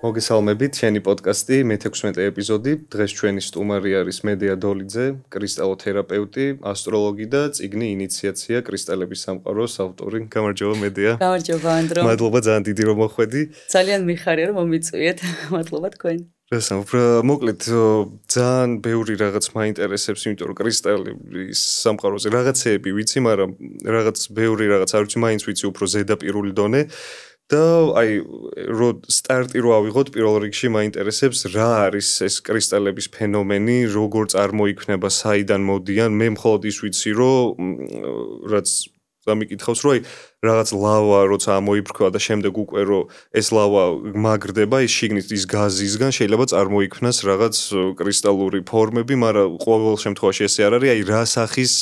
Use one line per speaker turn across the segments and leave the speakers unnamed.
მოგესალმებით, ჩვენი პოდკასტი მე-16 ეპიზოდი. დღეს ჩვენი სტუმარი არის მედია დოლიძე, კრისტალოთერაპევტი, ასტროლოგი და წიგნი ინიციაცია კრისტალების სამყაროს ავტორი. გამარჯობა მედია.
გამარჯობა ანდრო.
მადლობა ძალიან დიდი რომ მოხვედი.
ძალიან მიხარია რომ მომიწვიეთ. მადლობა თქვენ.
რასაო, მოკლედ ძალიან ბევრი რაღაც მაინტერესებს, იმიტომ რომ კრისტალების სამყაროზე რაღაცეები ვიცი, მაგრამ რაღაც ბევრი რაღაც არ ვიცი, მაინც ვიცი უფრო ზედაპირული დონე. და აი რო სტარტი რო ავიღოთ პირველ რიგში მაინტერესებს რა არის ეს კრისტალების ფენომენი, როგორ წარმოიქმნება, საიდან მოდიან. მე მხოლოდ ის ვიცი, რომ რაც დამიკითხავს, რომ აი რაღაც ლავა როცა ამოიფრქვა და შემდეგ უკვე რომ ეს ლავა მაგრდება, ის შიგნით ის გაზისგან შეიძლება წარმოიქმნას რაღაც კრისტალური ფორმები, მაგრამ ყოველ შემთხვევაში ესე არ არის, აი რა სახის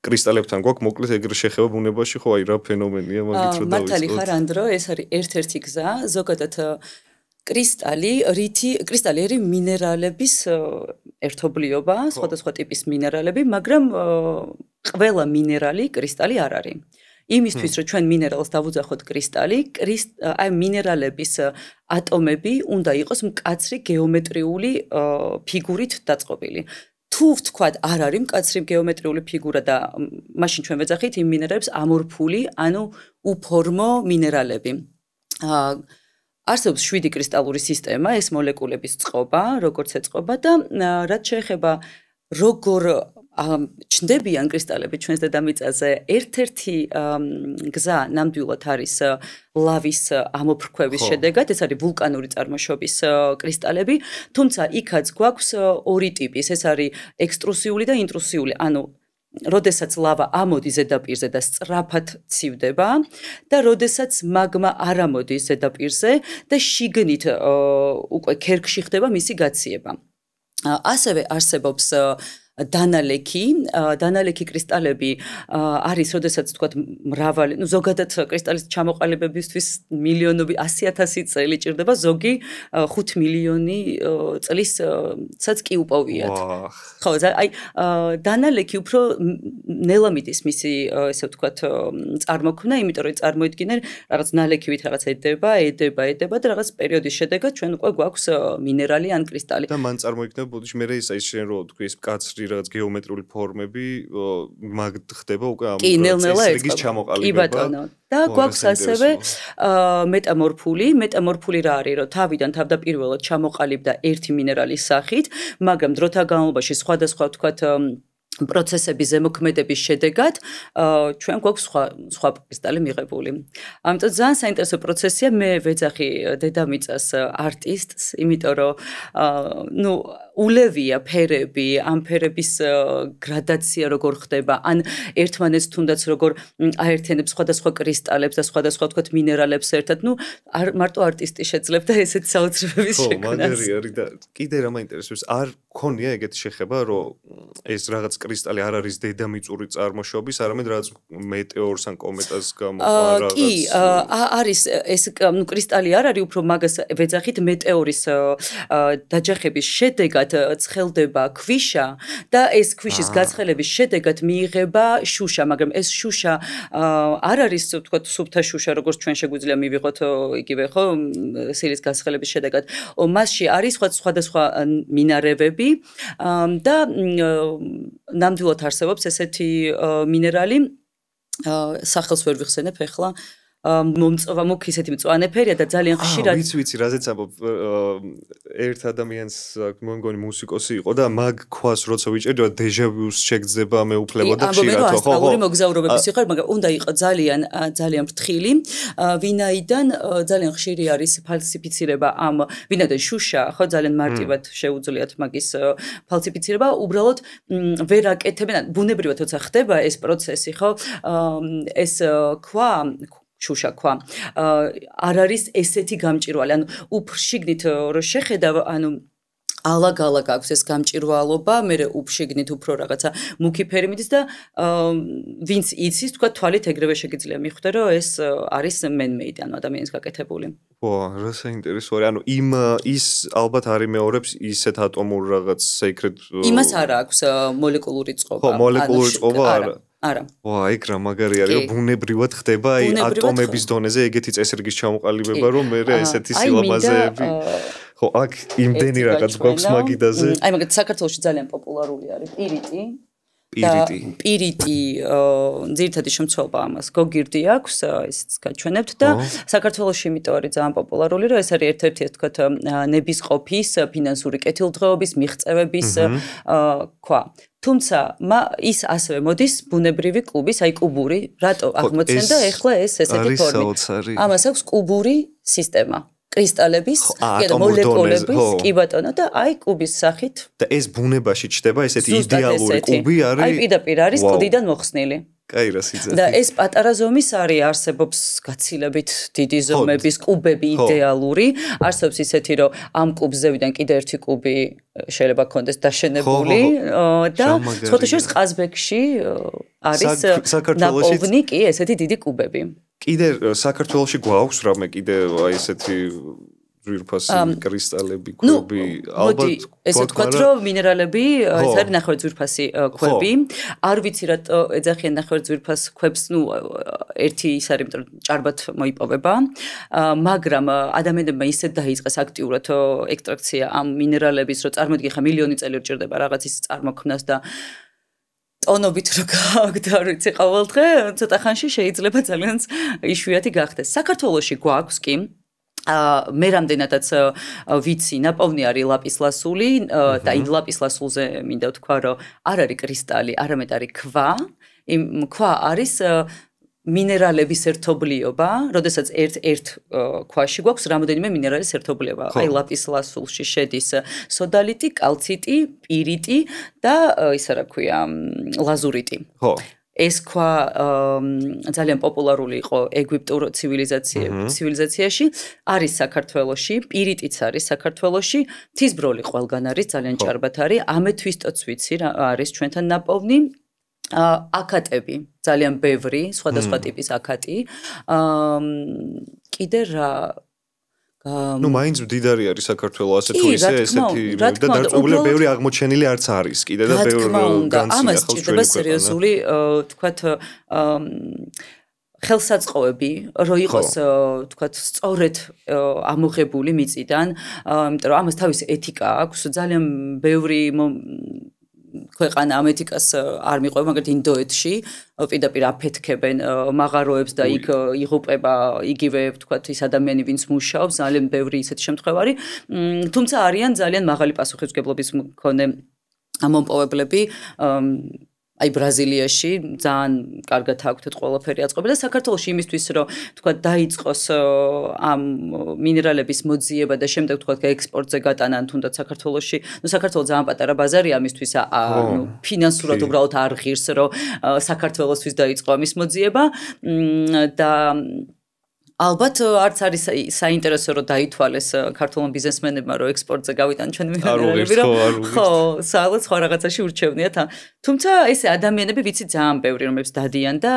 კრისტალებთან გვაქვს მოკლედ ეგრე შეხება ბუნებაში ხო აი რა ფენომენია მაგით რომ დავიწყოთ.
მართალი ხარ ანდრო, ეს არის ერთ-ერთი გზა, ზოგადად კრისტალი არის მინერალების ერთობლიობა, სხვადასხვა ტიპის მინერალები, მაგრამ ყველა მინერალი კრისტალი არ არის. იმისთვის რომ ჩვენ მინერალს დავუძახოთ კრისტალი, აი მინერალების ატომები უნდა იყოს მკაცრი გეომეტრიული ფიგურით დაწყობილი. თუ ვთქვათ არ არის მკაცრი გეომეტრიული ფიგურა და მაშინ ჩვენ ვეძახით იმ მინერალებს ამორფული, ანუ უფორმო მინერალები. არსებობს 7 კრისტალური სისტემა, ეს მოლეკულების წყობა, როგორც ეწყობა და რაც შეეხება როგორ ჩნდებიან კრისტალები ჩვენს დედამიწაზე, ერთ-ერთი გზა ნამდვილად არის ლავის ამოფრქვევის შედეგად, ეს არის ვულკანური წარმოშობის კრისტალები, თუმცა იქაც გვაქვს ორი ტიპის, ეს არის ექსტრუსიული და ინტრუსიული, ანუ როდესაც ლავა ამოდის ზედაპირზე და სწრაფად ცივდება და როდესაც მაგმა არ ამოდის ზედაპირზე და შიგნით უკვე ქერქში ხდება მისი გაციება. ასევე არსებობს დანალექი კრისტალები არის, როდესაც თქვათ მრავალი, ზოგადად კრისტალის ჩამოყალიბებისთვის მილიონები 100,000 წელი ჭირდება, ზოგი 5 მილიონი წლისაც კი უპოვიათ. ხო, აი დანალექი უფრო ნელა მიდის მისი, ესე ვთქვათ, წარმოქმნა, იმიტომ რომ წარმოიდგინე რაღაც ნალექივით რაღაც ედება და რაღაც პერიოდის შედეგად ჩვენ უკვე გვაქვს მინერალი ან კრისტალი.
და მან წარმოიქმნება ბოდიში მე ის შენ რო თქვი ეს მკაცრი რაღაც გეომეტრიული ფორმები ხდება უკვე ამ წესრიგის ჩამოყალიბება.
კი ბატონო. და გვაქვს ასევე მეტამორფული რა არის, რომ თავიდან თავდაპირველად ჩამოყალიბდა ერთი მინერალის სახით, მაგრამ დროთა განმავლობაში სხვადასხვა ვთქვათ პროცესების ზემოქმედების შედეგად ჩვენ გვაქვს სხვა კრისტალი მიღებული. ამიტომ ძალიან საინტერესო პროცესია, მე ვეძახი დედამიწას არტისტს, იმიტომ რომ ულევია ფერები, ამ ფერების გრადაცია როგორ ხდება, ან ერთმანეთს თუნდაც როგორ აერთიანებს სხვადასხვა კრისტალებს და სხვადასხვა ვთქვათ მინერალებს ერთად, მარტო არტისტი შეძლებდა ესეთ საოცრებების შექმნას.
მაგარი არის და კიდე რა მაინტერესებს, არ გქონია ეგეთი შეხება, რომ ეს რაღაც კრისტალი არ არის დედამიწური წარმოშობის, არამედ რაღაც მეტეორს ან კომეტას გამოყვა რაღაც.
კი, არის ეს კრისტალი არ არის, უფრო მაგას ვეძახით მეტეორის დაჯახების შედეგად ცხელდება ქვიშა და ეს ქვიშის გაცხელების შედეგად მიიღება შუშა, მაგრამ ეს შუშა არ არის ვთქვათ სუფთა შუშა, როგორც ჩვენ შეგვიძლია მივიღოთ იგივე ხო სილის გაცხელების შედეგად. მასში არის სხვადასხვა მინარევები და ნამდვილად არსებობს ესეთი მინერალი, სახელს ვერ ვიხსენებ ახლა, მომწვა მუქი ისეთი მწვანე ფერია და ძალიან ხშირად
ვიცი რაზეც ამბობ ერთ ადამიანს მე მგონი მუსიკოსი იყო და მაგ ქვას როცა ვიჭერდა დეჟავიუს შეგძება მეუფლებოდა და ხშირად ხო
ასტრალური მოგზაურობების იყო, მაგრამ უნდა იყო ძალიან ფრთხილი, ვინაიდან ძალიან ხშირი არის ფალსიფიცირება ამ ვინაიდან შუშა ხო ძალიან მარტივად შეუძლიათ მაგის ფალსიფიცირება, უბრალოდ ვერ აკეთებენ, ბუნებრივად როცა ხდება ეს პროცესი ხო ეს ქვა შუშა ქვა არ არის ესეთი გამჭვირვალე, ანუ უფშიგნით რო შეხედავ, ანუ ალაგ-ალაგ აქვს ეს გამჭვირვალობა, მე უფშიგნით უფრო რაღაცა მუქი ფერი მიდის და ვინც იცის, თქვა თვალით ეგრევე შეგიძლია მიხვდე, რომ ეს არის man-made, ანუ ადამიანის გაკეთებული.
რა საინტერესო არის, ანუ ის ალბათ არ იმეორებს ისეთ ატომურ რაღაც secret
იმას არ აქვს მოლეკულური წყობა.
ხო, მოლეკულური წყობა არა.
არა.
ეგ რა მაგარი არის, ბუნებრივად ხდება აი ატომების დონეზე ეგეთი წესრიგის ჩამოყალიბება, რომ მე ესეთი სილამაზეები ხო, აქ იმდენი რაღაც გვაქვს მაგიდაზე.
აი მაგათ საქართველოში ძალიან პოპულარული არის პირიტი ძირითადი შემცველობა ამას გოგირდი აქვს, ისიც გაჩვენებთ და საქართველოში იმიტომ არის ძალიან პოპულარული, რომ ეს არის ერთ-ერთი ასე ვთქვათ ნებისყოფის, ფინანსური კეთილდღეობის, მიღწევების ქვა. თუმცა ის ასევე მოდის ბუნებრივი კუბის, აი კუბური, რატო აღმოცენდა ეხლა ეს ესეთი ფორმი. ამას აქვს კუბური სისტემა. კრისტალების, მოლეკულების, კი ბატონო და აი კუბის სახით.
და ეს ბუნებაში ჩდება ესეთი იდეალური კუბი არის.
აი პირდაპირ არის კლდიდან მოხსნილი.
კაი რა სიძახი.
და ეს პატარა ზომის არის, არსებობს გაცილებით დიდი ზომების კუბები იდეალური, არსებობს ისეთი, რომ ამ კუბზევიდან კიდე ერთი კუბი შეიძლება კონდეს დაშენებული და სხვათა შორის ყაზბეგში არის ნაპოვნი კი ესეთი დიდი კუბები.
კიდე საქართველოში გვაქვს რამე კიდე აი ესეთი ძვირფასი კრისტალები, ქვები, ალბათ
ესე ვთქვათ, რომ მინერალები, ეს არის ნახევარძვირფასი ქვები. არ ვიცი რატო ეძახიან ნახევარძვირფას ქვებს, ერთი ის არის, იმიტომ რომ ჭარბად მოიპოვება, მაგრამ ადამიანებმა ისეთ დაიწყეს აქტიურად ექსტრაქცია ამ მინერალების, რომ წარმოიდგინე ხა მილიონი წელი რჭირდება რაღაცის წარმოქმნას და ტონობით რო გააქვთ, არ ვიცი, ყოველდღე ცოტა ხანში შეიძლება ძალიან იშვიათი გახდეს. საქართველოში გვაქვს კი მე რამდენადაც ვიცი, ნაპოვნი არის ლაპისლასული და იმ ლაპისლასულზე მინდა ვთქვა, რომ არ არის კრისტალი, არამედ არის ქვა. იმ ქვა არის მინერალების ერთობლიობა, როდესაც ერთ ქვაში გვაქვს რამდენიმე მინერალის ერთობლიობა. აი ლაპისლასულში შედის სოდალიტი, კალციტი, პირიტი და ისა რა ქვია, ლაზურიტი.
ხო.
ეს ქვა ძალიან პოპულარული იყო ეგვიპტურ ცივილიზაციაში, არის საქართველოში, პირიტიც არის საქართველოში, მთისბროლი ყველგან არის, ძალიან ჭარბად არის, ამეთვისტოც ვიცი რა არის ჩვენთან ნაპოვნი. აკატები, ძალიან ბევრი, სხვადასხვა ტიპის აკატი. კიდე რა
მაინც მდიდარი არის საქართველო ასე თუ ისე ესეთი და დარწმუნებული ბევრი აღმოჩენილი არც არის კიდე და ბევრი განცდია
ამას ჭირდება სერიოზული თქვათ ხელსაწყოები, რომ იყოს თქვათ სწორედ ამოღებული მიწიდან, იმიტომ რომ ამას თავისი ეთიკა აქვს, ძალიან ბევრი ქვეყანა ამ ეთიკას არ მიყვება, მაგალითად ინდოეთში პირდაპირ აფეთქებენ მაღაროებს და იქ იღუპება იგივე ვთქვათ ის ადამიანი, ვინც მუშაობს, ძალიან ბევრი ისეთი შემთხვევა არის. თუმცა არიან ძალიან მაღალი პასუხისმგებლობის მქონე მომპოვებლები. აი ბრაზილიაში ძალიან კარგად აქვთ ყველაფერი აწყობა და საქართველოში იმისთვის რომ თქვა დაიწყოს ამ მინერალების მოძიება და შემდეგ თქვა ექსპორტზე გატანან თუნდაც საქართველოში, საქართველოს ძალიან პატარა ბაზარია ამისთვის, ფინანსურად უბრალოდ არ ღირს რომ საქართველოსთვის დაიწყო ამის მოძიება და ალბათ არც არის საინტერესო რომ დაითვალეს ქართულმა ბიზნესმენებმა რომ ექსპორტზე გავიტანონ ჩვენი მინერალები რომ ხო, საერთოდ სხვა რაღაცაში ურჩევნიათ. თუმცა ესე ადამიანები ვიცი ძალიან ბევრი რომლებიც დადიან და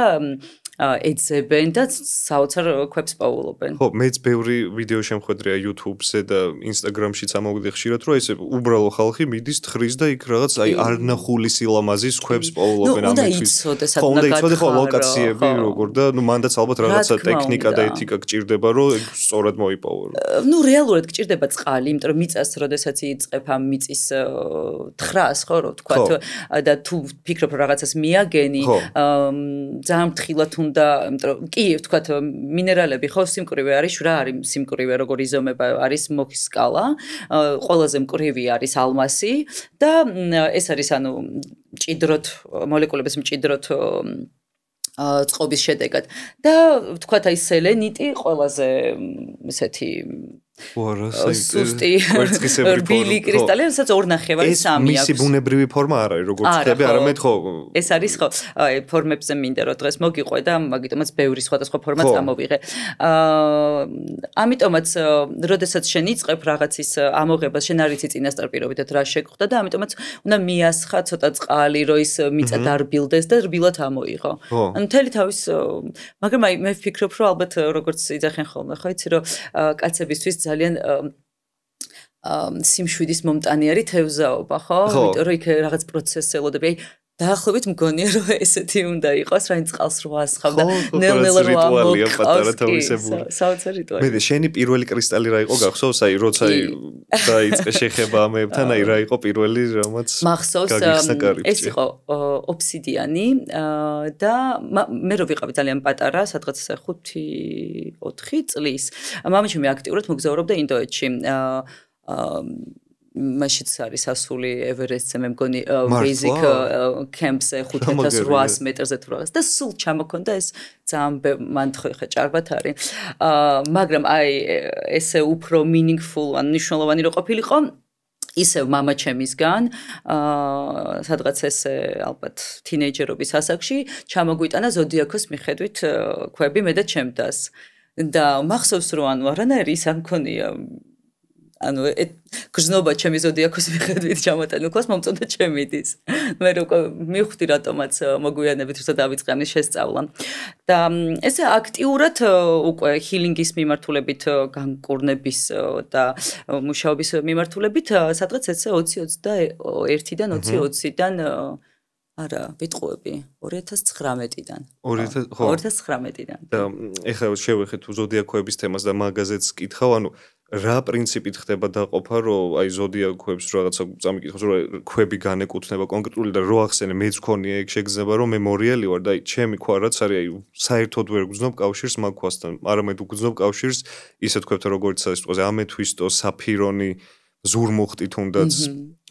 ეძებენ და საოცარ ქვებს პოულობენ.
ხო, მეც ბევრი ვიდეო შემხვედრია YouTube-ზე და Instagram-შიც ამოვიდი ხშირად, რომ ესე უბრალო ხალხი მიდის თხრის და იქ რაღაც აი არნახული სილამაზის ქვებს პოულობენ ამისთვის. ხო, უნდა იცოდე ხო ლოკაციები როგორ და მანდაც ალბათ რაღაცა ტექნიკა და ეთიკა გჭირდება, რომ სწორად მოიპოვო.
რეალურად გჭირდება წყალი, იმიტომ რომ მიწას, როდესაც იწყებ ამ მიწის თხრას, ხო, რომ თქვათ და თუ ფიქრობ რაღაცას მიაგენი, ძალიან ფრთხილად უნდა, იმიტომ რომ კი ვთქვათ მინერალები ხო სიმკვრივე არის, რა არის სიმკვრივე, როგორ იზომება, არის მოქის სკალა, ყველაზე მკვრივი არის ალმასი და ეს არის ანუ მჭიდროდ მოლეკულების მჭიდროდ წყობის შედეგად და ვთქვათ აი სელენიტი ყველაზე ესეთი სუსტი რბილი კრისტალი, რასაც 2.5 3 აქვს.
მისი ბუნებრივი ფორმა არ არის, როგორც ხდება, არამედ ხო.
ეს არის ხო, აი ფორმებზე მინდა რომ დღეს მოგიყვე და მაგიტომაც ბევრი სხვადასხვა ფორმა წამოვიღე. ამიტომაც, როდესაც შენ იწყებ რაღაცის ამოღებას, შენ არ იცი წინასწარ პირობითად რა შეგხვდა და ამიტომაც უნდა მიასხა ცოტა წყალი, რომ ის მიწა დარბილდეს და რბილად ამოიღო. ანუ მთელი თავის, მაგრამ აი მე ვფიქრობ, რომ ალბათ როგორც იძახენ ხოლმე, ხო იცი რომ კაცებისთვის ძალიან სიმშვიდის მომტანი არის თევზაობა, ხო? იმიტომ რომ იქ რაღაც პროცესი ელოდები. დაახლოებით მგონია რომ ესეთი უნდა იყოს, რაინც წყალს რო ასხავ და ნელ-ნელა რო ამოყავს. საოცარ რიტუალი.
მე შენი პირველი კრისტალი რა იყო გახსოვს? აი როცა დაიწყე შეხება ამებთან, აი რა იყო პირველი რამაც
გაგიხსნა. ეს იყო ობსიდიანი და მე რო ვიყავი ძალიან პატარა, სადღაც 5-4 წლის. მამაჩემი აქტიურად მოგზაურობდა ინდოეთში. მაშიც არის ასული ევერესტზე მე მგონი basic camps-ზე 5800 მეტრზე თუ რაღაც და სულ ჩამოქონდა ეს ძალიან მან ხა ჭარბად არის მაგრამ აი ესე უფრო meaningful ან მნიშვნელოვანი რო ყოფილიყო ისევ მამაჩემისგან სადღაც ესე ალბათ თინეიჯერობის ასაკში ჩამოგვიტანა ზოდიაქოს მიხედვით ქვები მე და ჩემდას და მახსოვს რომ ანუ არანაირი ის არ მქონია ანუ გრძნობა ჩემი ზოდიაქოს მიხედვით ჩამოტანილ ქვას მომწონდა ჩემიდის. მე როგორ მივხვდი რატომაც მოგვიანებით როცა დავიწყე ამის შესწავლა. და ესე აქტიურად უკვე ჰილინგის მიმართულებით, განკურნების და მუშაობის მიმართულებით სადღაც ესე 2021-დან 2020-დან არა, ვიტყუები 2019-დან. 2019-დან.
და ეხლა შევეხეთ ზოდიაქოების თემას და მაგაზეც კითხავ, ანუ რა პრინციპით ხდება დაყოფა, რომ აი ზოდიაქოებს რაღაცა წამიკითხავს, რომ ქვები განეკუთვნება კონკრეტული და რო ახსენე მეც მქონია ეგ შეგრძნება, რომ მემორიალი ვარ და აი ჩემი ქვა რაც არის, აი საერთოდ ვერ გძნობ კავშირს მაგ ქვასთან, არამედ უგძნობ კავშირს ისეთ ქვებთან, როგორც არის სიტყვაზე ამეთვისტო, საფირონი, ზურმუხტი თუნდაც,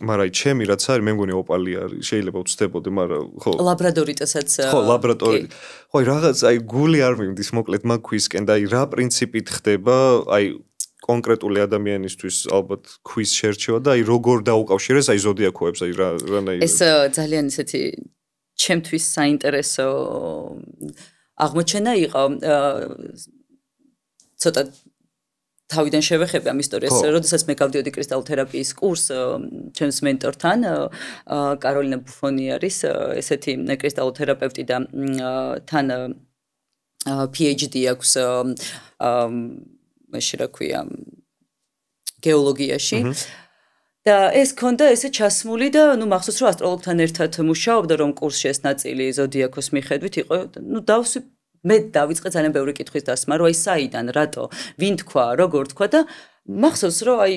მაგრამ აი ჩემი რაც არის, მე მგონი ოპალი არის, შეიძლება ვწდებოდი, მაგრამ ხო.
ლაბრადორიტასაც
ხო, ლაბრადორი. ხო, რაღაც აი გული არ მიმდის მოკლედ მაგ ქვისკენ და აი რა პრინციპით ხდება, აი კონკრეტული ადამიანისთვის ალბათ ქვის შერჩევა და აი როგორ დაუკავშირეს აი ზოდიაქოებს აი რანაირად
ეს ძალიან ისეთი ჩემთვის საინტერესო აღმოჩენა იყო ცოტა თავიდან შევეხები ამ ისტორიას როდესაც მე გავდიოდი კრისტალოთერაპიის კურსს ჩემს მენტორთან კაროლინა ბუფონი არის ესეთი კრისტალოთერაპევტი და თან PhD აქვს მაშინ რა ქვია გეოლოგიაში და ეს ქონდა ესე ჩასმული და ნუ მახსოვს რომ ასტროლოგთან ერთად მუშაობდა რომ კურსში ეს ნაწილი ზოდიაქოს მიხედვით იყო ნუ დავსვი მე დავიწყე ძალიან ბევრი კითხვის დასმა რომ აი საიდან რატო ვინ თქვა როგორ თქვა და მახსოვს რომ აი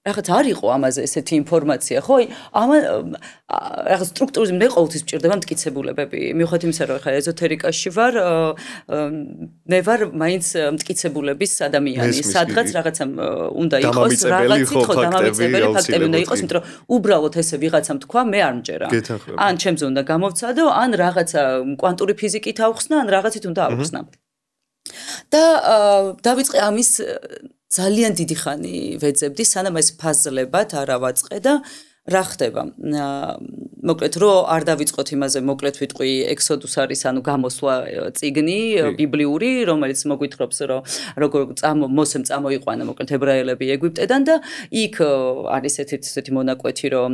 რაღაც არ იყო ამაზე ესეთი ინფორმაცია ხო აი რაღაც სტრუქტურიზმი მე ყოველთვის მჭირდება მტკიცებულებები მიუხედავად იმისა რომ ხა ეზოთერიკაში ვარ მე ვარ მაინც მტკიცებულების ადამიანი სადღაც რაღაცა უნდა იყოს რაღაცით ხო დამამიწებელი ფაქტები უნდა იყოს იმიტომ რომ უბრალოდ ესე ვიღაცამ თქვა მე არ მჯერა ან ჩემზე უნდა გამოვცადო ან რაღაცა კვანტური ფიზიკით ავხსნა ან რაღაცით უნდა ავხსნა და დავიწყე ამის ძალიან დიდი ხანი ვეძებდი, სანამ ეს ფაზლებად არ ავაწყე და რა ხდება. მოკლედ რო არ დავიწყოთ იმაზე, მოკლედ ვიტყვი ექსოდუს არის, ანუ გამოსვლა წიგნი ბიბლიური, რომელიც მოგვითხრობს, რომ როგორ მოსემ წამოიყვანა მოკლედ ებრაელები ეგვიპტედან და იქ არის ესეთი მონაკვეთი, რომ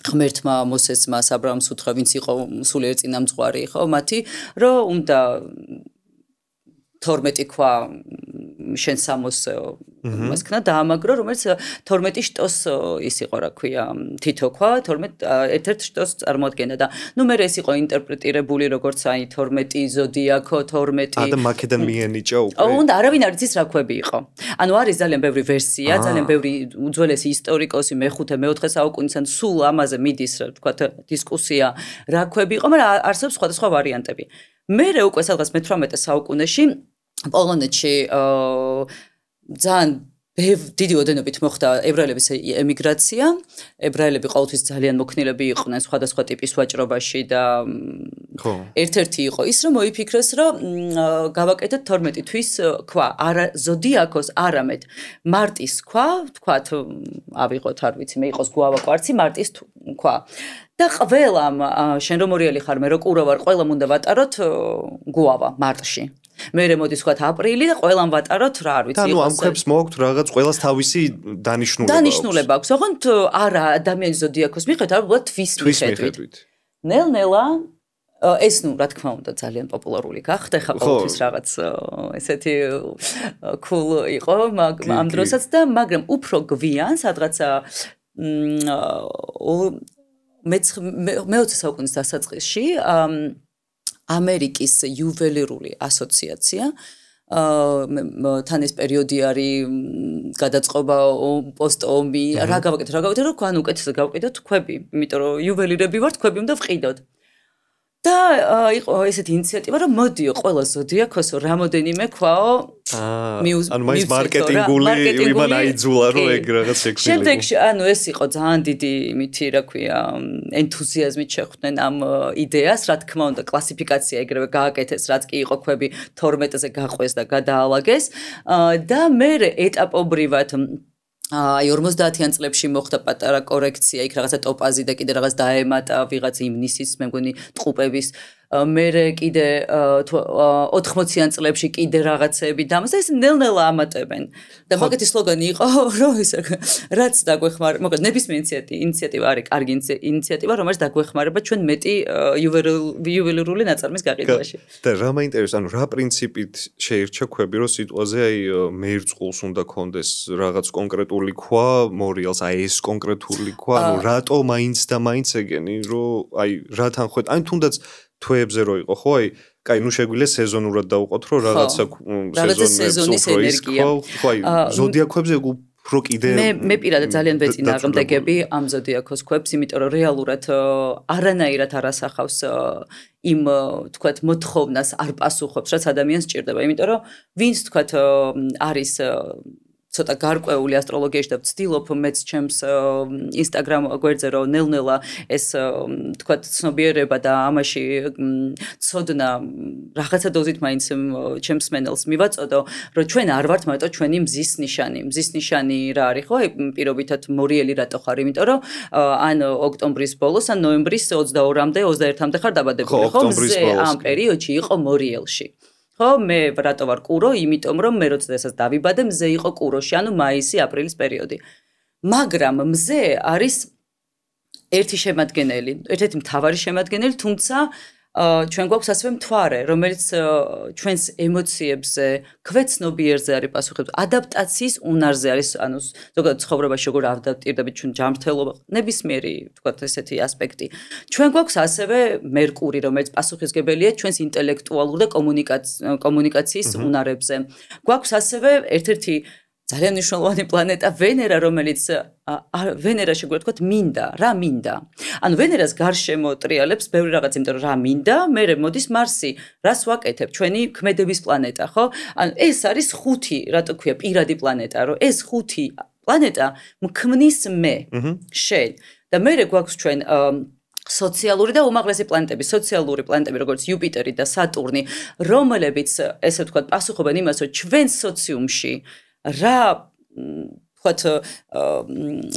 ღმერთმა მოსესმა აბრაამს უთხრა, ვინც იყო სულიერ წინამძღვარი, ხო, მათი, რომ უნდა 12 ქვა შენ სამოსო მასქნა დაამაგრო რომელიც 12 შტოს ის იყო რა ქვია თითო ქვა 12 ერთ-ერთ შტოს წარმოადგენდა და ნუ მე ეს იყო ინტერპრეტირებული როგორც აი 12 ზოდიაქო 12
და მაკედან მიენიჭა უკვე
უნდა არავინ არ იცის რა ქვები იყო ანუ არის ძალიან ბევრი ვერსია ძალიან ბევრი უძველესი ისტორიკოსი მე-5 მე-4 საუკუნიდან სულ ამაზე მიდის რა თქვა დისკუსია რა ქვები იყო მაგრამ არსებობს სხვადასხვა ვარიანტები მე უკვე სადღაც მე-18 საუკუნეში პოლონეთში ძალიან დიდი ოდენობით მოხდა ებრაელების ემიგრაცია. ებრაელები ყოველთვის ძალიან მოქნილები იყვნენ სხვადასხვა ტიპის ვაჭრობაში და ერთ-ერთი იყო ის რომ მოიფიქრეს რომ გავაკეთოთ 12 თვის ქვა, არა ზოდიაქოს, არამედ მარტის ქვა, თქვათ ავიღოთ არ ვიცი, მე იყოს გუავა კვარცი, მარტის ქვა. და ყველამ შენ რომ მორიელი ხარ, მე რო კურა ვარ, ყველამ უნდა ვატაროთ გუავა მარტში. მე მოდის ვთქვათ აპრილი და ყველამ ვატაროთ რა არ ვიცი
იყო. ანუ ამ ქვებს მოაქვთ რაღაც ყველას თავისი დანიშნულება.
დანიშნულება აქვს. ოღონდ არა ადამიანის ზოდიაქოს მიხედვით, არამედ თვის მიხედვით. ნელ-ნელა ეს ნუ რა თქმა უნდა ძალიან პოპულარული გახდა ხა ყოველთვის რაღაც ესეთი cool იყო ამ დროსაც და მაგრამ უფრო გვიან სადღაცა მე-20 საუკუნის დასაწყისში ამერიკის იუველირული ასოციაცია თან ეს პერიოდი არის გადაწყობა პოსტ-ომი რა გავაკეთოთ რომ გვან უკეთესად გავყიდოთ ქვები იმიტომ რომ იუველირები ვართ ქვები უნდა ვყიდოთ და იყო ესეთი ინიციატივა რომ მოდიო ყველა ზოდიაქოსო რამოდენიმე ქვაო
ანუ მაინც მარკეტინგული იმან აიძულა რომ ეგ რაღაც შექმნილიყო
შემდეგში ანუ ეს იყო ძალიან დიდი იმითი რა ქვია ენთუზიაზმით შეხვდნენ ამ იდეას რა თქმა უნდა კლასიფიკაცია ეგრევე გააკეთეს რაც კი იყო ქვები 12-ზე გაყვეს და გადაალაგეს და მე ეტაპობრივად აი 50-იან წლებში მოხდა პატარა კორექცია იქ რაღაცა ტოპაზი და კიდე რაღაც დაემატა ვიღაც იმნისის მე მგონი ტყუპების მე კიდე 80-იან წლებში კიდე რაღაცები დამსა ეს ნელ-ნელა ამატებენ და მაგეთი სლოგანი იყო რომ ის რაც დაგვეხმარება მოკლედ ნებისმიერ ინიციატივა არის კარგი ინიციატივა რომელიც დაგვეხმარება ჩვენ მეტი იუველირული ნაწარმის გაყიდვაში
და რა მაინტერესებს ანუ რა პრინციპით შეირჩა ქვები რომ სიტუაზე აი მეირწყულს უნდა კონდეს რაღაც კონკრეტული ქვა მორიალს აი ეს კონკრეტული ქვა ანუ რატო მაინც და მაინც ეგენი რომ აი რა თანხმობთ აი თუნდაც თვეებზე რო იყო ხო აი კაი ნუ შეგვიძლია სეზონურად დავუყოთ რომ რაღაცა
სეზონის ენერგია
ხო აი ზოდიაქებზე უფრო კიდე
მე პირადად ძალიან ვეწინა აღმდეგები ამ ზოდიაქოს ქვებს იმიტომ რომ რეალურად არანაირად არ ასახავს იმ თქვათ მოთხოვნას არ პასუხობს რაც ადამიანს ჭირდება იმიტომ რომ ვინც თქვათ არის ცოტა გარკვეული ასტროლოგიაში და ვცდილობ მეც ჩემს Instagram გვერდზე რომ ნელ-ნელა ეს თქვათ ცნობიერება და ამაში ცოდნა რაღაცა დოზით მაინც ჩემს მენელს მივაწოდო რომ ჩვენ არ ვართ მარტო ჩვენი მზის ნიშანი რა არის ხო პირობითად მორიელი რატო ხარ იმიტომ რომ ან ოქტომბრის ბოლოს ან ნოემბრის 22-მდე 21-მდე ხარ დაბადებული ხო მზე ამ პერიოდში იყო მორიელში ხო მე რატო ვარ კურო იმიტომ რომ მე როდესაც დავიბადე მზე იყო კუროში ანუ მაისი-აპრილის პერიოდი მაგრამ მზე არის ერთ-ერთი მთავარი შემადგენელი თუმცა ჩვენ გვაქვს ასევე მთვარე რომელიც ჩვენს ემოციებზე ქვეცნობიერზე არის პასუხობს ადაპტაციის უნარზე არის ანუ ზოგადად ცხოვრებაში როგორ ადაპტირდებით ჩვენ ჯანმრთელობა ნებისმიერი თქვათ ესეთი ასპექტი ჩვენ გვაქვს ასევე მერკური რომელიც პასუხისმგებელია ჩვენს ინტელექტუალურ და კომუნიკაციის უნარებზე გვაქვს ასევე ერთ-ერთი ძალიან მნიშვნელოვანი პლანეტა ვენერა რომელიც ვენერა შეგვიძლია თქვა მინდა რა მინდა ანუ ვენერას გარშემო ტრიალებს ბევრი რაღაც იმიტომ რომ რა მინდა მე მოდის მარსი რას ვაკეთებ ჩვენი ქმედების პლანეტა ხო ანუ ეს არის ხუთი რატო ქვია პირადი პლანეტა რომ ეს ხუთი პლანეტა მქმნის მე შენ და მე გვაქვს ჩვენ სოციალური და უმაღლესი პლანეტები როგორც იუპიტერი და სატურნი რომლებიც ესე ვთქვათ პასუხობენ იმას რომ ჩვენ სოციუმში რა თქვათ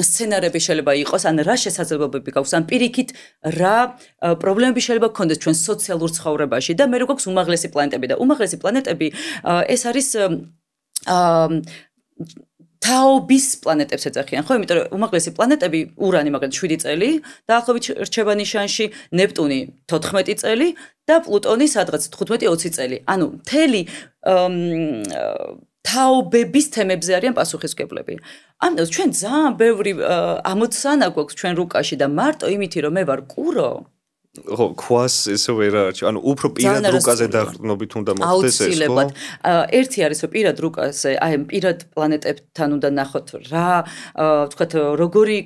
სცენარები შეიძლება იყოს ან რა შესაძლებლობები გაქვს ან პირიქით რა პრობლემები შეიძლება გქონდეს ჩვენ სოციალურ ცხოვრებაში და მე გვაქვს უმაღლესი პლანეტები და უმაღლესი პლანეტები ეს არის თაობის პლანეტებს ეძახიან ხო იმიტომ რომ უმაღლესი პლანეტები ურანი მაგალითად 7 წელი დაახლოებით რჩება ნიშანში ნეპტუნი 14 წელი და პლუტონი სადღაც 15-20 წელი ანუ მთელი თაობების თემებზე არიან პასუხისმგებლები. ამიტომ ჩვენ ძალიან ბევრი ამოცანა გვაქვს ჩვენ რუკაში და მარტო იმითი რომ მე ვარ კურო
ხო ქვას ესე ვერ არჩევ ანუ უფრო პირად რუკაზე დაყრდნობით უნდა მოხდეს ეს ხო
ერთი არის რომ პირად რუკაზე აი პირად პლანეტებთან უნდა ნახოთ რა ვთქვათ როგორი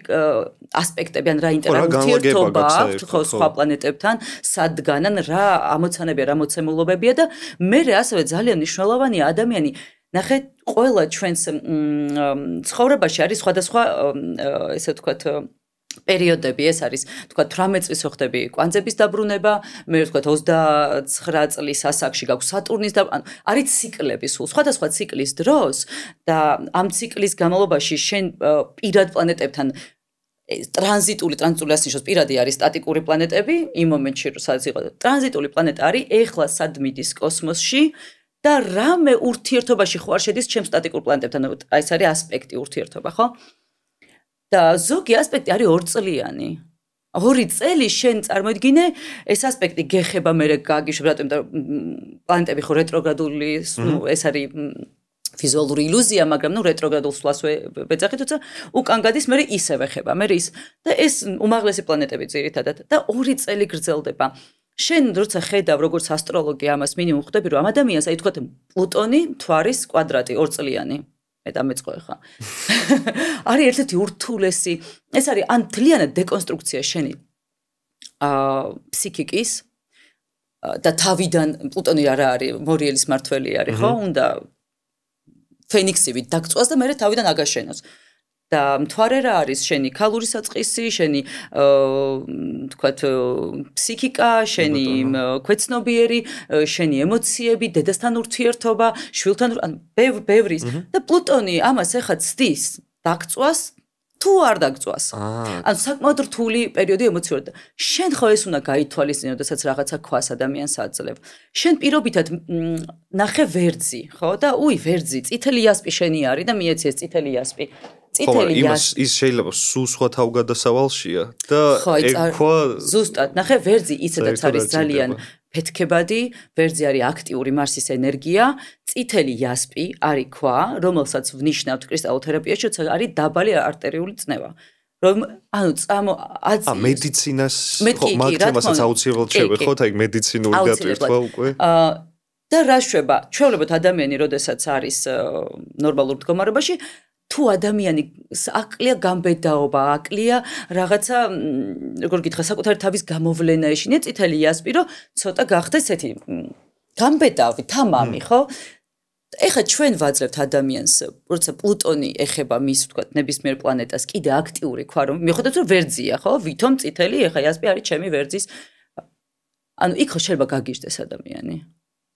ასპექტები ან რა ინტერაქტივობა აქვს ხო სხვა პლანეტებთან სადგანან რა ამოცანებია რა მოცემულობებია და მე ასევე ძალიან მნიშვნელოვანია ადამიანი ნახე ყველა ჩვენს ცხოვრებაში არის სხვადასხვა ესე ვთქვათ პერიოდები ეს არის თქვა 18 წლის ხდები კვანძების დაბრუნება მე ვთქვა 29 წლის ასაკში გაქვს სატურნის და არის ციკლები სულ სხვადასხვა ციკლის დროს და ამ ციკლის განმავლობაში შენ პირად პლანეტებთან ტრანზიტული ასნიშნავს პირადი არის სტატიკური პლანეტები იმ მომენტში სადაც იყო ტრანზიტული პლანეტა არის ეხლა სად მიდის კოსმოსში და რამე ურთიერთობაში ხო არ შედის ჩემს სტატიკურ პლანეტებთან აი ეს არის ასპექტი ურთიერთობა ხო და ზოგი ასპექტი არის 2 წლიანი 2 წელი შენ წარმოიდგინე ეს ასპექტი გეხება მე გაგიშვებ რატომ პლანეტები ხო რეტროგრადული ეს არის ვიზუალური ილუზია, მაგრამ რეტროგრადულ სვლას ვეძახი, თუმცა უკან გადის, მე ისევ ეხება, მე ის და ეს უმაღლესი პლანეტები ძირითადად და 2 წელი გრძელდება. შენ როცა ხედავ როგორც ასტროლოგი ამას მინიმუმ ხვდები რომ ამ ადამიანს აი თქვათ პლუტონი მთვარის კვადრატი 2 წლიანი მე დამეწყო ხა არის ერთ-ერთი ურთულესი ეს არის ან თლიანად დეკონსტრუქცია შენი ფსიქიკის და თავიდან პლუტონი რა არის მორიელის მართველი არის ხო უნდა ფენიქსივით დაგწვას და მე თავიდან აგაშენოს და მთვარე რა არის შენი ქალური საწყისი, შენი თქვათ ფსიქიკა, შენი ქვეცნობიერი, შენი ემოციები, დედასთან ურთიერთობა, შვილთან ან ბევრის და პლუტონი ამას ეხა ცდის, დაგწვას თუ არ დაგწვას. ან საკმაოდ რთული პერიოდი ემოციურად. შენ ხო ეს უნდა გაითვალისწინო, როდესაც რაღაცა ქვას ადამიანს აძლევ. შენ პირობითად ნახე ვერძი, ხო? და ვერძი, წითელი იასპი შენი არის და მიეცეს წითელი იასპი.
ის შეიძლება სულ სხვა თავგადასავალშია და ეკვა
ზუსტად ნახე ვერძი ისედაც არის ძალიან ფეთქებადი ვერძი არის აქტიური მარსის ენერგია წითელი იასპი არის ქვა რომელსაც ვნიშნავთ კრისტალოთერაპიაში არის დაბალი არტერიული წნევა რომ ანუ
მედიცინას ხო მაგთემასაც აუცილებლად შევეხოთ აი მედიცინური დატვირთვა უკვე
და რა შვება ჩვეულებრივ ადამიანი როდესაც არის ნორმალურ მდგომარეობაში თუ ადამიანი აკლია გამბედაობა, აკლია რაღაცა, როგორ გითხრა, საკუთარი თავის გამოვლენა ეშინია წითელი იასპი, რომ ცოტა გახდეს ესეთი გამბედავი, თამამი, ხო? ეხლა ჩვენ ვაძლევთ ადამიანს, როცა პლუტონი ეხება მის, ვთქვათ, ნებისმიერ პლანეტას, კიდე აქტიური ქვა, რომ მიხვდეთ, რომ ვერძია, ხო? ვითომ წითელი, ეხლა იასპი არის ჩემი ვერძის. ანუ იქ ხო შეიძლება გაგიჟდეს ადამიანი.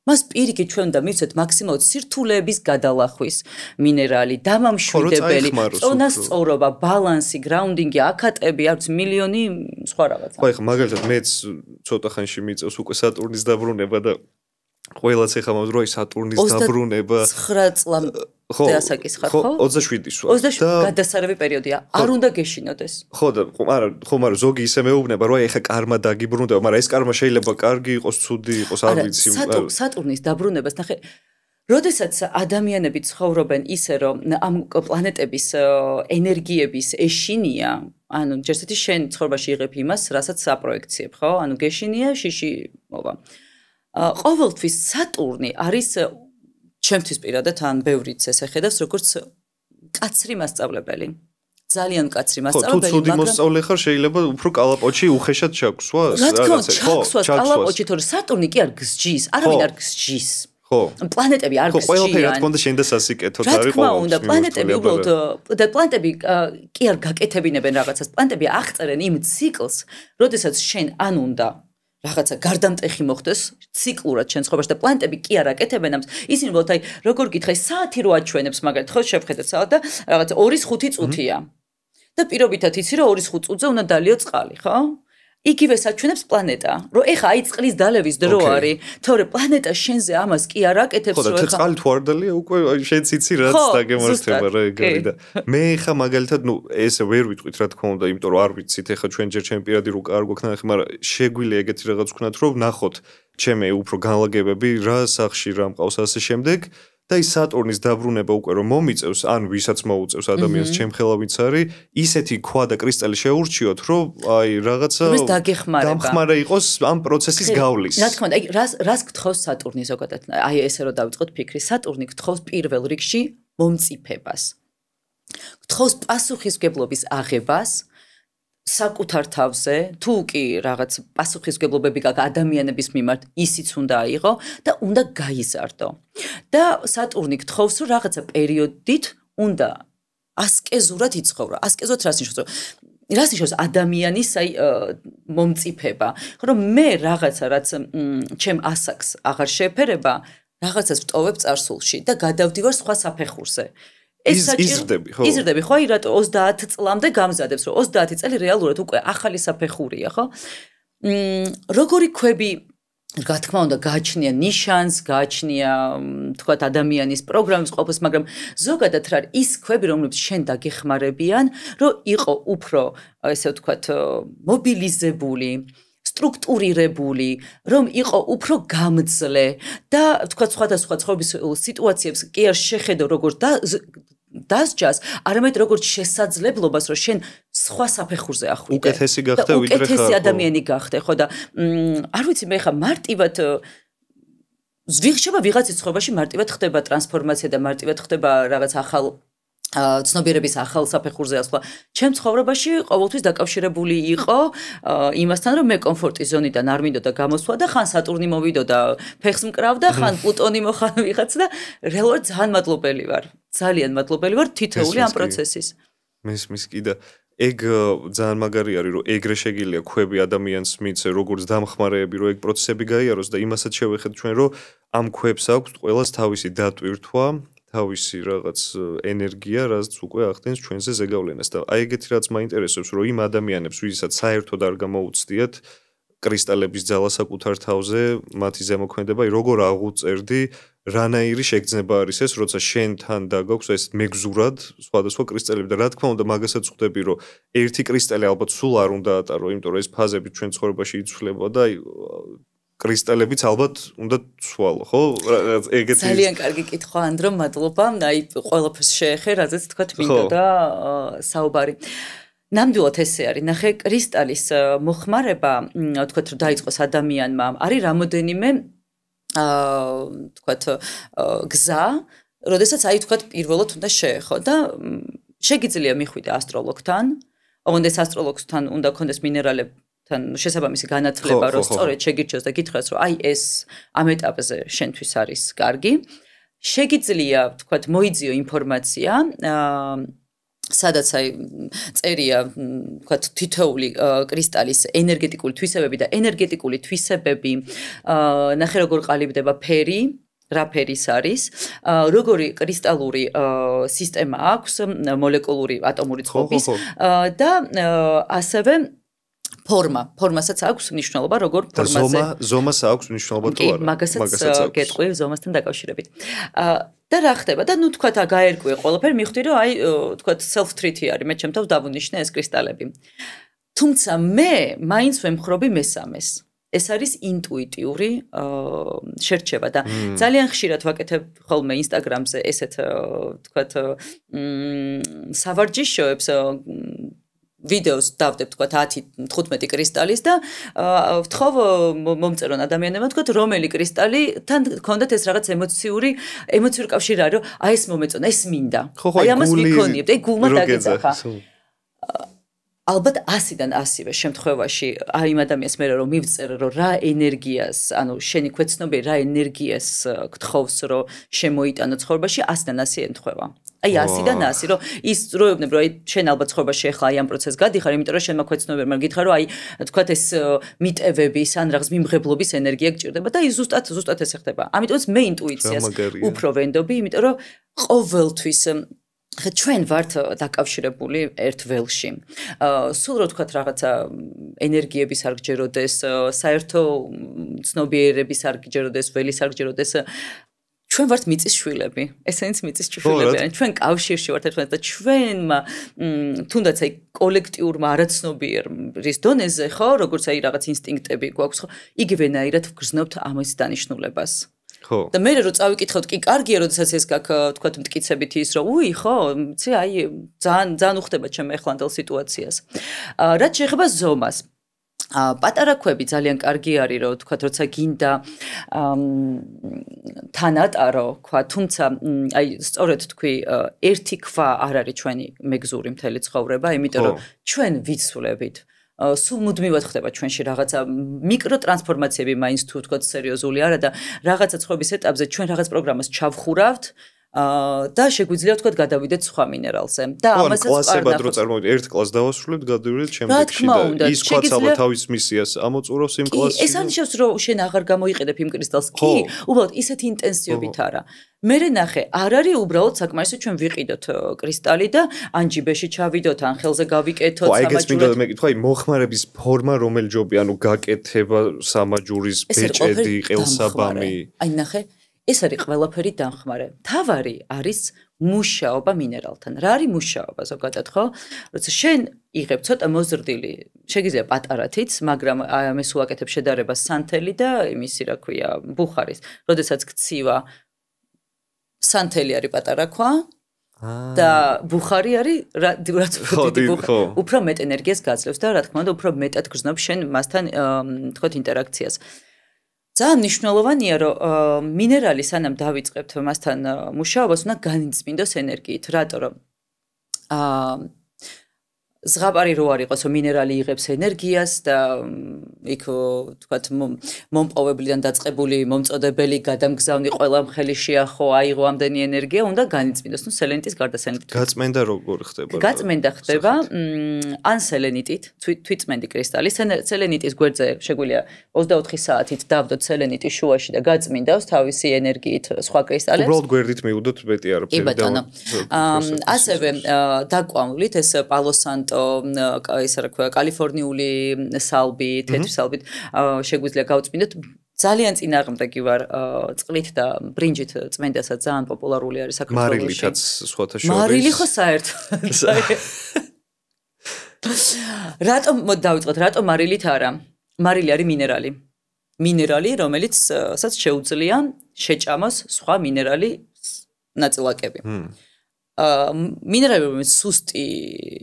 მას პირიქით ჩვენ უნდა მივცეთ მაქსიმალურად სირთულეების გადალახვის მინერალი, დამამშვიდებელი, წონასწორობა, ბალანსი, გრაუნდინგი, აკატები, არც მილიონი სხვა რაღაცა.
ხო, ეხლა მაგალითად მეც ცოტა ხანში მიწევს უკვე სატურნის დაბრუნება და ყველაც ეხლა მომდროი სატურნის დაბრუნება
9 წლამ დაასაკისხათ, ხო?
27-ის ვარ.
27 გადასარევი პერიოდია. არ უნდა გეშინოდეს.
ხო და მაგრამ ზოგი ისე მეუბნება, რომ ეხა კარმა დაგიბრუნდება, მაგრამ ეს კარმა შეიძლება კარგი იყოს, ცუდი იყოს, არ ვიცი.
სატურნის დაბრუნებას ნახე. როდესაც ადამიანები ცხოვრობენ ისე, რომ ამ პლანეტების ენერგიების ეშინია, ანუ ჯერსეთი შენ ცხოვრებაში იღებ იმას, რასაც აპროექციებ, ხო? ანუ გეშინია, შიში მოვა. ყოველთვის სატურნი არის ჩემთვის პირადად ან ბევრიც ეს ეხედავს როგორც კაცრი მასწავლებელი. ძალიან კაცრი მასწავლებელი,
მაგრამ თუ ცუდი მოსწავლე ხარ შეიძლება უფრო კალაპოტში უხეშად ჩაგსვას,
რაღაცა. ჩაგსვას კალაპოტში, თორე სატურნი კი არ გსჯის, არავინ არ გსჯის.
ხო.
პლანეტები არ გსჯიან.
ხო, ყველაფერი რა თქმა უნდა შენ და სასიკეთოდ არის
ყოველთვის. რა თქმა უნდა, პლანეტები უბრალოდ და პლანეტები კი არ გაკეთებინებენ რაღაცას. პლანეტები აღწერენ იმ ციკლს, როდესაც შენ ან უნდა რაღაცა გარდამტეხი მოხდეს ციკლურად შენ ცხოვრებაში და პლანეტები კი არ აკეთებენ ამას. ისინი უბრალოდ აი როგორ გითხარი, საათი რო აჩვენებს მაგალითად, ხო შევხედეთ საათ და რაღაცა 2-5 წუთია. და პირობითად იცი რომ 2-5 წუთზე უნდა დალიო წყალი, ხო? იგივე საჩვენებს პლანეტა, რომ ეხა აი წყლის დალევის დრო არის, თორე პლანეტა შენზე ამას კი არ აკეთებს,
რომ ეხა წყალი თუ არ დალია, უკვე შენც იცი რაც დაგემართება რა ეგარი და მე ეხა მაგალითად, ნუ ეს ვერ ვიტყვით რა თქმა უნდა, იმიტომ რომ არ ვიცით ეხა ჩვენ ჯერ ჩემი პირადი რო არ გვაქვს ნახე, მაგრამ შეგვიძლია ეგეთი რაღაც ვქნათ, რომ ნახოთ ჩემი უფრო განლაგებები, რა სახში რა მყავს ასე შემდეგ. და ის სატურნის დაბრუნება უკვე რომ მომიწევს, ან ვისაც მოუწევს ადამიანს ჩემხელავიც არის, ისეთი ქვა და კრისტალი შეურჩიოთ, რომ აი რაღაცა დამხმარე იყოს ამ პროცესის გავლის.
რა თქმა უნდა, აი რას გთხოვს სატურნი ზოგადად? აი ესე რომ დავიწყოთ ფიქრი, სატურნი გთხოვს პირველ რიგში მომწიფებას. გთხოვს პასუხისმგებლობის აღებას. საკუთარ თავზე, თუ კი რაღაც პასუხისმგებლობები გაქვს ადამიანების მიმართ, ისიც უნდა აიღო და უნდა გაიზარდო. და სატურნი გთხოვს, რომ რაღაცა პერიოდით უნდა ასკეზურად იცხოვრო. ასკეზოდ რას ნიშნავს? რას ნიშნავს ადამიანის აი მომწიფება? რომ მე რაღაცა რაც ჩემ ასაკს აღარ შეეფერება, რაღაცას ვტოვებ წარსულში და გადავდივარ სხვა საფეხურზე.
იზრდები, ხო?
იზრდები, ხო? აი რატო 30 წლამდე გამზადებს, რომ 30 წელი რეალურად უკვე ახალი საფეხურია, ხო? როგორი ქვები, რა თქმა უნდა, გააჩნია ნიშანს, გააჩნია, თქვათ, ადამიანის პროგრამის ყოფას, მაგრამ ზოგადად რა ის ქვები, რომლებიც შენ დაგეხმარებიან, რომ იყო უფრო, ესე ვთქვათ, მობილიზებული, სტრუქტურირებული, რომ იყო უფრო გამძლე და თქვა სხვადასხვა ცხოვრების სიტუაციებს კი არ შეხედო როგორც დასჯას, არამედ როგორც შესაძლებლობას, რომ შენ სხვა საფეხურზე ახვიდე.
უკეთესი გახდე ვიდრე ხარ.
უკეთესი ადამიანი გახდე, ხო და არ ვიცი მე ხა მარტივად ზვიგშება ვიღაცის ცხოვრებაში მარტივად ხდება ტრანსფორმაცია და მარტივად ხდება რაღაც ახალ ცნობიერების ახალ საფეხურზე ასვლა. ჩემ ცხოვრებაში ყოველთვის დაკავშირებული იყო იმასთან, რომ მე კომფორტის ზონიდან არ მინდოდა გამოსვლა და ხან სატურნი მოვიდოდა ფეხს მკრავდა, ხან პლუტონი მოხანა ვიღაც და რეალურად ძალიან მადლობელი ვარ. ძალიან მადლობელი ვარ თითოეული ამ პროცესის.
მის კიდე ეგ ძალიან მაგარი არის, რომ ეგრე შეგიძლია ქვები ადამიანს მიცე, როგორც დამხმარეები, რომ ეგ პროცესები გაიაროს და იმასაც შევხედოთ ჩვენ, რომ ამ ქვებს აქვს ყველას თავისი დატვირთვა, თავისი რაღაც ენერგია, რაც უკვე ახდენს ჩვენზე ზეგავლენას და აი ეგეთი რაც მაინტერესებს, რომ იმ ადამიანებს, ვისაც საერთოდ არ გამოუცდიათ კრისტალების ძალა საკუთარ თავზე, მათი ზემოქმედება, როგორ აღუწერდი, რანაირი შეგრძნება არის ეს, როცა შენთან დაგაქვს ეს მეგზურად სხვადასხვა კრისტალები და რა თქმა უნდა, მაგასაც ხვდები, რომ ერთი კრისტალი ალბათ სულ არ უნდა ატარო, იმიტომ რომ ეს ფაზები ჩვენ ცხოვრებაში იცვლება და კრისტალებიც ალბათ უნდა ცვალო, ხო? ეგეთი
ძალიან კარგი კითხვა, ანდრო, მადლობა. აი, ყველაფერს შეეხე, რაზეც თქვა მინდოდა საუბარი. ნამდვილად ესე არის. ნახე, კრისტალის მოხმარება, თქვათ, რომ დაიწყოს ადამიანმა, არის რამოდენიმე თქვათ, გზა, როდესაც აი თქვათ, პირველად უნდა შეეხო და შეგიძლია მიხვიდე ასტროლოგთან, ოღონდ ეს ასტროლოგთან უნდა ქონდეს მინერალებთან შესაბამისი განათლება, რომ სწორედ შეგირჩიოს და გითხრას, რომ აი ეს ამ ეტაპზე შენთვის არის კარგი. შეგიძლია, თქვათ, მოიძიო ინფორმაცია, სადაც აი წერია, თქვათ, თითოეული კრისტალის ენერგეტიკული თვისებები და ენერგეტიკული თვისებები, ნახე როგორ ყალიბდება ფერი, რა ფერის არის, როგორი კრისტალური სისტემა აქვს, მოლეკულური ატომური წყობის და ასევე ფორმასაც აქვს მნიშვნელობა, როგორ ფორმაზე
ზომას აქვს მნიშვნელობა თუ არა?
მაგასაც გეტყვი ზომასთან დაკავშირებით. და რა ხდება და ნუ თქვათ გაერკვე ყველაფერი მივხვდი რომ აი თქვათ self treat-ი არის მე ჩემთვის დავუნიშნე ეს კრისტალები. თუმცა მე მაინც ვემხრობი მესამეს. ეს არის ინტუიტიური შერჩევა და ძალიან ხშირად ვაკეთებ ხოლმე Instagram-ზე ესეთ თქვათ სავარჯიშოებს ვიდეოს დავდებ თქვათ 10-15 კრისტალის და ვთხოვ მომწერონ ადამიანებმა თქვათ რომელი კრისტალითან გქონდათ ეს რაღაც ემოციური კავშირი არის რომ აი ეს მომეწონა ეს მინდა აი ამას ვიქონიებთ აი გულმა დაგეძახა ალბათ 100-დან 100-ვე შემთხვევაში აი იმ ადამიანს მე რომ მივწერ რომ რა ენერგიას ანუ შენი ქვეცნობი რა ენერგიას გთხოვს რომ შემოიტანო ცხოვრებაში 100-დან 100 ემთხვევა აი 100-დან 100 რომ ის როებნებ რომ აი შენ ალბათ ცხოვრებაში ახლა აი ამ პროცესს გადიხარ იმიტომ რომ შენმა ქვეცნობიერმა გითხრა რომ აი თქვათ ეს მიტევების ან რაღაც მიმღებლობის ენერგია გჭირდება და ის ზუსტად ესე ხდება ამიტომაც მე ინტუიციას უფრო ვენდობი იმიტომ რომ ყოველთვის ჩვენ ვართ დაკავშირებული ერთ ველში. სულ რო თქვათ რაღაცა ენერგიების არ გჯეროდეს, საერთო ცნობიერების არ გჯეროდეს, ველის არ გჯეროდეს, ჩვენ ვართ მიწის შვილები. ესენიც მიწის შვილები არიან. ჩვენ კავშირში ვართ ერთმანეთთან და ჩვენმა თუნდაც აი კოლექტიურმა არაცნობიერის დონეზე, ხო, როგორც აი რაღაც ინსტინქტები გვაქვს, ხო, იგივენაირად ვგრძნობთ ამის დანიშნულებას.
ხო.
და მე რო წავიკითხოთ, კი კარგია, როდესაც ეს გაქვს, თქვათ, მტკიცებით ის, რომ უი, ხო, ცი, აი, ძალიან უხდება ჩემ ახლანდელ სიტუაციას. რაც შეეხება ზომას. პატარა ქვები ძალიან კარგი არის, რომ თქვათ, როცა გინდა თანატარო ქვა, თუმცა აი, სწორედ თქვი, ერთი ქვა არ არის ჩვენი მეგზური მთელი ცხოვრება, იმიტომ რომ ჩვენ ვიცვლებით სულ მუდმივად ხდება ჩვენში რაღაცა მიკროტრანსფორმაციები მაინც თუ თქვათ სერიოზული არა და რაღაცა ცხოვრების ეტაპზე ჩვენ რაღაც პროგრამას ჩავხურავთ და შეგვიძლია თქვათ გადავიდეთ სხვა მინერალზე და ამასაც
კლასებად რო წარმოვიდეთ ერთ კლასს დავასრულებთ გადავიდეთ შემდეგში და ის ქვაც ალბათ თავის მისიას ამოწურავს იმ კლასში
ეს ანიშნავს რომ შენ აღარ გამოიყენებ იმ კრისტალს კი უბრალოდ ისეთი ინტენსივობით არა მე ნახე არ არის უბრალოდ საკმარისი ჩვენ ვიყიდოთ კრისტალი და ან ჯიბეში ჩავიდოთ ან ხელზე გავიკეთოთ
სამაჯურად აი ეს მინდა მეკითხა აი მოხმარების ფორმა რომელი ჯობია ანუ გაკეთება სამაჯურის ბეჭედი ყელსაბამი
აი ნახე ეს არის ყველაფერი დამხმარე. თავარი არის მუშაობა მინერალთან. რა არის მუშაობა ზოგადად, ხო? როცა შენ იღებ ცოტა მოზრდილი, შეგიძლია პატარათიც, მაგრამ მე სულ აკეთებ შედარებას სანთელი და იმისი, რა ქვია, ბუხარის. როდესაც გცივა სანთელი არის პატარა ქვა და ბუხარი არის რაც დიდი ბუხარი. უფრო მეტ ენერგიას გაძლევს და რა თქმა უნდა, უფრო მეტად გრძნობს შენ მასთან თქო ინტერაქციას. ძალიან მნიშვნელოვანია, რომ მინერალი სანამ დავიწყებთ მასთან მუშაობას, უნდა განიწმინდოს ენერგიით. რატო რომ ზღაპარი რო არ იყოს, რომ მინერალი იღებს ენერგიას და იქ თქვათ მომპოვებლიდან დაწყებული მომწოდებელი გადამგზავნი ყველა მხელი შეახო, აიღო ამდენი ენერგია, უნდა განიწმინდოს. ნუ სელენიტის გარდა სელენიტით.
გაწმენდა როგორ ხდება?
გაწმენდა ხდება ან სელენიტით, თვითწმენდი კრისტალი. სელენიტის გვერდზე შეგვიძლია 24 საათით დავდოთ სელენიტის შუაში და გაწმინდავს თავისი ენერგიით სხვა კრისტალებს.
უბრალოდ გვერდით მივუდოთ მეტი არაფერი.
კი ბატონო. ასევე დაკვამვლით ეს პალოსანტო ისე რა ქვია კალიფორნიული სალბი, თეთრი სალბით შეგვიძლია გავწმინდოთ. ძალიან წინააღმდეგი ვარ წყლით და ბრინჯით წმენდასაც ძალიან პოპულარული არის საქართველოში.
მარილითაც სხვათა შორის.
მარილი ხო საერთოდ. რატომ დავიწყოთ, რატომ მარილით არა? მარილი არის მინერალი. მინერალი, რომელიცაც შეუძლია შეჭამოს სხვა მინერალი ნაწილაკები. მინერალები სუსტი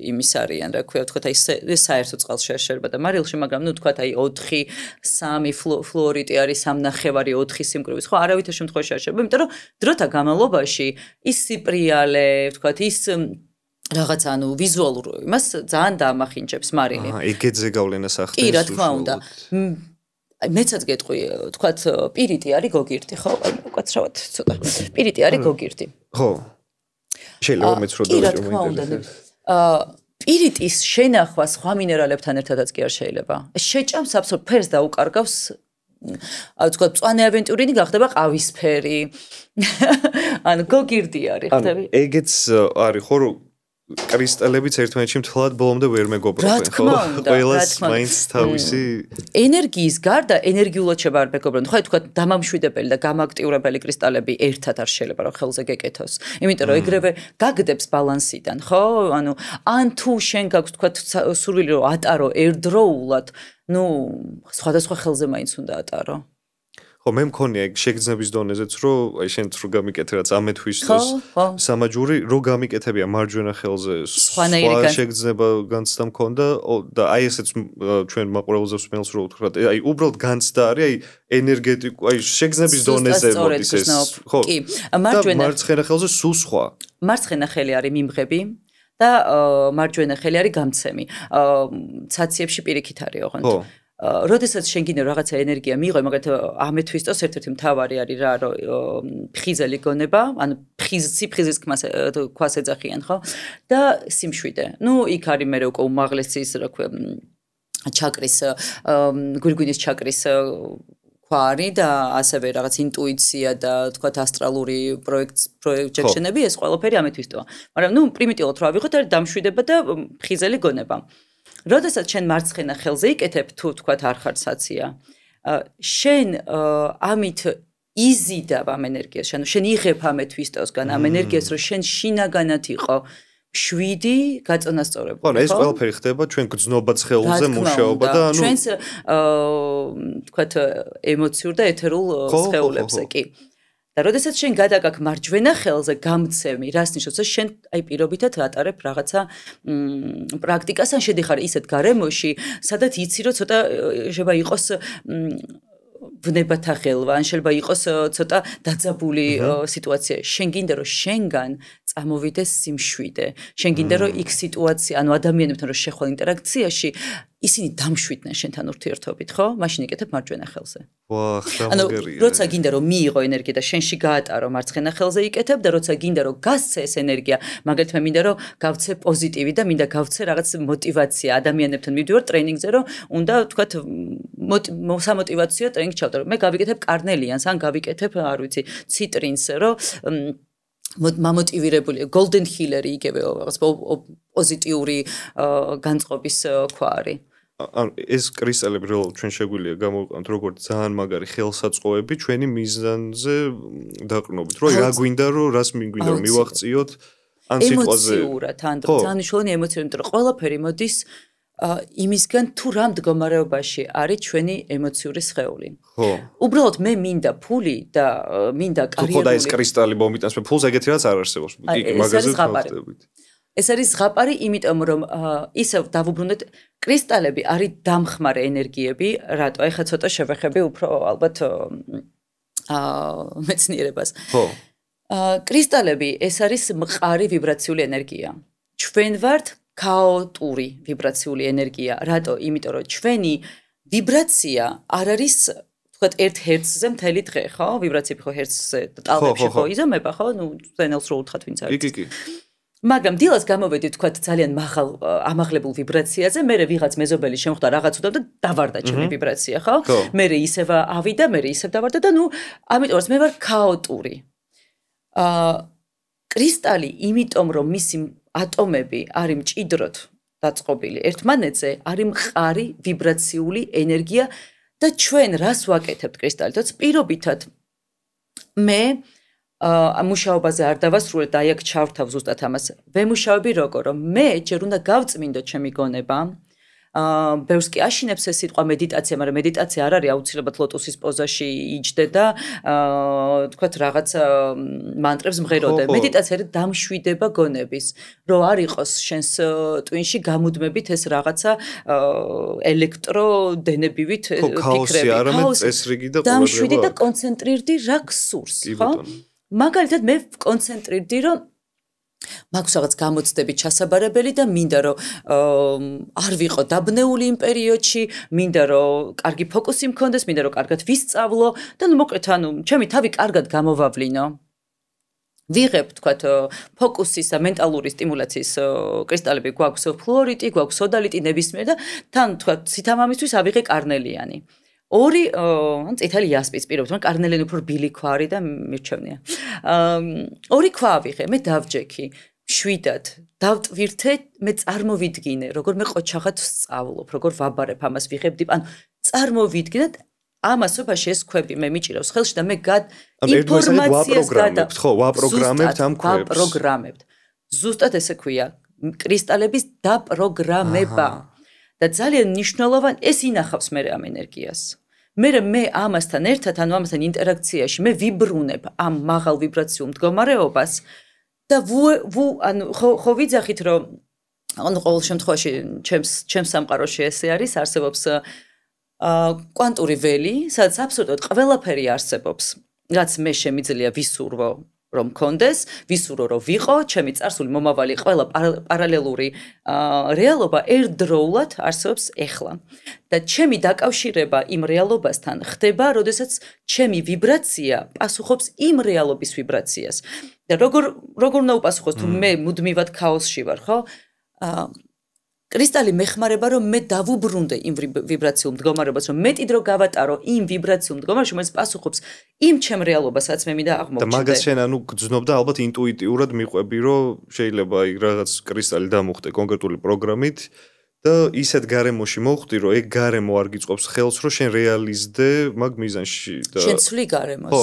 იმის არიან, რა ქვია, თქვათ აი საერთო წყალში შეერება და მარილში, მაგრამ ნუ თქვათ აი 4, 3 ფლუორიტი არის 3.5, 4 სიმკვრივის, ხო, არავითარ შემთხვევაში არ შეერება, იმიტომ რომ დროთა განმავლობაში ის სიპრიალე, თქვათ ის რაღაც ანუ ვიზუალურ იმას ძალიან დაამახინჯებს მარილი.
ეგეძე გავლენას ახდენს.
კი, რა თქმა უნდა. მეცაც გეტყვი, თქვათ პირიტი არის გოგირდი, ხო? უკაცრავად ცოტა. პირიტი არის გოგირდი.
ხო. შეიძლება მეც რო დავიჭირო.
პირიტის შენახვა სხვა მინერალებთან ერთადაც კი არ შეიძლება. შეჭამს აბსოლუტურად ფერს დაუკარგავს. თქვათ მწვანე ავენტურინი გახდება ყავისფერი. ანუ გოგირდი არის, ხდები?
ეგეც არის ხო რომ კრისტალებიც ერთმანეთში მთლად ბოლომდე ვერ მეგობრობენ, ხო? ყველას მაინც თავისი
ენერგიის გარდა ენერგიულად შეება არ მეგობრობენ. ხო, თქვა დამამშვიდებელი და გამაქტიურებელი კრისტალები ერთად არ შეიძლება რომ ხელზე გეკეთოს. იმიტომ რომ ეგრევე გაგდებს ბალანსიდან, ხო? ანუ ან თუ შენ გაქვს თქვა სურვილი რომ ატარო ერთდროულად, ნუ სხვადასხვა ხელზე მაინც უნდა ატარო.
ხო, მე მქონია ეგ შეგრძნების დონეზეც, რომ აი შენ რო გამიკეთე რაც ამეთვისtos სამაჯური, რო გამიკეთებია მარჯვენა ხელზე სხვა შეგრძნება განცდა მქონდა და აი ესეც ჩვენ მაყურებელს მსმენელს რო ვთქვათ, აი უბრალოდ განცდა არის, აი ენერგეტიკ, აი შეგრძნების დონეზე მოდის ეს. ხო. კი, მარცხენა ხელზე სულ სხვა.
მარცხენა ხელი არის მიმღები და მარჯვენა ხელი არის გამცემი. ცაციებში პირიქით არის ოღონდ. ხო. როდესაც შენ გინდა რაღაცა ენერგია მიიღო, მაგალითად ამეთვისტოს ერთ-ერთი მთავარი არის რა, რომ ფხიზელი გონება, ანუ ფხიზის ქვას ეძახიან, ხო? და სიმშვიდე. ნუ იქ არის მე უკვე უმაღლესი ის რა ქვია ჩაკრის გვირგვინის ჩაკრის ქვა არის და ასევე რაღაც ინტუიცია და თქვათ ასტრალური პროექტშენები, ეს ყველაფერი ამეთვისტოა. მაგრამ ნუ პრიმიტიულად რა ვიღოთ, არის დამშვიდება და ფხიზელი გონება. როდესაც შენ მარცხენა ხელზე იკეთებ, თუ თქვათ არ ხარ საცია, შენ ამით იზიდავ ამ ენერგიას, შენ იღებ ამ თვისტოსგან ამ ენერგიას, რომ შენ შინაგანად იყო 7 გაწონასწორებული.
ხო, ეს ყველაფერი ხდება ჩვენ გრძნობაც ხელზე მუშაობა და ანუ
ჩვენს თქვათ ემოციურ და ეთერულ სხეულებზე, კი. და როდესაც შენ გადაგაკ მარჯვენა ხელზე გამცემი, რას ნიშნავს, რომ შენ აი პირობითად ატარებ რაღაცა პრაქტიკას ან შედიხარ ისეთ გარემოში, სადაც იცი რომ ცოტა შეიძლება იყოს ვნებათა ხელვა, ან შეიძლება იყოს ცოტა დაძაბული სიტუაცია. შენ გინდა რომ შენგან წამოვიდეს სიმშვიდე. შენ გინდა რომ იქ სიტუაცია, ანუ ადამიანებთან რომ შეხვალ ინტერაქციაში ისინი დამშვიდნენ შენთან ურთიერთობით, ხო? მაშინ იკეთებ მარჯვენა ხელზე.
ვახ,
დამაგერია. როცა გინდა რომ მიიღო ენერგია და შენში გაატარო მარცხენა ხელზე იკეთებ და როცა გინდა რომ გასცე ეს ენერგია, მაგალითად მე მინდა რომ გავცე პოზიტივი და მინდა გავცე რაღაც მოტივაცია ადამიანებთან მივდივარ ტრეინინგზე, რომ უნდა ვთქვათ სამოტივაციო ტრეინინგი ჩავდარო. მე გავიკეთებ კარნელიანს, ან გავიკეთებ, არ ვიცი, ციტრინს, რომ მამოტივირებული golden healer იგივე რაღაც პოზიტიური განწყობის ქვა არის.
ეს კრისტალები რეალურად ჩვენ შეგვიძლია გამოვიყენოთ როგორც ძალიან მაგარი ხელსაწყოები ჩვენი მიზანზე დაყრდნობით. რომ რა გვინდა, რომ რას მიგვინდა რომ მივაღწიოთ ან სიტყვაზე.
ემოციურად, ანდრო, ძალიან მნიშვნელოვანი ემოციურად, იმიტომ რომ ყველაფერი მოდის იმისგან თუ რა მდგომარეობაში არის ჩვენი ემოციური სხეული.
ხო.
უბრალოდ მე მინდა ფული და მინდა კარიერული.
ხო და ეს კრისტალი მომიტანს მე ფულს ეგეთი რაც არ არსებობს. კი, მაგაზე ვხდებით.
ეს არის ზღაპარი, იმიტომ რომ ისევ დავუბრუნდეთ, კრისტალები არის დამხმარე ენერგიები, რატო? ეხლა ცოტა შევეხები უფრო ალბათ მეცნიერებას.
ხო.
კრისტალები ეს არის მყარი ვიბრაციული ენერგია. ჩვენ ვართ ქაოტური ვიბრაციული ენერგია. რატო? იმიტომ რომ ჩვენი ვიბრაცია არ არის თქვათ 1 ჰერცზე მთელი დღე, ხო? ვიბრაციები ხო ჰერცზე ტალღებში ხო იზომება, ხო? ნუ ზენელს რო უთხრათ ვინც არის.
კი.
მაგრამ დილას გამოვედი თქვათ ძალიან მაღალ ამაღლებულ ვიბრაციაზე, მე ვიღაც მეზობელი შემხვდა რაღაც უდავდა და დავარდა ჩემი ვიბრაცია, ხო? მე ისევ ავიდა, მე ისევ დავარდა და ნუ ამიტომაც მე ვარ ქაოტური. კრისტალი, იმიტომ რომ მისი ატომები არის მჭიდროდ დაწყობილი ერთმანეთზე, არის მყარი ვიბრაციული ენერგია და ჩვენ რას ვაკეთებთ კრისტალითაც პირობითად მე მუშაობაზე არ დავასრულე და აი აქ ჩავრთავ ზუსტად ამას. ვემუშავები როგორ რომ მე ჯერ უნდა გავწმინდო ჩემი გონება. ბევრს კი აშინებს ეს სიტყვა მედიტაცია, მაგრამ მედიტაცია არ არის აუცილებლად ლოტოსის პოზაში იჯდე და თქვათ რაღაც მანტრებს მღეროდე. მედიტაცია არის დამშვიდება გონების, რომ არ იყოს შენს ტვინში გამუდმებით ეს რაღაცა ელექტროდენებივით ფიქრები.
წესრიგი და
დამშვიდი და კონცენტრირდი რა გსურს, ხო? მაგალითად მე კონცენტრირდი რომ მაქვს რაღაც გამოცდები ჩასაბარებელი და მინდა რომ არ ვიყო დაბნეული იმ პერიოდში, მინდა რომ კარგი ფოკუსი მქონდეს, მინდა რომ კარგად ვისწავლო და ნუ მოკლედ ანუ ჩემი თავი კარგად გამოვავლინო. ვიღებ თქვათ ფოკუსის და მენტალური სტიმულაციის კრისტალები გვაქვს ფლუორიტი, გვაქვს სოდალიტი ნებისმიერ და თან თქვათ სითამამისთვის ავიღე კარნელიანი. ორი წითელი იასპის პირობთ, მაგრამ კარნელიანი უფრო რბილი ქვა არის და მირჩევნია. ორი ქვა ავიღე, მე დავჯექი, შვიდად, დავტვირთე, მე წარმოვიდგინე, როგორ მე ყოჩაღად ვსწავლობ, როგორ ვაბარებ ამას, ვიღებდი, ანუ წარმოვიდგინეთ ამასობაში ეს ქვები მე მიჭირავს ხელში და მე ინფორმაციას
ვაპროგრამებთ, ხო, ვაპროგრამებთ ამ ქვებს.
ვაპროგრამებთ. ზუსტად ესე ქვია, კრისტალების დაპროგრამება. და ძალიან მნიშვნელოვანი ეს ინახავს მე ამ ენერგიას. მე ამასთან ერთად, ანუ ამასთან ინტერაქციაში მე ვიბრუნებ ამ მაღალ ვიბრაციულ მდგომარეობას და ანუ ხო ვიძახით რომ ანუ ყოველ შემთხვევაში ჩემს სამყაროში ესე არის, არსებობს კვანტური ველი, სადაც აბსოლუტურად ყველაფერი არსებობს, რაც მე შემიძლია ვისურვო რომ მქონდეს, ვისურვო რომ ვიყო, ჩემი წარსული მომავალი ყველა პარალელური რეალობა ერთდროულად არსებობს ეხლა. და ჩემი დაკავშირება იმ რეალობასთან ხდება, როდესაც ჩემი ვიბრაცია პასუხობს იმ რეალობის ვიბრაციას. და როგორ უნდა უპასუხოს თუ მე მუდმივად ქაოსში ვარ, ხო? კრისტალი მეხმარება რომ მე დავუბრუნდე იმ ვიბრაციულ მდგომარეობას, რომ მეტი დრო გავატარო იმ ვიბრაციულ მდგომარეობაში, რომელიც პასუხობს იმ ჩემ რეალობასაც მე მინდა აღმოჩნდე.
და მაგას შენ ანუ გძნობდა ალბათ ინტუიტიურად მიყვები, რომ შეიძლება აი რაღაც კრისტალი დამუხტე კონკრეტული პროგრამით და ისეთ გარემოში მოხვდი, რომ ეგ გარემო არ გიწყობს ხელს, რომ შენ რეალიზდე მაგ მიზანში და
შენ ცვლი გარემოს.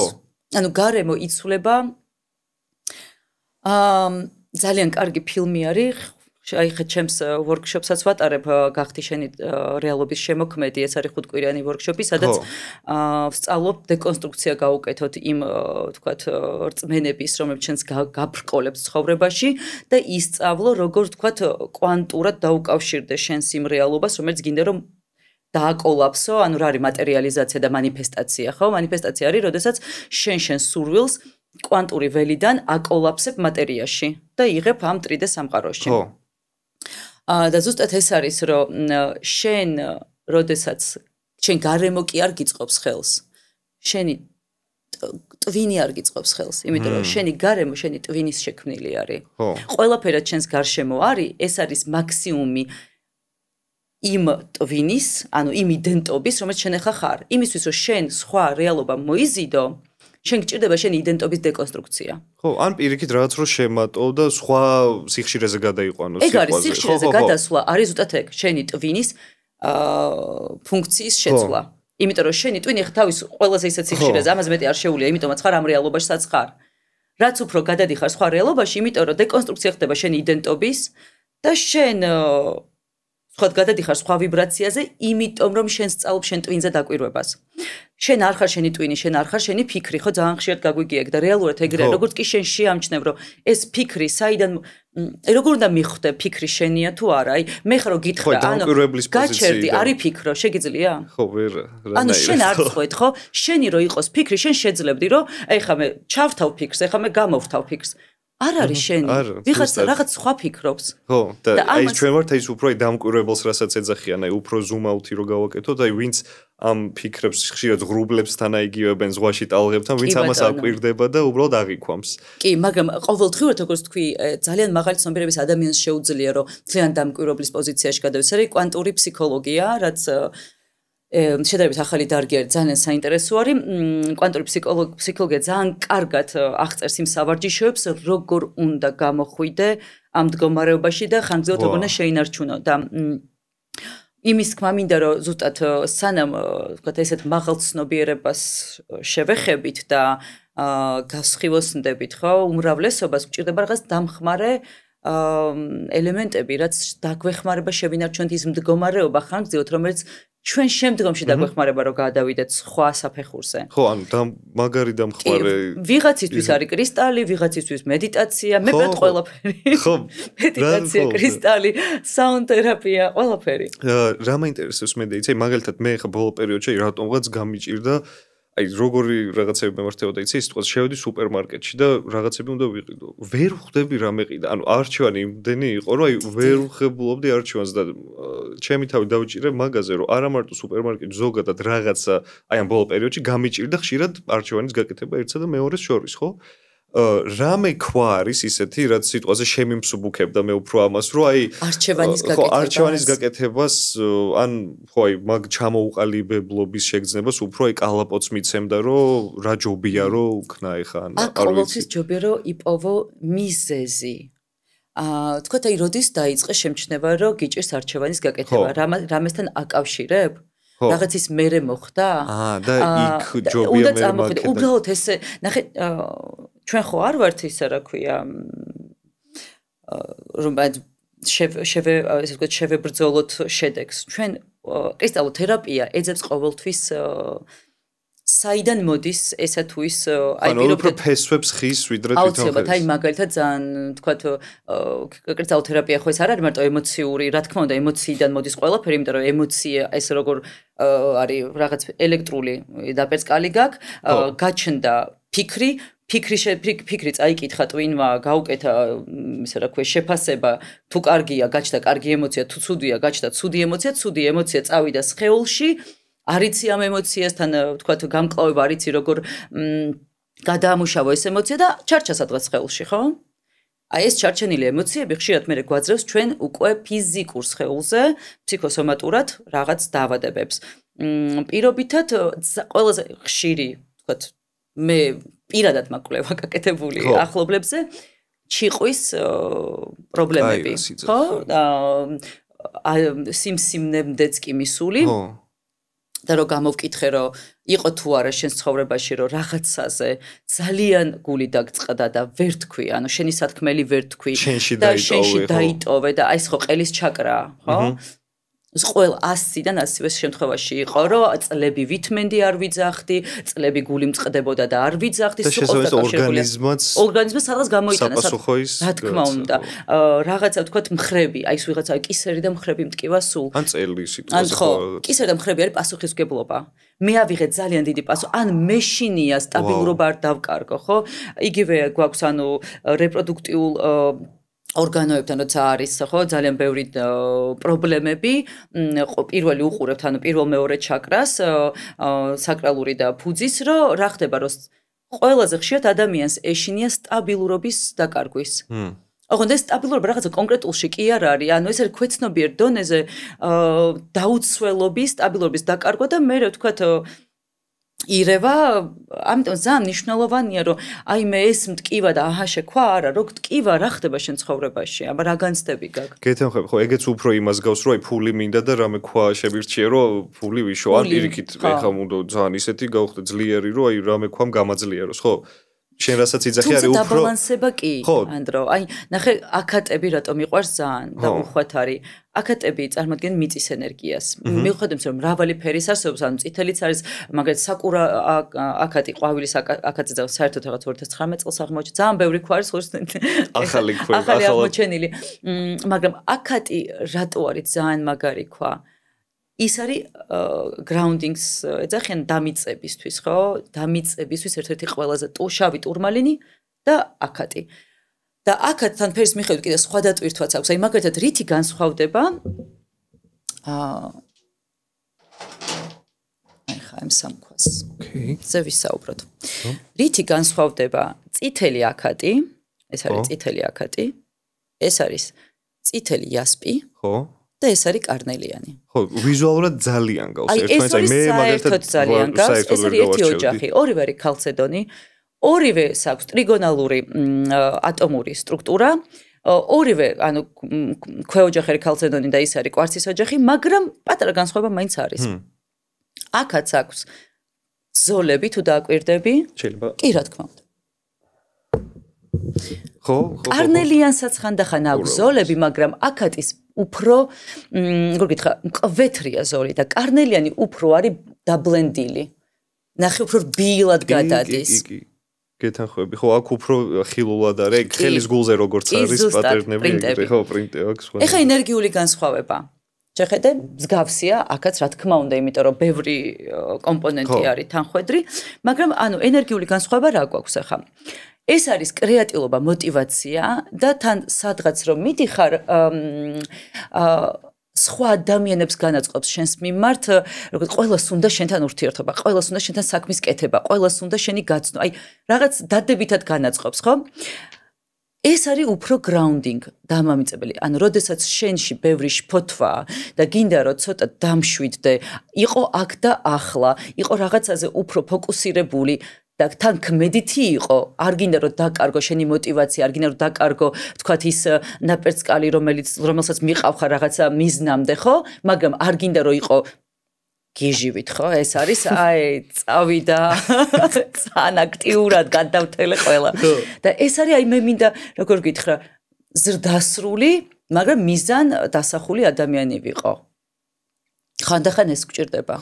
ანუ გარემო იცვლება ძალიან კარგი ფილმი არის აი ხე ჩემს ვორქშოპსაც ვატარებ გახდი შენი რეალობის შემოქმედი ეს არის 5 კვირიანი ვორქშოპი სადაც ვსწავლობ დეკონსტრუქცია გაუკეთოთ იმ თქვათ რწმენების რომლებიც ჩვენს გაბრკოლებთ ცხოვრებაში და ისწავლო როგორ თქვათ კვანტურად დაუკავშირდე შენს იმ რეალობას რომელიც გინდა რომ დააკოლაფსო ანუ რა არის მატერიალიზაცია და манифестация ხო манифестация არის როდესაც შენ სურვილს კვანტური ველიდან აკოლაფსებ მატერიაში და იღებ ამ 3D სამყაროში
ხო
და ზუსტად ეს არის რომ შენ როდესაც შენ გარემო კი არ გიწყობს ხელს შენი ტვინი არ გიწყობს ხელს იმიტომ რომ შენი გარემო შენი ტვინის შექმნილი არის
ხო
ყველაფერად შენს გარშემო არის ეს არის მაქსიმუმი იმ ტვინის ანუ იმ იდენტობის რომელიც შენ ახლა ხარ იმისთვის რომ შენ სხვა რეალობა მოიზიდო შენ გჭირდება შენი იდენტობის დეკონსტრუქცია.
ხო, ან პირიქით რაღაც რო შემატო და სხვა სიხშირეზე გადაიყვანო
სიყვარული. ეგ არის სიხშირეზე გადასვლა, არის ზუსტად ეგ, შენი ტვინის ფუნქციის შეცვლა. იმიტომ რომ შენი ტვინი თავის ყველაზე ისეთ სიხშირეზე, ამაზე მეტი არ შეუძლია, იმიტომაც ხარ ამ რეალობაშიც ხარ. რაც უფრო გადადიხარ სხვა რეალობაში, იმიტომ რომ დეკონსტრუქცია ხდება შენი იდენტობის და შენ სხვა გადადიხარ სხვა ვიბრაციაზე, იმიტომ რომ შენ სწავლობ შენ ტვინზე დაკვირვებას. შენ არ ხარ შენი ტვინი, შენ არ ხარ შენი ფიქრი, ხო ძალიან ხშირად გაგვიგია და რეალურად ეგრეა, როგორც კი შენ შეამჩნევ, რომ ეს ფიქრი საიდან როგორ უნდა მიხვდე ფიქრი შენია თუ არა? აი, მე ხარო გითხრა, ანუ გაჩერდი, არი ფიქრო, შეგიძლია?
ხო, ვერ.
ანუ შენ არ წყვეთ, ხო? შენი რო იყოს ფიქრი, შენ შეძლებდი, რომ აი ხა მე ჩავთავ ფიქრს, ეხა მე გამოვთავ ფიქრს. არ არის შენი. ვიღაცა რაღაც სხვა ფიქრობს.
ხო, და აი ჩვენ ვართ ის უფრო დამკვირვებელს, რასაც ეძახიან, აი უფრო ზუმაუთი რო გავაკეთოთ, აი ვინც ამ ფიქრებს ხშირად ღრუბლებსთან აიგივებენ ზღვაში ტალღებთან, ვინც ამას აკვირდება და უბრალოდ აღიქვამს.
კი, მაგრამ ყოველდღიურად როგორც თქვი, ძალიან მაღალი ცნობიერების ადამიანს შეუძლია, რომ ძალიან დამკვირვებლის პოზიციაში გადავიდეს. არის კვანტური ფსიქოლოგია, რაც შედარებით ახალი დარგი არის, ძალიან საინტერესო არის. კვანტური ფსიქოლოგია ძალიან კარგად აღწერს იმ სავარჯიშოებს, როგორ უნდა გამოხვიდე ამ მდგომარეობაში და ხანგრძლივად როგორ უნდა შეინარჩუნო და იმის თქმა მინდა რომ ზუსტად სანამ ვთქვათ ესეთ მაღალ ცნობიერებას შევეხებით და გასხივოსნდებით, ხო, უმრავლესობას გვჭირდება რაღაც დამხმარე ელემენტები, რაც დაგვეხმარება შევინარჩუნოთ ის მდგომარეობა ხანგრძლივად, რომელიც ჩვენ შემდგომში დაგვეხმარება რომ გადავიდეთ სხვა საფეხურზე.
ხო, ანუ მაგარი დამხმარე.
ვიღაცისთვის არის კრისტალი, ვიღაცისთვის მედიტაცია, მე ბრად ყველაფერი.
ხო,
მედიტაცია, კრისტალი, საუნდთერაპია, ყველაფერი.
რა მაინტერესებს მედიცინა? მაგალითად მე ხა ბოლო პერიოდში რატომღაც გამიჭირდა აი როგორი რაღაცები მემართებოდა იცი სიტყვას შევედი სუპერმარკეტში და რაღაცები უნდა ვიყიდო. ვერ ვხვდები რა მეყიდა. ანუ არჩევანი იმდენი იყო, რომ აი ვერ ვხებულობდი არჩევანს და ჩემი თავი დავიჭირე მაგაზე, რომ არა მარტო სუპერმარკეტში ზოგადად რაღაცა აი ამ ბოლო პერიოდში გამიჭირდა ხშირად არჩევანის გაკეთება ერთსა და მეორეს შორის, ხო? რამე ქვა არის ისეთი, რაც სიტყვაზე შემიმსუბუქებდა მე უფრო ამას, რომ აი არჩევანის გაკეთებას ან ხო აი მაგ ჩამოუყალიბებლობის შეგრძნებას უფრო აი კალაპოც მიცემდა, რომ რა ჯობია რომ უქნა ეხა ან
არ ვიცი. ჯობია რომ იპოვო მიზეზი. თქვათ აი როდის დაიწყე შემჩნევა, რომ გიჭირს არჩევანის გაკეთება, რამესთან აკავშირებ? რაღაცის მერე მოხდა?
და იქ ჯობია მე მაგ
უბრალოდ ესე ნახე ჩვენ ხო არ ვართ ისა რა ქვია რომ ესე ვთქვათ შევებრძოლოთ შედეგს. ჩვენ კრისტალოთერაპია ეძებს ყოველთვის საიდან მოდის ესა თუ ის
აი პირობითად ფესვებს ხის ვიდრე თვითონ
აუცილებლად აი მაგალითად ძალიან თქვათ კრისტალოთერაპია ხო ეს არ არის მარტო ემოციური, რა თქმა უნდა ემოციიდან მოდის ყველაფერი, იმიტომ რომ ემოცია ეს როგორ არის რაღაც ელექტრული დაპერწკალი გაქვს, გაჩნდა ფიქრი წაიკითხა ტვინმა, გაუკეთა ისე რა ქვია შეფასება, თუ კარგია, გაჩნდა კარგი ემოცია, თუ ცუდია, გაჩნდა ცუდი ემოცია წავიდა სხეულში. არიცი ამ ემოციასთან ვთქვათ გამკლავება არიცი როგორ გადაამუშავა ეს ემოცია და ჩარჩა სადღაც სხეულში, ხო? აი ეს ჩარჩენილი ემოციები ხშირად მე გვაძლევს ჩვენ უკვე ფიზიკურ სხეულზე ფსიქოსომატურად რაღაც დაავადებებს. პირობითად ყველაზე ხშირი, ვთქვათ, მე პირადად მაკლევა გაკეთებული ახლობლებზე ჩიყვის პრობლემები, ხო? სიმსივნემდეც კი მისული. და რომ გამოვკითხე რომ იყო თუ არა შენს ცხოვრებაში რომ რაღაცაზე ძალიან გული დაგწყდა და ვერ თქვი, ანუ შენი სათქმელი ვერ თქვი და შენში დაიტოვე და აი ეს ხო ყელის ჩაკრა, ხო? ყველ 100-დან 100-ვეს შემთხვევაში იყო რომ წლები ვითმენდი არ ვიძახდი, წლები გული მწყდებოდა და არ ვიძახდი,
სულ
ორგანიზმს სადღაც გამოიტანა რა თქმა უნდა. რაღაცა ვთქვათ მხრები, აი ეს ვიღაცა კისერი და მხრები მტკივა სულ.
ან წელი სიტყვაზე
ხო, კისერი და მხრები არის პასუხისმგებლობა. მე ავიღე ძალიან დიდი პასუხი, ან მეშინია სტაბილურობა არ დავკარგო, ხო? იგივე გვაქვს ანუ რეპროდუქტიულ ორგანოებთან როცა არის ხო ძალიან ბევრი პრობლემები პირველი უყურებთ ანუ პირველ-მეორე ჩაკრას საკრალური და ფუძის რომ რა ხდება რომ ყველაზე ხშირად ადამიანს ეშინია სტაბილურობის დაკარგვის ოღონდ ეს სტაბილურობა რაღაცა კონკრეტულში კი არ არის ანუ ეს არის ქვეცნობიერ დონეზე დაუცველობის სტაბილურობის დაკარგვა და მე რა ვთქვათ ირევა, ამიტომ ძალიან მნიშვნელოვანია, რომ აი მე ეს მტკივა და აჰა შეკვა არა, რო მტკივა რა ხდება შენ ცხოვრებაში, აბა რა განცდები გაქვს.
გეთანხმები, ხო, ეგეც უფრო იმას გავს, რომ აი ფული მინდა და რამე ქვა შემირჩიე, რომ ფული ვიშო, არ პირიქით, ეხლა უნდა ძალიან ისეთი გავხდე ძლიერი, რომ აი რამე ქვამ გამაძლიეროს, ხო? შენ რასაც იძახი არის
უფრო დაბალანსება კი, ანდრო. აი, ნახე, აკატები რატომ მიყვარს ძალიან და უხვად არის. აკატები წარმოადგენენ მიწის ენერგიას. მიუხედავად რომ მრავალი ფერის არსებობს, ანუ წითელიც არის, მაგალითად საკურა აკატი, ყვავილის აკატი და საერთოდ რაღაც 2019 წელს აღმოჩნდა. ძალიან ბევრი ქვა არის,
ახალი ქვა,
ახალი აღმოჩენილი. მაგრამ აკატი რატო არის ძალიან მაგარი ქვა? ის არის groundings ეძახიან დამიწებისთვის, ხო? დამიწებისთვის ერთ-ერთი ყველაზე შავი ტურმალინი და აკატი. და აკატთან ფერის მიხედვით კიდე სხვა დატვირთვაც აქვს. აი მაგალითად რითი განსხვავდება აი ხა ამ სამქვას.
ოკეი.
ზე ვისაუბროთ. რითი განსხვავდება წითელი აკატი, ეს არის წითელი აკატი, ეს არის წითელი იასპი,
ხო?
და ეს არის კარნელიანი.
ხო, ვიზუალურად ძალიან გავს
ერთმანეთს. აი მე მაგალითად ძალიან გავს, ეს არის ერთი ოჯახი, ორივე არის ქალცედონი, ორივე აქვს ტრიგონალური ატომური სტრუქტურა, ორივე, ანუ ქვეოჯახი არის ქალცედონი და ის არის კვარცის ოჯახი, მაგრამ პატარა განსხვავება მაინც არის. აქაც აქვს ზოლები თუ დააკვირდები?
შეიძლება.
კი, რა თქმა უნდა.
ხო.
კარნელიანსაც ხანდახან აქვს ზოლები, მაგრამ აკატის უფრო, როგორ გითხრა, მკვეთრია ზოლი და კარნელიანი უფრო არის დაბლენდილი. ნახე უფრო რბილად გადადის.
კი. გეთანხმები, ხო, აქ უფრო ხილულად არის, ხელის გულზე როგორც არის პატერნები, ხო, პრინტი აქვს.
ეხა ენერგიული განსხვავება. შეხედე, მსგავსია, აქაც რა თქმა უნდა, იმიტომ რომ ბევრი კომპონენტი არის თანხვედრი, მაგრამ ანუ ენერგიული განსხვავება რა გვაქვს ახლა? ეს არის კრეატიულობა, мотиваცია და თან სადღაც რომ მიდიხარ სხვა ადამიანებს განაწყობს შენს მიმართ, როგორც ყოველას უნდა შენთან ურთიერთობა, ყოველას უნდა შენთან საქმის კეთება, ყოველას უნდა შენი გაცნო. აი, რაღაც დადებითად განაწყობს, ხო? ეს არის უფრო grounding დამამიწებელი. ანუ, როდესაც შენში ბევრი შფოთვა და გინდა რომ ცოტა დამშვიდდე, იყო აქ და ახლა, იყო რაღაცაზე უფრო ფოკუსირებული და თან ქმედითი იყო, არ გინდა რომ დაკარგო შენი мотиваცია, არ გინდა რომ დაკარგო, თქვათ ის ნაპერწკალი, რომელსაც მიყავხარ რაღაცა მიზნამდე, ხო? მაგრამ არ გინდა რომ იყო გიჟივით, ხო? ეს არის აი წავიდა ძალიან აქტიურად გადავთელე ყველა. და ეს არის აი მე მინდა როგორ გითხრა, ზრდასრული, მაგრამ მიზან დასახული ადამიანი ვიყო. ხანდახან ეს გჭირდება.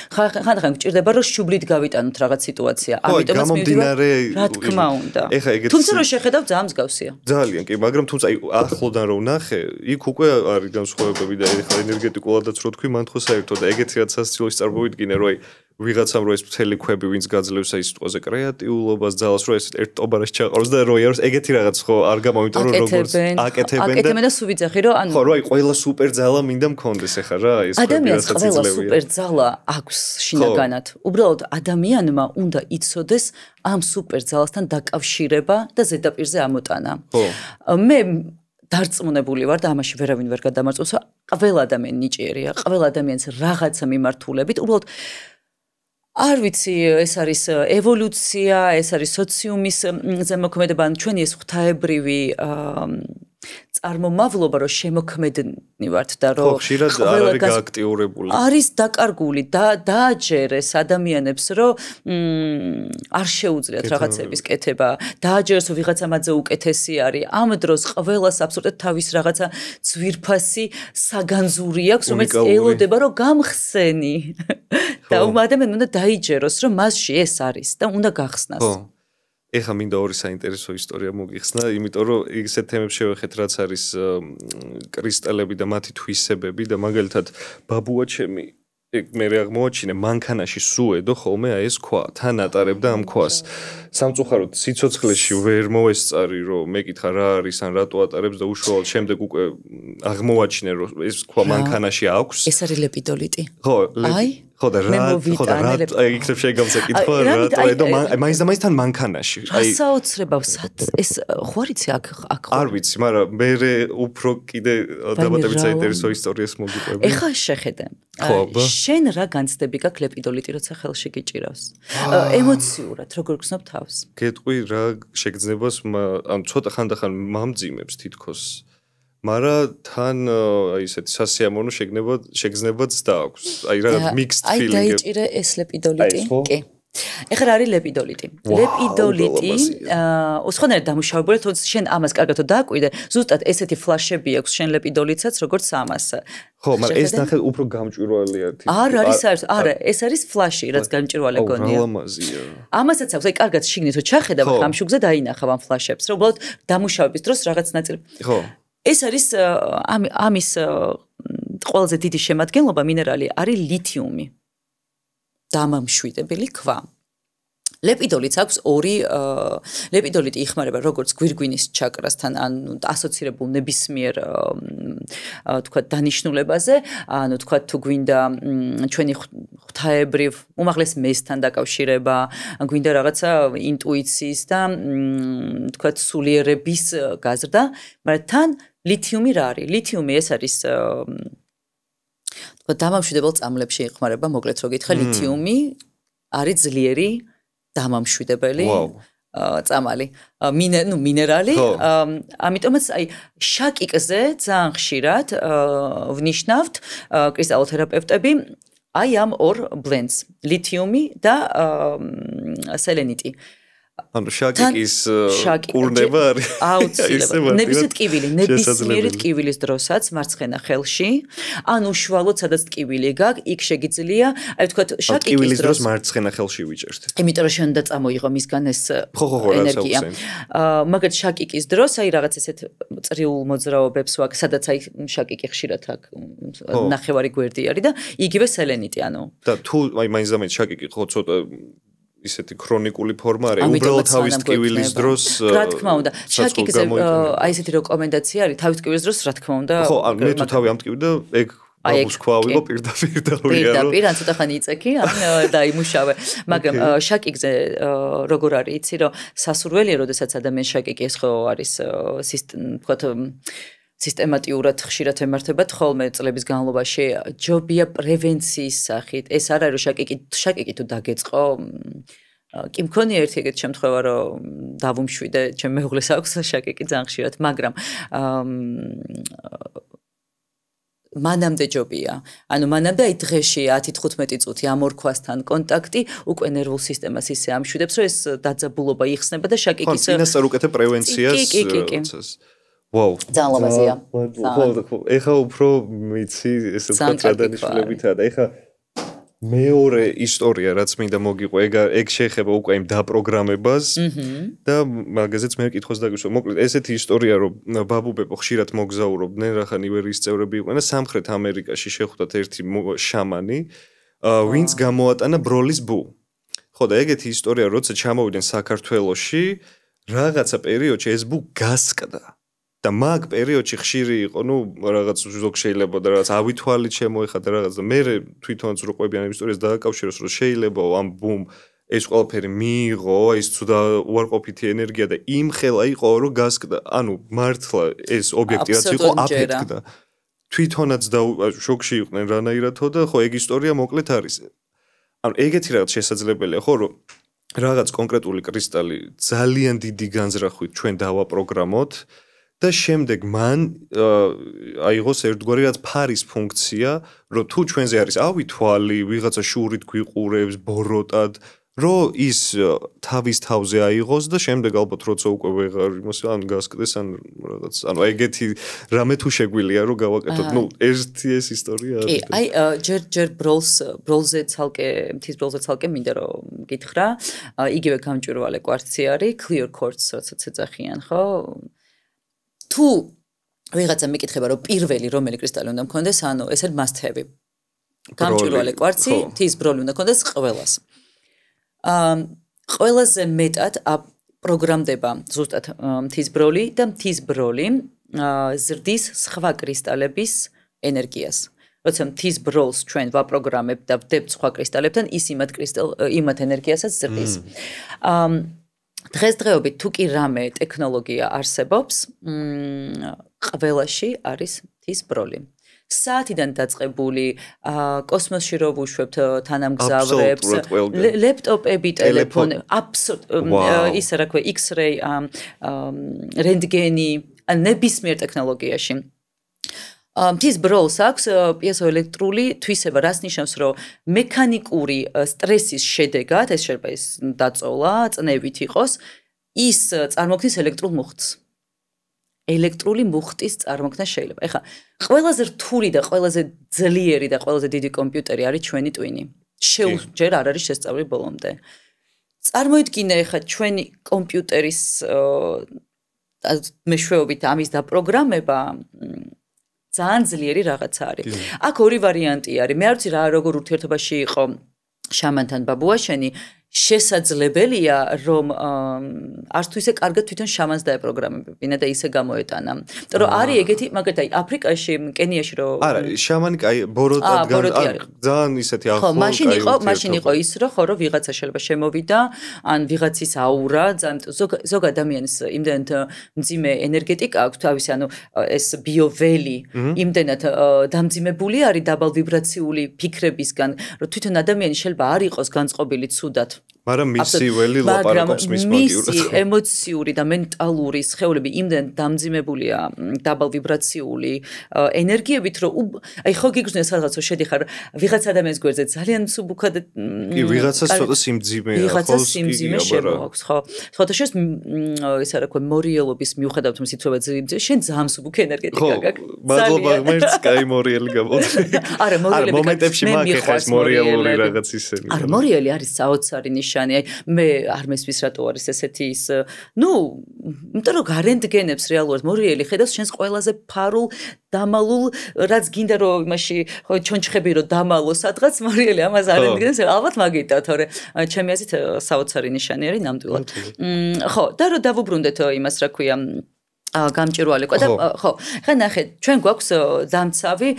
ხანდახან გჭირდება რომ შუბლით გავიტანოთ რაღაც სიტუაცია. ამიტომაც მივიდივარ, რა თქმა უნდა. თუმცა რომ შეხედავ ძალიან მსგავსია.
ძალიან კი, მაგრამ თუმცა აი ახლოდან რომ ნახე, იქ უკვე არის განსხვავებები და ეხლა ენერგეტიკულადაც რო თქვი, მან ხო საერთოდ და ეგეთი რაც სასწაულს წარმოვიდგინე, რომ აი ვიღაცამ რო ეს მთელი ქვები ვინც გაძლევს აი სიტყვაზე კრეატიულობას, ძალას რო ეს ერთ ტობარას ჩაყაროს და რო იაროს ეგეთი რაღაც ხო არ გამომიტანო როგორც
აკეთებენ და სულ ვიძახი რომ ანუ
ხო, რო აი ყველა სუპერ ძალა მინდა მქონდეს ეხლა რა, ეს
ადამიანს ყველა სუპერ ძალა აქვს შინაგანად. უბრალოდ ადამიანმა უნდა იცოდეს ამ სუპერ ძალასთან დაკავშირება და ზედაპირზე ამოტანა. მე დარწმუნებული ვარ და ამაში ვერავინ ვერ გადამარწმუნებს, ყველა ადამიანი ნიჭიერია, ყველა ადამიანს რაღაცა მიმართულებით, უბრალოდ არ ვიცი, ეს არის ევოლუცია, ეს არის სოციუმის ზემოქმედება, ან ჩვენი ეს ღვთაებრივი წარმომავლობა, რომ შემოქმედნი ვართ და რომ
ხშირად არ არის გააქტიურებული.
არის დაკარგული და დააჯერეს ადამიანებს, რომ არ შეუძლიათ რაღაცების კეთება, დააჯერეს, რომ ვიღაცა მათზე უკეთესი არის. ამ დროს ყველას აბსოლუტურად თავის რაღაცა ძვირფასი საგანძური აქვს, რომელიც ელოდება, რომ გამხსენი. და ადამიანმა უნდა დაიჯეროს, რომ მასში ეს არის და უნდა გახსნას.
ეხა მინდა ორი საინტერესო ისტორია მოგიხსნა, იმიტომ რომ ისეთ თემებს შევეხეთ, რაც არის კრისტალები და მათი თვისებები და მაგალითად ბაბუა ჩემი მე აღმოაჩინე მანქანაში სუედო ხოლმე აი ეს ქვა, თან ატარებდა ამ ქვას. სამწუხაროდ სიცოცხლეში ვერ მოესწარი რომ მეკითხა რა არის ან რატო ატარებს და უშუალოდ შემდეგ უკვე აღმოაჩინე რომ ეს ქვა მანქანაში აქვს.
ეს არის ლეპიდოლიტი.
ხო, ხო და რა იქნებ შეგამსაკითხო რა მაინც და მაინც თან მანქანაში
ასაოცრებავსად ეს ხო არიცი აქ
არ ვიცი მაგრამ მე უფრო კიდე დაბადებით საინტერესო ისტორიას მოგიყვები
ეხა შეხედე შენ რა განცდები გაქვს ლეპიდოლიტი როცა ხელში გიჭირავს ემოციურად როგორ გრძნობ თავს
გეტყვი რა შეგრძნებას ან ცოტა ხანდახან მამძიმებს თითქოს მაგრამ თან აი ესეთი სასიამოვნო შეგრძნებაც დააქვს. აი რაღაც mixed feeling.
აი დაიჭირე ეს ლეპიდოლიტი? კი. ეხლა რა არის ლეპიდოლიტი? ლეპიდოლიტი უცხოენად დამუშავებული, თუმცა შენ ამას კარგად დააკვირდე, ზუსტად ესეთი ფლაშები აქვს შენ ლეპიდოლიტსაც, როგორც ამას.
ხო, მაგრამ ეს ნახე უფრო გამჭვირვალეა.
არა, ეს არის ფლაში, რაც გამჭვირვალე გონია.
ლამაზია.
ამასაც აქვს, აი კარგად შიგნით რო ჩახედავ, ამ შუქზე დაინახავ ამ ფლაშებს, რომ უბრალოდ დამუშავების დროს რაღაც ნაწილი.
ხო.
ეს არის ამის ყველაზე დიდი შემადგენლობა მინერალი არის ლითიუმი. დამამშვიდებელი ქვა. ლეპიდოლიტს აქვს ორი ლეპიდოლიტი იხმარება როგორც გვირგვინის ჩაკრასთან, ანუ ასოცირებულ ნებისმიერ თქვა დანიშნულებაზე, ანუ თქვა თუ გვინდა ჩვენი ღვთაებრივ უმაღლეს მესთან დაკავშირება, გვინდა რაღაცა ინტუიციის და თქვა სულიერების გაზრდა, მაგრამ თან ლითიუმი რა არის? ლითიუმი ეს არის თქვა დამამშვიდებელ წამლებში იხმარება, მოკლედ რო გითხრა, ლითიუმი არის ძლიერი დამამშვიდებელი წამალი, მინერალი, ამიტომაც აი შაკიკზე ძალიან ხშირად ვნიშნავთ კრისტალოთერაპევტები აი ამ ორ ბლენდს, ლითიუმი და სელენიტი.
ანუ შაკიკის კურნება არის
აუცილებლად ნებისმიერი ტკივილის დროსაც მარცხენა ხელში ან უშუალოდ სადაც ტკივილი გაქვს იქ შეგიძლია აი ვთქვათ შაკიკის
დროს მარცხენა ხელში ვიჭერთ
იმიტომ რომ შენ უნდა წამოიღო მისგან ეს ენერგია მაგრამ შაკიკის დროს აი რაღაც ესეთ წრიულ მოძრაობებს ვაკ სადაც აი შაკიკი ხშირად აქ ნახევარი გვერდი არის და იგივე სელენიტი ანუ
და თუ აი მაინც და მაინც შაკიკი ხო ცოტა ისეთი ქრონიკული ფორმა არის უბრალოდ თავის ტკივილის დროს
რა თქმა უნდა შაკიკზე აი ესეთი რეკომენდაცია არის თავის ტკივილის დროს რა თქმა უნდა
ხო ანუ მე თუ თავი ამტკივდა ეგ ბაბუს ქვავიღო პირდაპირ
ან ცოტა ხანი იწექი ან დაიმუშავე მაგრამ შაკიკზე როგორ არის იცი რომ სასურველია როდესაც ადამიანს შაკიკი ეს ხო არის ვთქვათ სისტემატიურად ხშირად ემართებათ ხოლმე წლების განმავლობაში ჯობია პრევენციის სახით ეს არ არის რომ შაკიკი თუ დაგეწყო კი მქონია ერთი ეგეთი შემთხვევა რომ დავუმშვიდე ჩემ მეუღლეს აქვს შაკიკი ძალიან ხშირად მაგრამ მანამდე ჯობია ანუ მანამდე აი დღეში 10-15 წუთი ამ ორ ქვასთან კონტაქტი უკვე ნერვულ სისტემას ისე ამშვიდებს რომ ეს დაძაბულობა იხსნება და შაკიკის
ხო წინასწარ უკეთებ პრევენციას ვაუ.
ძალიან ლამაზია.
ხო, ეხა უფრო მიცი ესე თქვა დანიშნულებითაა და ეხა მეორე ისტორია რაც მინდა მოგიყვე, ეგ შეეხება უკვე იმ დაპროგრამებას და მაგაზეც მე კითხოს დაგისვა. მოკლედ ესეთი ისტორია რომ ბაბუბებო ხშირად მოგზაურობდნენ, რახან ივერიის წევრები იყვნენ და სამხრეთ ამერიკაში შეხვდათ ერთი შამანი, ვინც გამოატანა ბროლის ბუ. ხო და ეგეთი ისტორია როცა ჩამოვიდნენ საქართველოში, რაღაცა პერიოდში ეს ბუ გასკდა. და მაგ პერიოდში ხშირი იყო, ნუ რაღაც ზოგ შეიძლება და რაღაც ავითვალით შემოეხადა რაღაც და მე თვითონაც რო ყვებიან ამ ისტორიას დააკავშიროს, რომ შეიძლება ამ ბუმ ეს ყველაფერი მიიღო, ეს ცუდა უარყოფითი ენერგია და იმ ხელა იყო, რომ გასკდა. ანუ მართლა ეს ობიექტი რაც იყო აფეთქდა. თვითონაც და შოკში იყვნენ რანაირადო და ხო ეგ ისტორია მოკლედ არის. ანუ ეგეთი რაღაც შესაძლებელია, ხო რომ რაღაც კონკრეტული კრისტალი ძალიან დიდი განზრახვით ჩვენ დავაპროგრამოთ და შემდეგ მან აიღოს ერთგვარი რაც ფარის ფუნქცია, რომ თუ ჩვენზე არის ავითვალი, ვიღაცა შურით გვიყურებს, ბოროტად, რომ ის თავის თავზე აიღოს და შემდეგ ალბათ როცა უკვე ვეღარ იმას ან გასკდეს ან რაღაც, ანუ ეგეთი რამე თუ შეგვიძლია რომ გავაკეთოთ. ნუ ერთი ეს ისტორია არის.
კი, აი ჯერ ბროლზე ცალკე მინდა რომ გითხრა, იგივე გამჭვირვალე კვარცი არის, clear quartz როდესაც ეძახიან, ხო? თუ ვიღაცა მიკითხება რომ პირველი რომელი კრისტალი უნდა მქონდეს, ანუ ეს არის must have. გამჭვირვალე კვარცი, მთის ბროლი უნდა მქონდეს ყველას. ყველაზე მეტად პროგრამდება ზუსტად მთის ბროლი და მთის ბროლი ზრდის სხვა კრისტალების ენერგიას. როცა მთის ბროლს ჩვენ ვაპროგრამებთ და ვდებთ სხვა კრისტალებთან, ის იმათ ენერგიასაც ზრდის. დღესდღეობით თუ კი რამე ტექნოლოგია არსებობს, ყველაში არის მთის ბროლი. საათიდან დაწყებული, კოსმოსში რო ვუშვებთ თანამგზავრებს, ლეპტოპები, ტელეფონები, ისე რა ქვია, X-ray, რენტგენი, ნებისმიერ ტექნოლოგიაში. მთის ბროლს აქვს პიეზოელექტრული თვისება, რაც ნიშნავს, რომ მექანიკური სტრესის შედეგად, ეს შეიძლება ის დაწოლა, წნევით იყოს, ის წარმოქმნის ელექტრულ მუხტს. ელექტრული მუხტის წარმოქმნა შეიძლება. ეხლა ყველაზე რთული და ყველაზე ძლიერი და ყველაზე დიდი კომპიუტერი არის ჩვენი ტვინი. ჯერ არ არის შესწავლილი ბოლომდე. წარმოიდგინე ეხლა ჩვენი კომპიუტერის მეშვეობით ამის დაპროგრამება ძალიან ძლიერი რაღაცა არის. აქ ორი ვარიანტი არის. მე არ ვიცი რა როგორ ურთიერთობაში იყო შამანთან ბაბუაშენი. შესაძლებელია რომ არც თუ ისე კარგად თვითონ შამანს დაეპროგრამებინა და ისე გამოეტანა. იმიტომ რომ არის ეგეთი, მაგალითად აფრიკაში, კენიაში რომ
არა, შამანი კაი ბოროტად ძალიან ისეთი ახლო.
ხო, მაშინ იყო ის რომ ხო რომ ვიღაცა შეიძლება შემოვიდა, ან ვიღაცის აურა, ზოგ ადამიანის იმდენად მძიმე ენერგეტიკა აქვს, თავისი ანუ ეს ბიოველი იმდენად დამძიმებული არის დაბალ ვიბრაციული ფიქრებისგან, რომ თვითონ ადამიანი შეიძლება არ იყოს განწყობილი ცუდად.
მაგრამ მისი ველი ლაპარაკობს მის მაგივრად.
მისი ემოციური და მენტალური სხეულები იმდენ დამძიმებულია დაბალ ვიბრაციული ენერგიებით, რომ აი ხო გიგრძნია სადღაც რომ შედიხარ ვიღაც ადამიანის გვერდზე ძალიან მსუბუქად
კი ვიღაცას ცოტა სიმძიმეა,
ვიღაცას სიმძიმე შემოაქვს, ხო. სხვათა შორის ის არა ქვია მორიელობის მიუხედავად რომ სიტყვა ძიმძე, შენ ძალიან მსუბუქი ენერგეტიკა გაქვს.
მადლობა, ღმერთს კაი მორიელი გამოვიდა.
არა, მორიელი
მომენტებში მაგ ეს მორიელური რაღაც ისენი.
არა, მორიელი არის საოცარი ნიშანი. მე არ მესმის რატო არის ესეთი ის იმიტომ რომ გარენტგენებს რეალურად მორიელი ხედავს შენს ყველაზე ფარულ დამალულ რაც გინდა რომ იმაში ხო ჩონჩხები რომ დამალო სადღაც მორიელი ამას არენდგენს ალბათ მაგიტო თორე ჩემი აზრით საოცარი ნიშანი არის ნამდვილად ხო და რომ დავუბრუნდეთ იმას რა ქვია გამჭირვალე და ხო ხა ნახეთ ჩვენ გვაქვს დამცავი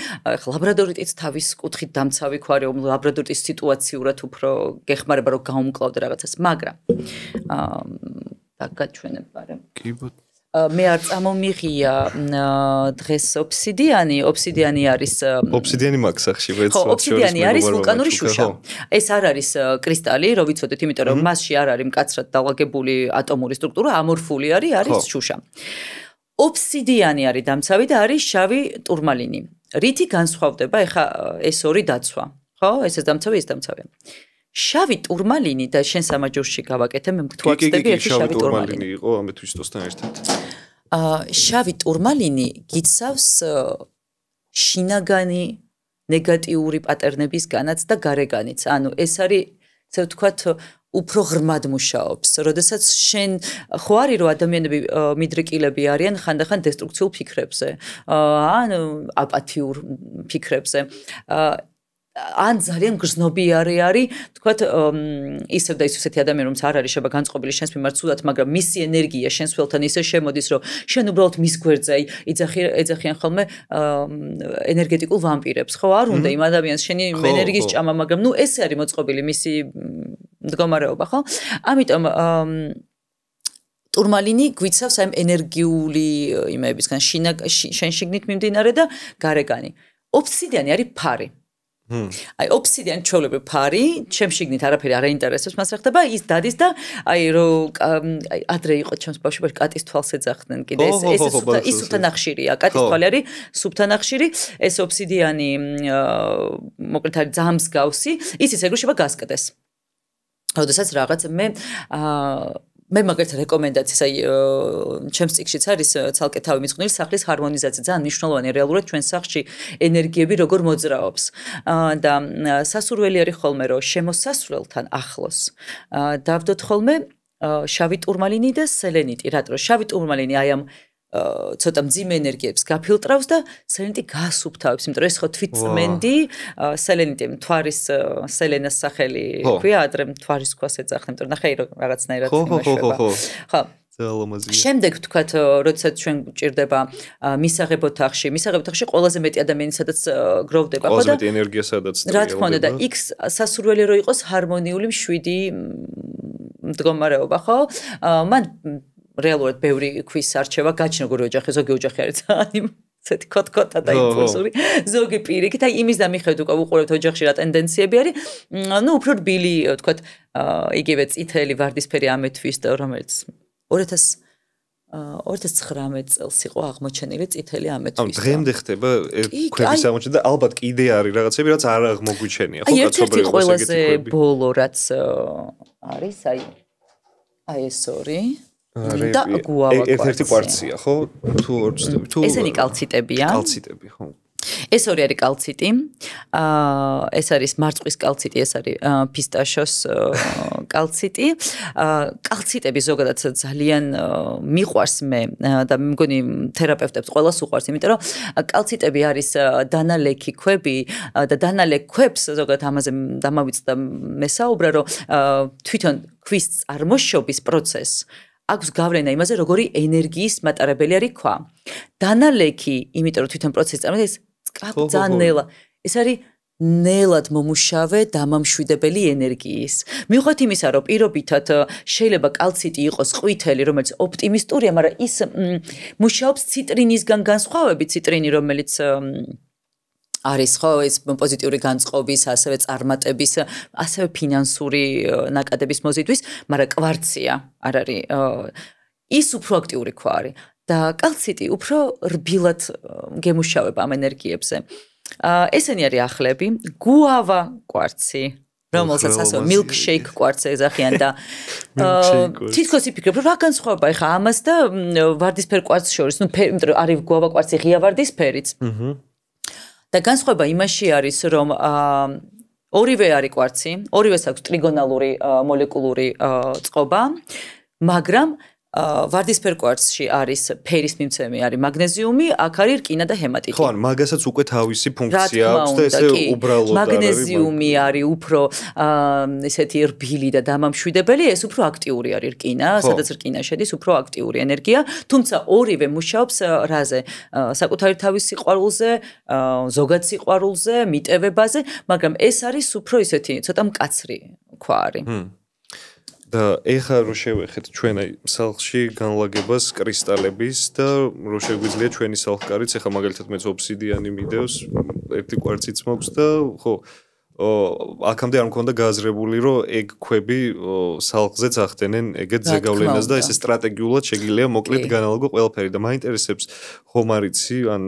ხა ლაბორატორიით თავის კუთხით დამცავი ქვარი ლაბორატორიის სიტუაციურად უფრო გეხმარება რომ გაუმკლავდე რაღაცას მაგრამ დაგაჩვენებ მაგრამ
კი ბოთ
მე არ წამომიღია დღეს ობსიდიანი არის
ობსიდიანი მაქვს სახში ვეცო
ხო ობსიდიანი არის ვულკანური შუშა ეს არ არის კრისტალი რო ვიცოდეთ იმიტომ რომ მასში არ არის მკაცრად დალაგებული ატომური სტრუქტურა ამორფული არის შუშა ობსიდიანი არის დამცავი და არის შავი ტურმალინი რითი განსხვავდება ეხა ეს ორი დაცვა ხო ეს დამცავი ეს დამცავი შავი ტურმალინი და შენ სამაჯურში გავაკეთე მე მგთვაცდები ერთი შავი ტურმალინი
იყო ამეთ ვისტოსთან ერთად
შავი ტურმალინი გიცავს შინაგანი ნეგატიური პატერნებისგანაც და გარეგანიც ანუ ეს არის ესე ვთქვათ უფრო ღრმად მუშაობს. როდესაც შენ ხო არის რომ ადამიანები მიდრეკილები არიან ხანდახან დესტრუქციულ ფიქრებზე, ან აპათიურ ფიქრებზე. ან ძალიან გრძნობიარე არის, თქვათ, ისევ და ისეთი ადამიანი, რომელიც არ არის შეიძლება განწყობილი შენს მიმართ სულად, მაგრამ მისი ენერგია შენს ველთან ისე შემოდის, რომ შენ უბრალოდ მის გვერდზე ეძახიან ხოლმე ენერგეტიკულ ვამპირებს, ხო? არ უნდა იმ ადამიანს შენი ენერგიის ჭამა, მაგრამ ნუ ესე არის მოწყობილი მისი მდგომარეობა, ხო? ამიტომ ტურმალინი გვიცავს ამ ენერგიული იმებისგან, შენ შიგნით მიმდინარე და გარეგანი. ობსიდიანი არის ფარი. აი ობსიდიანი ჩვეულებრივ ფარი, ჩემს შიგნით არაფერი არ აინტერესებს მას რა ხდება, ის დადის და აი რომ ადრე იყო ჩემს ბავშვობაში კატის თვალს ეძახდნენ კიდე ეს სუფთა ნახშირია, კატის თვალი არის სუფთა ნახშირი, ეს ობსიდიანი მოკლედ არის ძალიან მსგავსი, ის ეგრუშება გასკდეს. როდესაც რაღაც მე მაგალითად რეკომენდაციას აი ჩემს წიგნშიც არის ცალკე თავი მიწყვნილი სახლის ჰარმონიზაცია ძალიან მნიშვნელოვანი რეალურად ჩვენ სახლში ენერგიები როგორ მოძრაობს და სასურველი არის ხოლმე რომ შემოსასვლელთან ახლოს დავდოთ ხოლმე შავი ტურმალინი და სელენიტი რატო შავი ტურმალინი აი ამ ცოტა მძიმე ენერგიებს გაფილტრავს და სელენიტი გასუფთავებს, იმიტომ რომ ეს ხო თვითწმენდი, სელენიტი მთვარის სელენას სახელი ქვია, ადრე მთვარის ქვას ეძახდნენ, იმიტომ რომ ნახე რაღაცნაირად იმაშება. ხო. შემდეგ ვთქვათ, როდესაც ჩვენ გვჭირდება მისაღებ ოთახში ყველაზე მეტი ადამიანი სადაც გროვდება,
ხო და ყველაზე მეტი ენერგია სადაც
რა თქმა უნდა და იქ სასურველი რო იყოს ჰარმონიული მშვიდი მდგომარეობა, ხო? მან რეალურად ბევრი ქვის არჩევა გაჩნდა როგორი ოჯახი, ზოგი ოჯახი არის ძალიან ესეთი კოთკოთა და იმპულსური, ზოგი პირიქით, აი იმის და მიხედვით უკვე უყურებთ ოჯახში რა ტენდენციები არის, ნუ უფრო რბილი, ვთქვათ, იგივე წითელი ვარდისფერი ამეთვის და რომელიც 2019 წელს იყო აღმოჩენილი წითელი ამეთვის.
ანუ დღემდე ხდება ქვების აღმოჩენა და ალბათ კიდე არის რაღაცები, რაც არ აღმოგვიჩენია, ხო,
კაცობრიობას ეგეთი ქვები. ყველაზე ბოლო რაც არის, აი ეს ორი და გუავა კვარცი.
ერთ-ერთი კვარცია, ხო? თუ
ესენი კალციტებია.
კალციტები, ხო.
ეს ორი არის კალციტი. ეს არის მარწყვის კალციტი, ეს არის ფისტაშოს კალციტი. კალციტები ზოგადად ძალიან მიყვარს მე და მგონი თერაპევტებს ყველას უყვარს, იმიტომ რომ კალციტები არის დანალექი ქვები და დანალექ ქვებს ზოგადად ამაზე დამავიწყდა მე საუბრა, რომ თვითონ ქვის წარმოშობის პროცესს აქვს გავლენა იმაზე, როგორი ენერგიის მატარებელი არის ქვა. დანალექი, იმიტომ რომ თვითონ პროცესი წარმოადგენს კაპძანელა. ეს არის ნელად მომუშავე დამამშვიდებელი ენერგიის. მიუხედავად იმისა, რომ პირობითად შეიძლება კალციტი იყოს ყვითელი, რომელიც ოპტიმისტურია, მაგრამ ის მუშაობს ციტრინისგან განსხვავებით, ციტრინი, რომელიც არის ხო ეს პოზიტიური განწყობის, ასევე წარმატების, ასევე ფინანსური ნაკადების მოზიდვის, მაგრამ კვარცია არ არის. ის უფრო აქტიური ქვა არის და კალციტი უფრო რბილად გემუშავება ამ ენერგიებზე. ესენი არის ახლები, გუავა კვარცი, რომელსაც ასევე milkshake კვარცი ეძახიან და თითქოს იფიქრებ, რომ რა განსხვავება ეხა ამას და ვარდისფერ კვარცს შორის, ნუ იმიტომ რომ არის გუავა კვარცი ღია ვარდისფერიც. და განსხვავება იმაში არის, რომ ორივე არის კვარცი, ორივეს აქვს ტრიგონალური მოლეკულური წყობა, მაგრამ ვარდისფერ კვარცში არის ფერის მიმცემი, არის მაგნეზიუმი, აქ არის რკინა და ჰემატიტი.
ხო, ან მაგასაც უკვე თავისი ფუნქცია აქვს და ესე უბრალოდ
მაგნეზიუმი არის უფრო ესეთი რბილი და დამამშვიდებელი, ეს უფრო აქტიური არის რკინა, სადაც რკინა შედის, უფრო აქტიური ენერგია, თუმცა ორივე მუშაობს რაზე? საკუთარი თავის სიყვარულზე, ზოგად სიყვარულზე, მიტევებაზე, მაგრამ ეს არის უფრო ესეთი ცოტა მკაცრი ქვა არის.
და ეხლა რო შევეხეთ ჩვენ აი სახლში განლაგებას კრისტალების და რო შეგვიძლია ჩვენი სახლკარიც ეხლა მაგალითად მეც ობსიდიანი მიდევს ერთი კვარციც მაქვს და ხო აქამდე არ მქონდა გააზრებული რომ ეგ ქვები სახლზეც ახდენენ ეგეთ ზეგავლენას და ესე სტრატეგიულად შეგიძლია მოკლედ განალაგო ყველაფერი და მაინტერესებს ხომ არიცი ან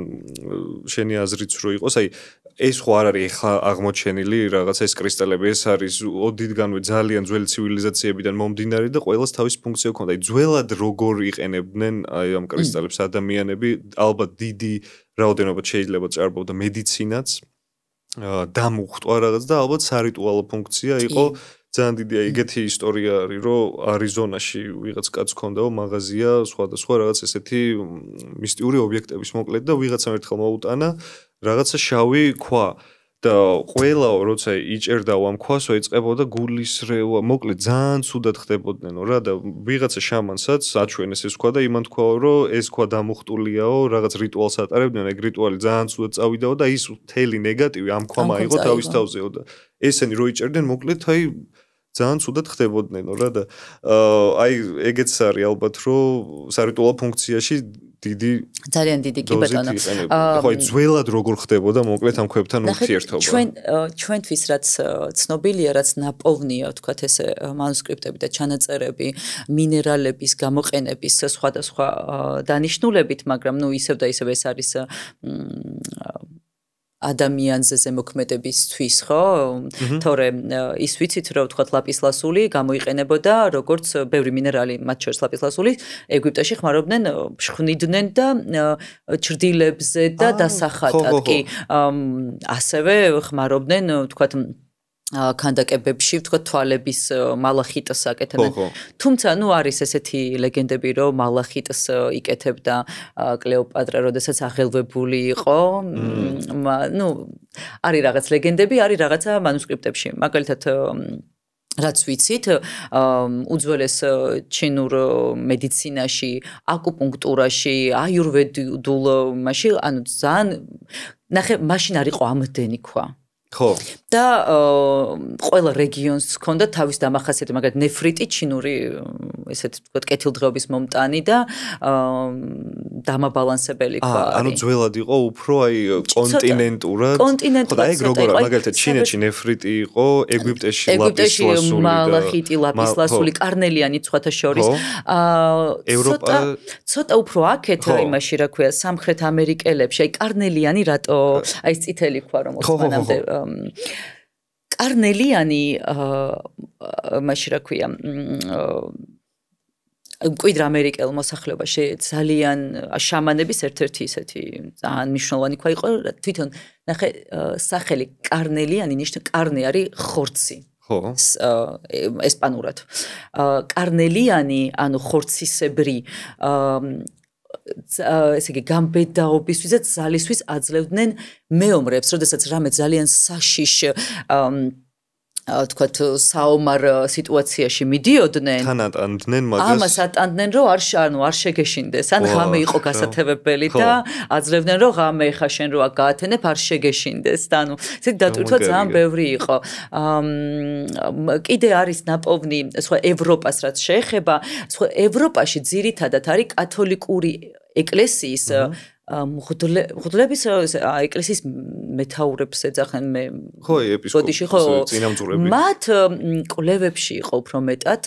შენი აზრიც რო იყოს აი ეს ხო არ არის ეხლა აღმოჩენილი რაღაცა ეს კრისტალები ეს არის ოდითგანვე ძალიან ძველი ცივილიზაციებიდან მომდინარე და ყველას თავის ფუნქცია ჰქონდა. აი ძველად როგორ იყენებდნენ აი ამ კრისტალებს ადამიანები ალბათ დიდი რაოდენობით შეიძლება ჭარბობდა მედიცინაც დამუხტვა რაღაც და ალბათ სარიტუალო ფუნქცია იყო ძალიან დიდი ეგეთი ისტორია არის რომ არიზონაში ვიღაც კაცს ჰქონდაო მაღაზია სხვადასხვა რაღაც ესეთი მისტიური ობიექტების მოკლედ და ვიღაცამ ერთხელ მოუტანა რაღაცა შავი ქვა და ყველა როცა იჭერდა ამ ქვას ეწყებოდა გულისრევა მოკლედ ძალიან ცუდად ხდებოდნენ რა და ვიღაცა შამანსაც აჩვენეს ეს ქვა და იმან თქვა რომ ეს ქვა დამუხტულიაო რაღაც რიტუალს ატარებდნენ ეგ რიტუალი ძალიან ცუდად წავიდაო და ის მთელი ნეგატივი ამ ქვამ აიღო თავის თავზეო და ესენი რო იჭერდნენ მოკლედ აი ძალიან ცუდად ხდებოდნენ რა და აი ეგეც არის ალბათ რომ სარიტუალო ფუნქციაში დიდი
ძალიან დიდი კი ბატონო.
ხო, ძველად როგორ ხდებოდა მოკლედ ამ ქვებთან ურთიერთობა.
ჩვენთვის რაც ცნობილია, რაც ნაპოვნია, თქვათ ესე მანუსკრიპტები და ჩანაწერები, მინერალების გამოყენების სხვადასხვა დანიშნულებით, მაგრამ ნუ ისევ და ისევ ეს არის ადამიანზე ზემოქმედებისთვის, ხო? თორემ ის ვიცით, რომ ვთქვათ ლაპისლასული გამოიყენებოდა როგორც ბევრი მინერალი, მათ შორის ლაპისლასული, ეგვიპტეში ხმარობდნენ, შხვნიდნენ და ჭრდილებზე და დასახატად კი ასევე ხმარობდნენ, ვთქვათ ქანდაკებებში, ვთქვათ თვალების მალახიტს აკეთებდნენ. თუმცა, ნუ არის ესეთი ლეგენდები, რომ მალახიტს იკეთებდა კლეოპატრა, როდესაც აღელვებული იყო. ნუ არის რაღაც ლეგენდები, არის რაღაცა მანუსკრიპტებში. მაგალითად რაც ვიცით, უძველეს ჩინურ მედიცინაში, აკუპუნქტურაში, აიურვედულ მასში, ანუ ძალიან ნახე, მაშინ არ იყო ამდენი ქვა.
ხო.
და ყველა რეგიონს ჰქონდა თავის დამახასიათებელი, მაგალითად ნეფრიტი ჩინური ესეთ ვთქვათ კეთილდღეობის მომტანი და დამაბალანსებელი ქვა.
ანუ ძველად იყო უფრო აი კონტინენტურად. ხო, და ეგ როგორ მაგალითად ჩინეთში ნეფრიტი იყო, ეგვიპტეში ლაპისლასული და
მალახიტი, ლაპისლასული, კარნელიანი ცხვათა შორის. ცოტა უფრო აქეთ იმაში რა ქვია, სამხრეთ ამერიკელებში, აი კარნელიანი რატო, აი ეს წითელი ქვა რომელიც მანამდე კარნელიანი მაშინ რა ქვია მკვიდრ ამერიკელ მოსახლეობაში ძალიან შამანების ერთ-ერთი ისეთი ძალიან მნიშვნელოვანი ქვა იყო თვითონ ნახე სახელი კარნელიანი ნიშნავს კარნე არის ხორცი
ხო
ესპანურად კარნელიანი ანუ ხორცისებრი ესე იგი გამბედაობისთვის და ძალისთვის აძლევდნენ მეომრებს, როდესაც რამე ძალიან საშიშ თქვათ საომარ სიტუაციაში მიდიოდნენ
თან ატანდნენ მაგას
ამას ატანდნენ რომ არ შეგეშინდეს ან ღამე იყო გასათევებელი და აძლევდნენ რომ ღამე ხა შენ რო გაათენებ არ შეგეშინდეს და ანუ ესეთი დატვირთვა ძალიან ბევრი იყო კიდე არის ნაპოვნი სხვა ევროპას რაც შეეხება სხვა ევროპაში ძირითადად არის კათოლიკური ეკლესიის მღვდლების ეკლესიის მეთაურებს ეძახენ მე
ხო ეპისკოპოსი წინამძღვრები
მათ კვლევებში იყო უფრო მეტად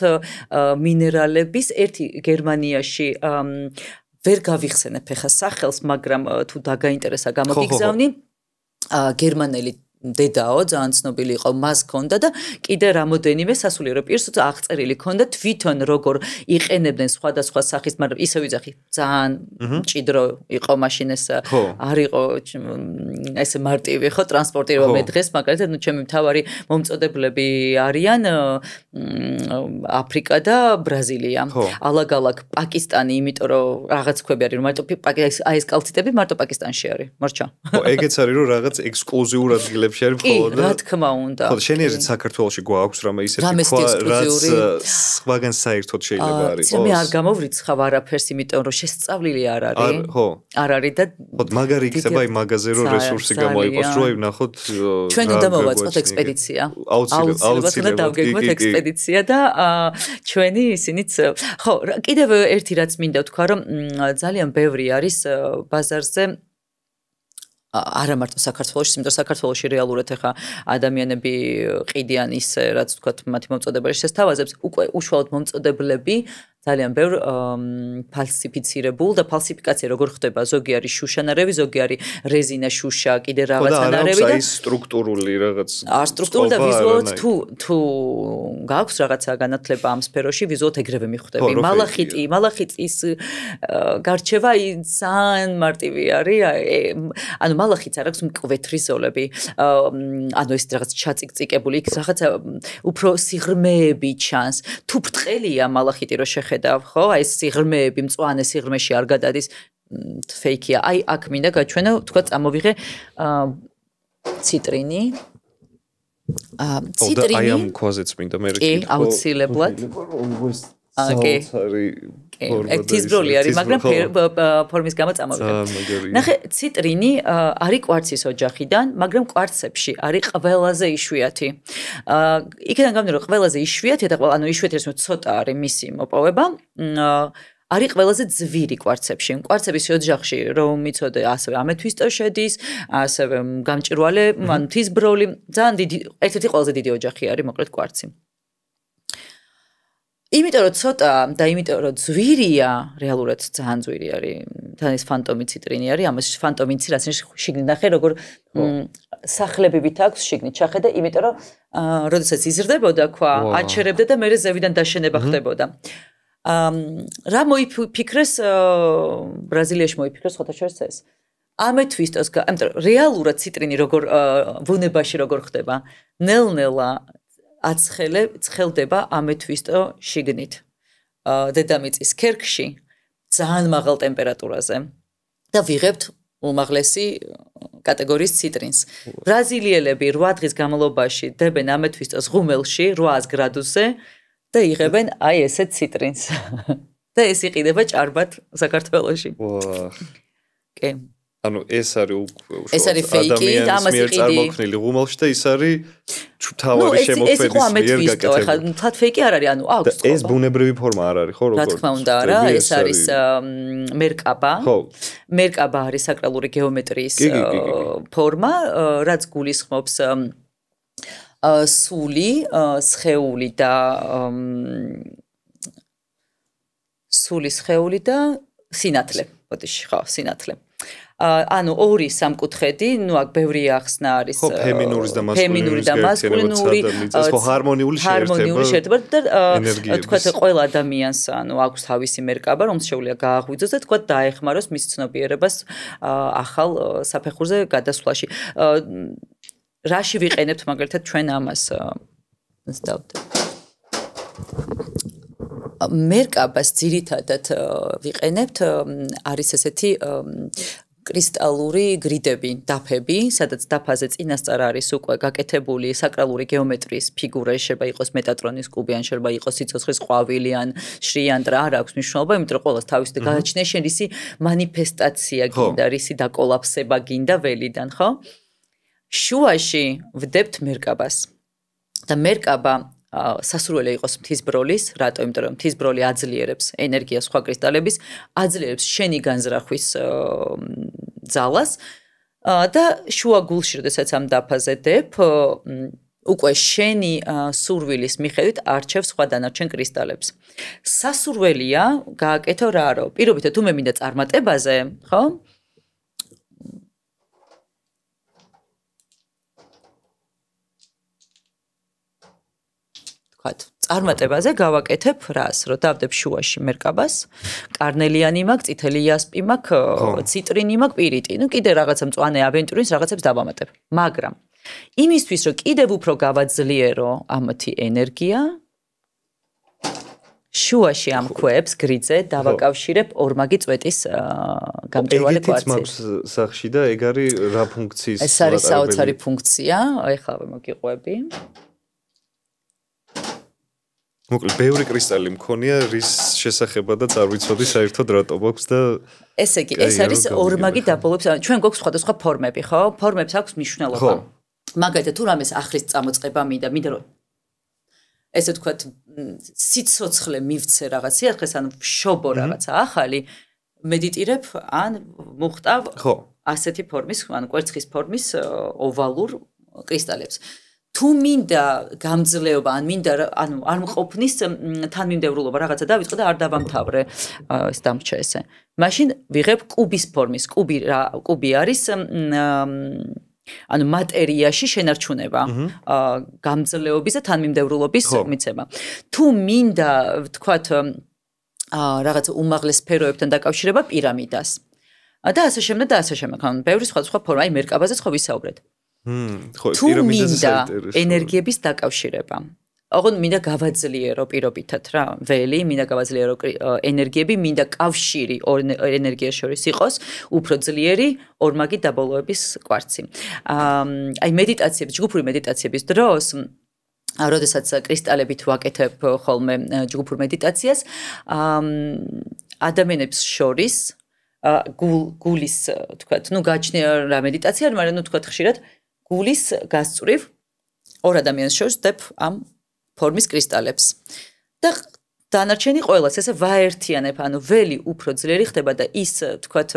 მინერალების ერთი გერმანიაში ვერ გავიხსენებ ხა სახელს მაგრამ თუ დაგაინტერესა გამოგიგზავნი გერმანელი დედაო ძალიან ცნობილი იყო მას ჰქონდა და კიდე რამოდენიმე სასულიერო პირს აღწერილი ჰქონდა თვითონ როგორ იყენებდნენ სხვადასხვა სახის მაგრამ ისე ვიძახი ძალიან მჭიდრო იყო მაშინ ეს არ იყო ესე მარტივი ხო ტრანსპორტი რომ მე დღეს მაგალითად ნუ ჩემი მთავარი მომწოდებლები არიან აფრიკა და ბრაზილია ალაგ-ალაგ პაკისტანი იმიტომ რომ რაღაც ქვები არის რომ მარტო აი ეს კალციტები მარტო პაკისტანში არის მორჩა
ხო ეგეც არის რომ რაღაც ექსკლუზიურ ადგილებში
კი, რა თქმა უნდა.
ხო, შენიერით საქართველოში გვაქვს რამე ისეთი ქვა, რაც სხვაგან საერთოდ შეიძლება არის.
მე არ გამოვრიცხავ არაფერს, იმიტომ რომ შესწავლილი არ არის.
ხო.
არ არის და
ხო, მაგარი იქნება იმ მაღაზიაზე რომ რესურსი გამოიყოს, რომ აი ვნახოთ
ჩვენ უნდა მოვაწყოთ ექსპედიცია. აუცილებლად უნდა დავგეგმოთ ექსპედიცია და ჩვენი ისინიც ხო, კიდევ ერთი რაც მინდა ვთქვა, რომ ძალიან ბევრი არის ბაზარზე არა მარტო საქართველოში, იმიტომ რომ საქართველოში რეალურად ახლა ადამიანები ყიდიან ის რაც ვთქვათ მათი მომწოდებელი შესთავაზებს, უკვე უშუალოდ მომწოდებლები ძალიან ბევრ ფალსიფიცირებულ და ფალსიფიკაცია როგორ ხდება, ზოგი არის შუშანარევი, ზოგი არის რეზინა შუშა, კიდე რაღაცნაირები
და არის სტრუქტურული რაღაც.
არ სტრუქტურული და ვიზუალურად თუ გაქვს რაღაცა განათლება ამ სფეროში, ვიზუალურად ეგრევე მიხვდები. მალახიტის გარჩევა ძალიან მარტივი არის, ანუ მალახიც არ აქვს მკვეთრი ზოლები. ანუ ეს რაღაც ჩაწიკწიკებული, იქ რაღაცა უფრო სიღრმეები ჩანს. თუ ბრტყელია მალახიტი რო შეხედავ, ხო, აი ეს სიღრმეები მწვანე სიღრმეში არ გადადის ფეიქია. აი აქ მინდა გაჩვენო, თქვა წამოვიღე ციტრინი.
ციტრინი. აი ამ ქვაზეც მინდა მე
კი, აუცილებლად. ოკეი. აქტიზბრული არის, მაგრამ ფორმის გამო წამოვიღე. ნახე, ციტრინი არის კვარცის ოჯახიდან, მაგრამ კვარცებში არის ყველაზე იშვიათი. იქიდან გამომდინარე, რომ ყველაზე იშვიათი და ანუ იშვიათი ეს ცოტა არის მისი მოპოვება. არის ყველაზე ძვირი კვარცებში. კვარცების ოჯახში რომ მიცოდე, ასევე ამეთვისტო შედის, ასევე გამჭვირვალე, ანუ მთისბროლი, ძალიან დიდი, ერთ-ერთი ყველაზე დიდი ოჯახი არის, მოკლედ კვარცი. იმიტომ რომ ცოტა და იმიტომ რომ ძვირია, რეალურად ძალიან ძვირი არის. თან ეს ფანტომი ციტრინი არის, ამას ფანტომიცი რაც შიგნით ნახე, როგორ სახლებივით აქვს შიგნით ჩახედე, იმიტომ რომ როდესაც იზრდებოდა ქვა, აჩერებდა და მერე ზევიდან დაშენება ხდებოდა. რა მოიფიქრეს ბრაზილიაში მოიფიქრეს ხოთა შორის ეს. ამეთვისტოს, ამიტომ რეალურად ციტრინი როგორ ბუნებაში როგორ ხდება. ნელ-ნელა ცხელდება ამეთვისტო შიგნით. დედამიწის ქერქში ძალიან მაღალ ტემპერატურაზე და ვიღებთ უმაღლესი კატეგორიის ციტრინს. ბრაზილიელები 8 დღის განმავლობაში დებენ ამეთვის წელს ღუმელში 800 გრადუსზე და იღებენ აი ესეთ ციტრინს. და ეს იყიდება ჭარბად საქართველოში.
ვაა.
კი.
ანუ ეს არის
ეს არის ფეიკი და ამას იყიდი.
წარმოგქნილი ღუმელში და ის არის თავარი შემოქმედის მიერ გაკეთებული.
ხა თათ ფეიკი არ არის, ანუ აქვს
და ეს ბუნებრივი ფორმა არ არის, ხო, როგორ?
რა თქმა უნდა, რა, ეს არის მერკაბა. ხო. მერკაბა არის საკრალური გეომეტრიის ფორმა, რაც გულისხმობს სული, სხეული და სინათლე. ბოდიში, ხო, სინათლე. ანუ ორი სამკუთხედი, ნუ აქ ბევრი ახსნა არის.
ხო, ფემინურის და მასკულინური, ხო, ჰარმონიული
შეერთება და თქვა ყველა ადამიანს, ანუ აქვს თავისი მერკაბა, რომელიც შეუძლია გააღვიძოს და თქვა დაეხმაროს მის ცნობიერებას ახალ საფეხურზე გადასვლაში. რაში ვიყენებთ მაგალითად ჩვენ ამას? მერკაბას ძირითადად ვიყენებთ, არის ესეთი კრისტალური გრიდები, დაფები, სადაც დაფაზე წინასწარ არის უკვე გაკეთებული საკრალური გეომეტრიის ფიგურა, შეიძლება იყოს მეტატრონის კუბი, ან შეიძლება იყოს სიცოცხლის ყვავილი, ან შრიანდრა, არ აქვს მნიშვნელობა, იმიტომ რომ ყოველს თავისი გააჩნია შენ რისი მანიფესტაცია გინდა, რისი დაკოლაფსება გინდა ველიდან, ხო? შუაში ვდებთ მერკაბას. და მერკაბა სასურველი იყოს მთისბროლის, რატო? იმიტომ რომ მთისბროლი აძლიერებს ენერგიას სხვა კრისტალების, აძლიერებს შენი განზრახვის ძალას და შუა გულში, როდესაც ამ დაფაზე დებ, უკვე შენი სურვილის მიხედვით არჩევს სხვა დანარჩენ კრისტალებს. სასურველია გააკეთო რა რო? პირობითად თუ მე მინდა წარმატებაზე, ხო? წარმატებაზე გავაკეთებ რას, რომ დავდებ შუაში მერკაბას, კარნელიანი მაქვს, წითელი იასპი მაქვს, ციტრინი მაქვს, პირიტი. ნუ კიდე რაღაცა მწვანე ავენტურინს რაღაცებს დავამატებ. მაგრამ იმისთვის, რომ კიდევ უფრო გავაძლიერო ამათი ენერგია, შუაში ამ ქვებს გრიძე დავაკავშირებ ორმაგი წვეტის გამჭვირვალე კვარცით.
ეგეთიც მაქვს სახში და ეგ არის რა ფუნქციის?
ეს არის საოცარი ფუნქცია, ეხლა მოგიყვები.
მოკლედ, ბევრი კრისტალი მქონია, რის შესახებადაც არ ვიცოდი საერთოდ რატო მაქვს და
ესე იგი, ეს არის ორმაგი დაბოლოების, ჩვენ გვაქვს სხვადასხვა ფორმები, ხო? ფორმებს აქვს მნიშვნელობა. მაგალითად, თუ რამეს ახლის წამოწყება მინდა რომ ესე ვთქვათ, სიცოცხლე მივცე რაღაც სიახლეს, ან ვშობო რაღაცა ახალი, მედიტირებ ან მუხტავ ასეთი ფორმის, ან კვერცხის ფორმის ოვალურ კრისტალებს. თუ მინდა გამძლეობა, ან მინდა ანუ არ მყოფნის თანმიმდევრულობა რაღაცა დავიწყე და არ დავამთავრე ეს დამრჩა ესე. მაშინ ვიღებ კუბის ფორმის. კუბი არის ანუ მატერიაში შენარჩუნება, გამძლეობის და თანმიმდევრულობის მიცემა. თუ მინდა ვთქვათ რაღაცა უმაღლეს სფეროებთან დაკავშირება პირამიდას. და ასე შემდეგ და ასე შემდეგ. ანუ ბევრი სხვადასხვა ფორმა, აი მერკაბაზეც ხო ვისაუბრეთ. თუ მინდა ენერგიების დაკავშირება. ოღონდ მინდა გავაძლიერო პირობითად რა, ველი, მინდა გავაძლიერო ენერგიები, მინდა კავშირი ენერგიას შორის იყოს, უფრო ძლიერი ორმაგი დაბოლოების კვარცი. აი მედიტაციების, ჯგუფური მედიტაციების დროს, როდესაც კრისტალებით ვაკეთებ ხოლმე ჯგუფურ მედიტაციას, ადამიანებს შორის გულის, თქვათ, ნუ გაჩნია რა მედიტაცია, მაგრამ ნუ თქვათ ხშირად გულის გასწვრივ ორ ადამიანს შორის ვდებ ამ ფორმის კრისტალებს. და დანარჩენი ყველას ესე ვაერთიანებ, ანუ ველი უფრო ძლიერი ხდება და ის, თქვათ,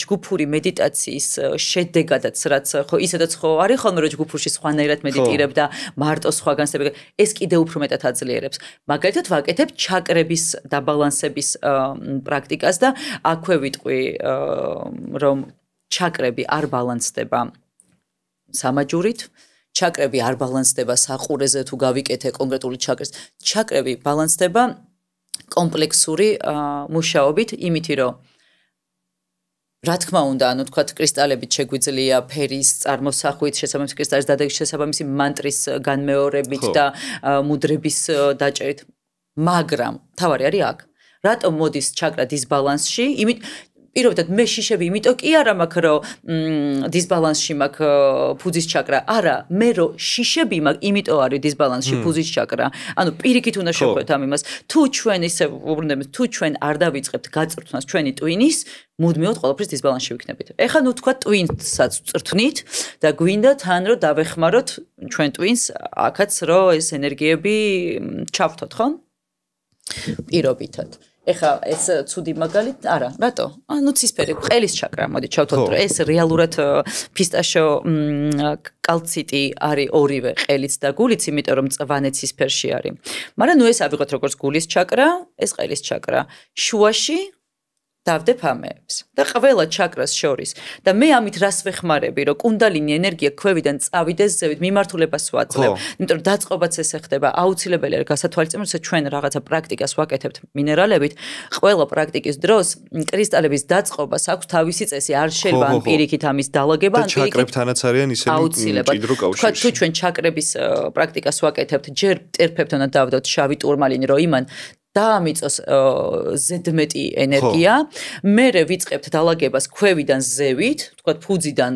ჯგუფური მედიტაციის შედეგადაც, რაც ხო ისედაც ხო არის ხოლმე რომ ჯგუფურში სხვანაირად მედიტირებ და მარტო სხვა განსხვავება, ეს კიდე უფრო მეტად აძლიერებს. მაგალითად, ვაკეთებ ჩაკრების დაბალანსების პრაქტიკას და აქვე ვიტყვი, რომ ჩაკრები არ ბალანსდება სამაჯურით. ჩაკრები არ ბალანსდება საყურეზე თუ გავიკეთე კონკრეტული ჩაკრეს. ჩაკრები ბალანსდება კომპლექსური მუშაობით, იმითი რომ რა თქმა უნდა, ანუ თქვათ კრისტალებით შეგვიძლია ფერის წარმოსახვით, შესაბამისი კრისტალის დადების შესაბამისი მანტრის განმეორებით და მუდრების დაჭერით, მაგრამ თავარი არის აქ. რატომ მოდის ჩაკრა დისბალანსში? პირობითად მე შიშები იმიტომ კი არა მაქვს რომ დისბალანსში მაქვს ფუძის ჩაკრა არა მე რომ შიშები მაქვს იმიტომ არის დისბალანსში ფუძის ჩაკრა ანუ პირიქით უნდა შევხვდეთ ამ იმას თუ ჩვენ ისე უბრუნდებით თუ ჩვენ არ დავიწყებთ გაწრთვას ჩვენი ტვინის მუდმივად ყველაფრის დისბალანსში ვიქნებით ეხლა ნუ თქვა ტვინსაც წრთვნით და გვინდა თან რომ დავეხმაროთ ჩვენ ტვინს აქაც რომ ეს ენერგიები ჩავთოთ ხო პირობითად ეხა ეს ცუდი მაგალით არა რატო ანუ ცისფერი ყელის ჩაკრა მოდი ჩავთვალოთ რომ ეს რეალურად ფისტაშო კალციტი არის ორივე ყელიც და გულიც იმიტომ რომ მწვანე ცისფერში არის მაგრამ ნუ ეს ავიღოთ როგორც გულის ჩაკრა ეს ყელის ჩაკრა შუაში დავდებ ამებს და ყველა ჩაკრას შორის და მე ამით რას ვეხმარები რომ კუნდალინი ენერგია ქვევიდან წავიდეს ზევით მიმართულებას ვაძლევ იმიტომ რომ დაწყობაც ესე ხდება აუცილებელი არის გასათვალისწინებელია როცა ჩვენ რაღაცა პრაქტიკას ვაკეთებთ მინერალებით ყველა პრაქტიკის დროს კრისტალების დაწყობას აქვს თავისი წესი არ შეიძლება ან პირიქით ამის დალაგება
ან პირიქით ჩაკრებთანაც არიან ისინი მჭიდრო კავშირში
თუ ჩვენ ჩაკრების პრაქტიკას ვაკეთებთ ჯერ ტერფებთან უნდა დავდოთ შავი ტურმალინი რომ იმან დაამიწოს ზედმეტი ენერგია, მერე ვიწყებთ დალაგებას ქვევიდან ზევით, თქვათ ფუძიდან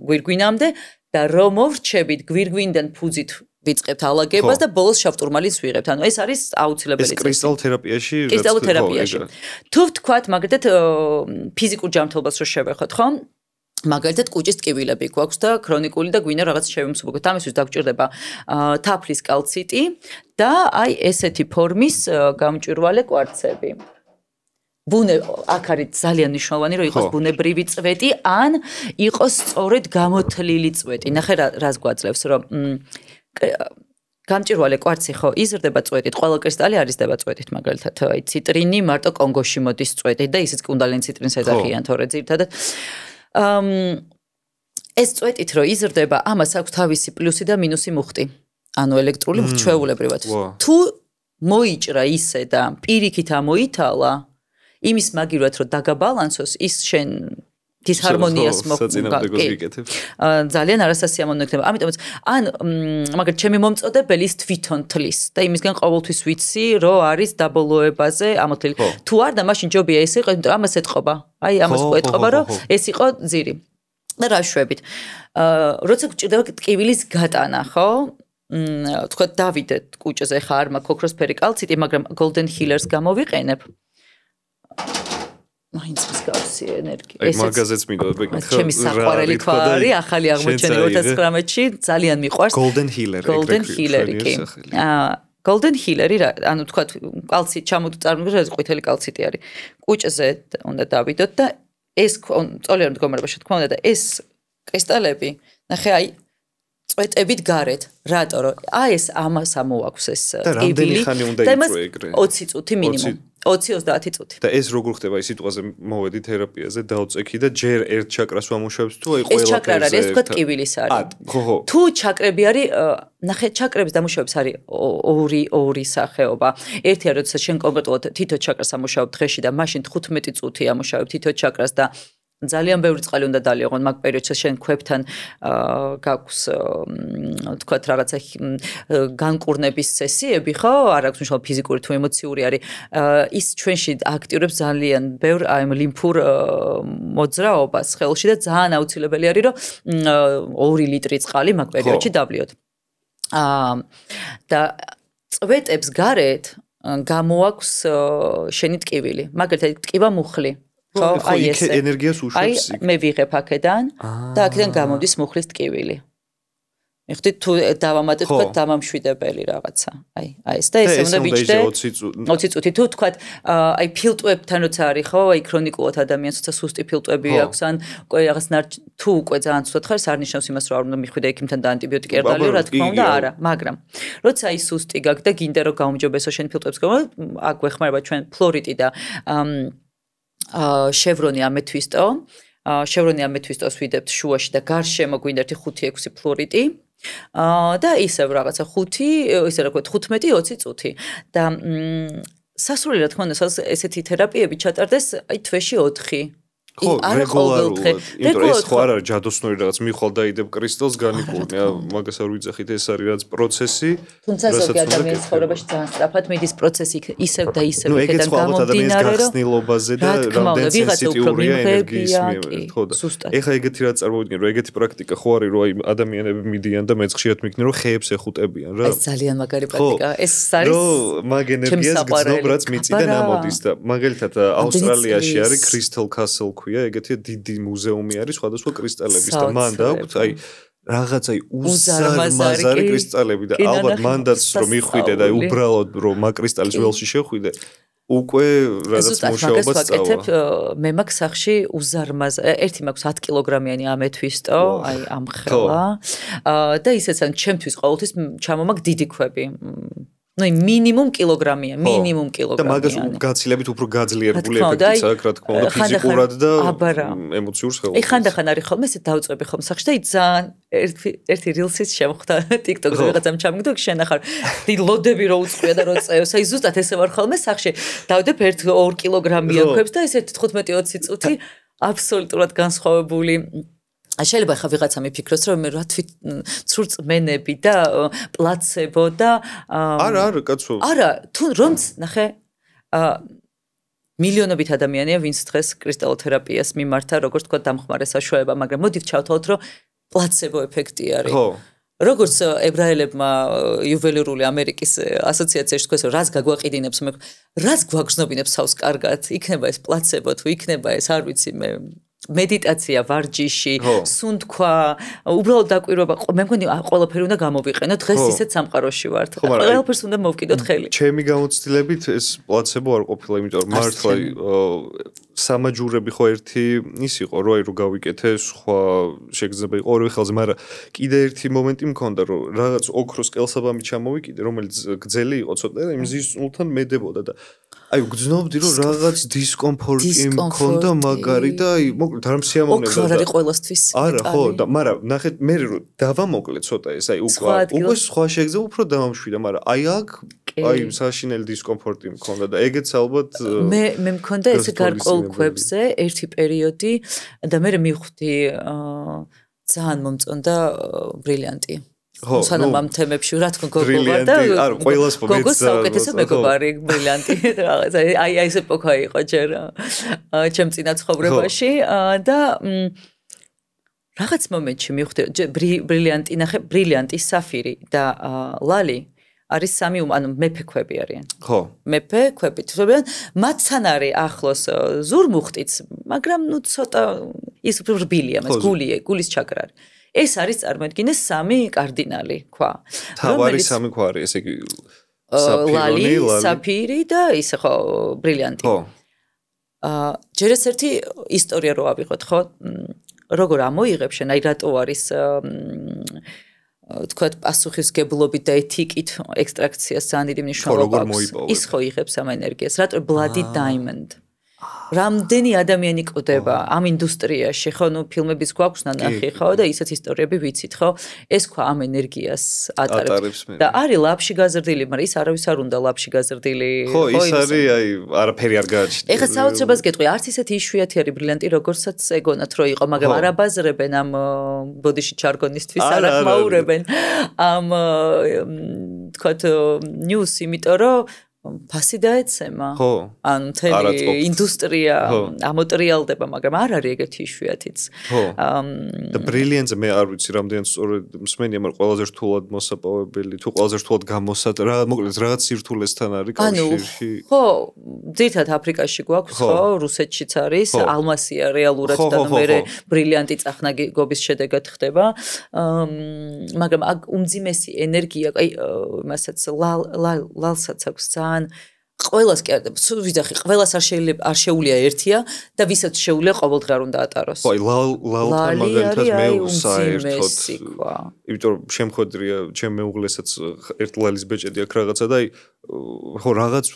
გვირგვინამდე და რომ მოვრჩებით გვირგვინიდან ფუძით ვიწყებთ ალაგებას და ბოლოს შავტურმალინს ვიღებთ. ანუ ეს არის აუცილებელი.
ეს კრისტალთერაპიაში,
კრისტალთერაპიაში. თუ ვთქვათ, მაგალითად ფიზიკურ ჯანმრთელობას რო შევეხოთ, ხო? მაგალითად კუჭის ტკივილები გვაქვს და ქრონიკული და გვინდა რაღაც შევიმსუბუქოთ. ამისთვის დაგვჭირდება თაფლის კალციტი და აი ესეთი ფორმის გამჭვირვალე კვარცები. აქ არის ძალიან მნიშვნელოვანი რომ იყოს ბუნებრივი წვეტი ან იყოს სწორედ გამოთლილი წვეტი. ნახე რას გვაძლევს რომ გამჭვირვალე კვარცი ხო იზრდება წვეტით, ყველა კრისტალი არიზდება წვეტით, მაგალითად, აი ციტრინი მარტო კონგოში მოდის წვეტით და ისიც კუნდალინი ციტრინს ეძახიან, თორე ძირითადად ეს წვეტით რო იზრდება, ამას აქვს თავისი პლუსი და მინუსი მუხტი. ანუ ელექტრული მრჩეულებრივად. თუ მოიჭრა ისე და პირიქით ამოითალა, იმის მაგივრად რომ დაგაბალანსოს, ის შენ დისჰარმონიას ძალიან არასასიამოვნო იქნება. ამიტომაც ან მაგალითად ჩემი მომწოდებელი ის თვითონ თლის და იმისგან ყოველთვის ვიცი რომ არის დაბოლოებაზე ამოთლილი. თუ არ და მაშინ ჯობია ეს იყოს, იმიტომ ამას ეთყობა. აი ამას ეთყობა რომ ეს იყო ძირი. და რა შვებით. როცა გჭირდება ტკივილის გატანა, ხო? თქვა დავიდეთ კუჭზე ხა არ მაქვს ოქროსფერი კალციტი, მაგრამ golden healers გამოვიყენებ. მაინც მსგავსი ენერგია.
ეს მაგაზეც მინდოდა მეკითხა.
ჩემი საყვარელი ქვა არის, ახალი აღმოჩენილი 2019-ში, ძალიან მიყვარს.
Golden healer.
Golden healer-ი კი. Golden healer-ი რა, ანუ თქვა კალციტ წარმოგვიდგენთ, ყვითელი კალციტი არის. კუჭზე უნდა დავიდოთ და ეს წოლიერ მდგომარეობაში თქმა უნდა და ეს კრისტალები, ნახე აი წვეტებით გარეთ. რატო რომ აი ეს ამას ამოაქვს ეს ტკივილი და იმას 20 წუთი მინიმუმ. 20-30 წუთი.
და ეს როგორ ხდება ის სიტყვაზე მოვედი თერაპიაზე დაუწექი და ჯერ ერთ ჩაკრას ვამუშავებს თუ აი ყველა
ეს ჩაკრა არის ეს თქვა ტკივილის არის. თუ ჩაკრები არის ნახე ჩაკრების დამუშავების არის ორი სახეობა. ერთი არის როცა შენ კონკრეტულად თითო ჩაკრას ამუშავებ დღეში და მაშინ 15 წუთი ამუშავებ თითო ჩაკრას და ძალიან ბევრი წყალი უნდა დალიოღონ მაგ პერიოდში შენ ქვებთან გაქვს თქვათ რაღაცა განკურნების სესიები ხო არ აქვს მნიშვნელობა ფიზიკური თუ ემოციური არის ის ჩვენში აქტიურებს ძალიან ბევრ აი ლიმფურ მოძრაობას ხელში და ძალიან აუცილებელი არის რომ 2 ლიტრი წყალი მაგ პერიოდში დავლიოთ და წვეტებს გარეთ გამოაქვს შენი ტკივილი მაგალითად ტკივა მუხლი ხო აი ეს
ენერგიას უშვებს
იქ მე ვიღებ აქედან და აქედან გამოდის მუხლის ტკივილი მიხდით თუ დავამატეთ თქვა დამამშვიდებელი რაღაცა აი ეს და ესე უნდა ვიჭდე 20 წუთი თუ თქვა აი ფილტვებთან როცა არის ხო აი ქრონიკულად ადამიანს როცა სუსტი ფილტვები აქვს ან უკვე რაღაც თუ უკვე ძალიან ცუდად ხარ არ ნიშნავს იმას რომ არ უნდა მიხვიდე ექიმთან და ანტიბიოტიკი არ დალიო რა თქმა უნდა არა მაგრამ როცა აი სუსტი გაქვს და გინდა რომ გაუმჯობესო შენ ფილტვებს გამო აქ გვეხმარება ჩვენ ფლორიტი და შევრონი ამეთვისტო შევრონი ამეთვისტოს ვიდებთ შუაში და გარშემო გვინდა 5-6 ფლორიტი და ისევ რაღაცა 5 ისე რა ვქოთ 15-20 წუთი და სასურველი რა თქმა უნდა ესეთი თერაპიები ჩატარდეს აი თვეში 4
ხო, რეგულარულად. იმიტომ ეს ხო არ არის ჯადოსნური რაღაც მიხვალ დაიდებ კრისტალს განიკურნია, მაგას არ ვიძახით, ეს არის რაღაც პროცესი.
თუმცა ზოგი ადამიანის ცხოვრებაში ძალიან სწრაფად მიდის პროცესი ისევ და ისევ იქიდან გამომდინარე, რომ
გახსნილობაზე და რამდენ სენსიტიურია ენერგიის მიმართ, ხო და ეხა ეგეთი რაც წარმოვიდგინე, რომ ეგეთი პრაქტიკა ხო არის, რომ აი ადამიანები მიდიან და მეც ხშირად მიგნი, რომ ხეებს ეხუტებიან რა.
ეს ძალიან მაგარი პრაქტიკა. ეს არის
რომ მაგ ენერგიას გძნობ რაც მიწიდან ამოდის და მაგალითად ავსტრალიაში არის Crystal Castle ქვია, ეგეთი დიდი მუზეუმი არის სხვადასხვა კრისტალების და მან დააქვთ აი რაღაცა უზარმაზარი კრისტალები და ალბათ მანდაც რომ მიხვიდე და უბრალოდ რომ მაგ კრისტალის ველში შეხვიდე უკვე რაღაც მუშაობა სწავლა.
მე მაქვს სახში ერთი მაქვს 10 კილოგრამიანი ამეთვისტო, აი ამ ხელა და ისეც ან ჩემთვის ყოველთვის ჩამომაგ დიდი ქვები. ну მინიმუმ კილოგრამია, მინიმუმ კილოგრამია.
და მაგას გაცილებით უფრო გაძლიერებული ეფექტიც აქვს, რა თქმა უნდა, ფიზიკურად და ემოციურ ხელოვნებას.
აი ხანდახან არის ხოლმე ესე დავწვევი ხომ სახში და ძალიან ერთი rilsis შემხვდა TikTok-ზე რაღაცამ ჩამიგდო, შენახარ ლოდები რო უწყია და რო წევს. აი ზუსტად ესე ვარ ხოლმე სახში. დავდებ 1-2 კილოგრამიან ქვებს და ეს 15-20 წუთი აბსოლუტურად განსხვავებული შეიძლება ხა ვიღაცა მიფიქროს რომ მე რა თვით ცურწმენები და პლაცებო და
არა კაცო
არა თუ რომც ნახე მილიონობით ადამიანია ვინც დღეს კრისტალოთერაპიას მიმართა როგორც თქვა დამხმარე საშუალება მაგრამ მოდით ჩავთვალოთ რომ პლაცებო ეფექტი არის
ხო
როგორც ებრაელებმა იუველირული ამერიკის ასოციაციაში თქვეს რომ რას გაგვაყიდინებს მე რას გვაგრძნობინებს თავს კარგად იქნება ეს პლაცებო თუ იქნება ეს არ ვიცი მე медитация ვარჯიში, სუნთქვა, უბრალოდ დაკვირვება, მე მგონი ყველაფერი უნდა გამოვიყენო, დღეს ისეთ სამყაროში ვართ. ყველაფერს უნდა მოვკიდოთ ხელი.
ჩემი გამოცდილებით ეს პლაცებო არ ყოფილა, იმიტომ რომ მართლა სამაჯურები ხო ერთი ის იყო, რომ გავიკეთე, სხვა შეგრძნება იყო ორივე ხელზე, მაგრამ კიდე ერთი მომენტი მქონდა, რომ რაღაც ოქროს კელსაბამი ჩამოვიკიდე, რომელიც გძელი იყო ცოტა და იმ ზის სულთან მედებოდა და აი გძნობდი რომ რაღაც დისკომფორტი მქონდა მაგარი და აი მოკლედ არ მსიამოვნება და
ოქრო არის ყველასთვის
არა ხო და მაგრამ ნახეთ მე რომ დავამოკლე ცოტა ეს აი უკვე სხვა შეგზა უფრო დავამშვიდა მაგრამ აი აქ აი საშინელი დისკომფორტი მქონდა და ეგეც ალბათ
მე მქონდა ესე გარკვეულ ქვებზე ერთი პერიოდი და მე მივხვდი ძალიან მომწონდა ბრილიანტი სანამ ამ თემებში რა თქმა გოგოა და გოგოს საუკეთესო მეგობარი ბრილიანტი რაღაც აი ეს ეპოქა იყო ჯერ ჩემ წინა ცხოვრებაში და რაღაც მომენტში მივხვდი ბრილიანტი ნახე ბრილიანტი საფირი და ლალი არის სამი ანუ მეფე ქვები არიან
ხო
მეფე ქვები თვითონ მათთან არის ახლოს ზურმუხტიც მაგრამ ნუ ცოტა ის უფრო რბილია მას გულის ჩაკრა არის ეს არის წარმოიდგინე სამი კარდინალი ქვა.
თავარი სამი ქვა არის, ესე იგი
ლალი, საფირი და ისე ხო ბრილიანტი.
ხო.
ჯერ ერთი ისტორია რო ავიღოთ, ხო? როგორ ამოიღებ შენ, აი რატო არის თქვათ პასუხისგებლობით და ეთიკით ექსტრაქციას ძალიან დიდი მნიშვნელობა აქვს. ის ხო იღებს ამ ენერგიას, რატო bloody diamond რამდენი ადამიანი კვდება ამ ინდუსტრიაში, ხო, ნუ ფილმების გვაქვს ნანახი, ხო, და ისეთ ისტორიები ვიცით, ხო? ეს ქვა ამ ენერგიას ატარებს და არის ლაფში გაზრდილი, მაგრამ ის არავის არ უნდა ლაფში გაზრდილი,
ხო, ის არის, აი, არაფერი არ გააჩნია.
ეხლა საოცრებას გეტყვი, არც ისეთი იშვიათი არის ბრილიანტი, როგორცაც ეგონათ, რომ იყო, მაგრამ არ აბაზრებენ ამ ბოდიში ჩარგონისთვის, არ ახმაურებენ ამ თქვათ ნიუს, იმიტომ რომ ფასი დაეცემა.
ხო.
ან მთელი ინდუსტრია ამოტრიალდება, მაგრამ არ არის ეგეთი იშვიათიც.
ხო. და ბრილიანტზე მე არ ვიცი რამდენად სწორედ მსმენია, მაგრამ ყველაზე რთულად მოსაპოვებელი, თუ ყველაზე რთულად გამოსად, რა მოკლედ რაღაც სირთულესთან არის კავშირში.
ხო, ძირითადად აფრიკაში გვაქვს, ხო, რუსეთშიც არის, ალმასია რეალურად და მე ბრილიანტი წახნაგობის შედეგად ხდება. მაგრამ უმძიმესი ენერგია, აი, მასაც ლალსაც აქვს ყველას კი არ ვიძახი, ყველას არ შეუულია ერთია და ვისაც შეუულია ყოველდღე არ უნდა ატაროს.
ხო, აი ლალთან მაგალითად მე საერთოდ იმიტომ რომ შემხვედრია ჩემ მეუღლესაც ერთ ლალის ბეჭედი აქვს რაღაცა და აი ხო რაღაც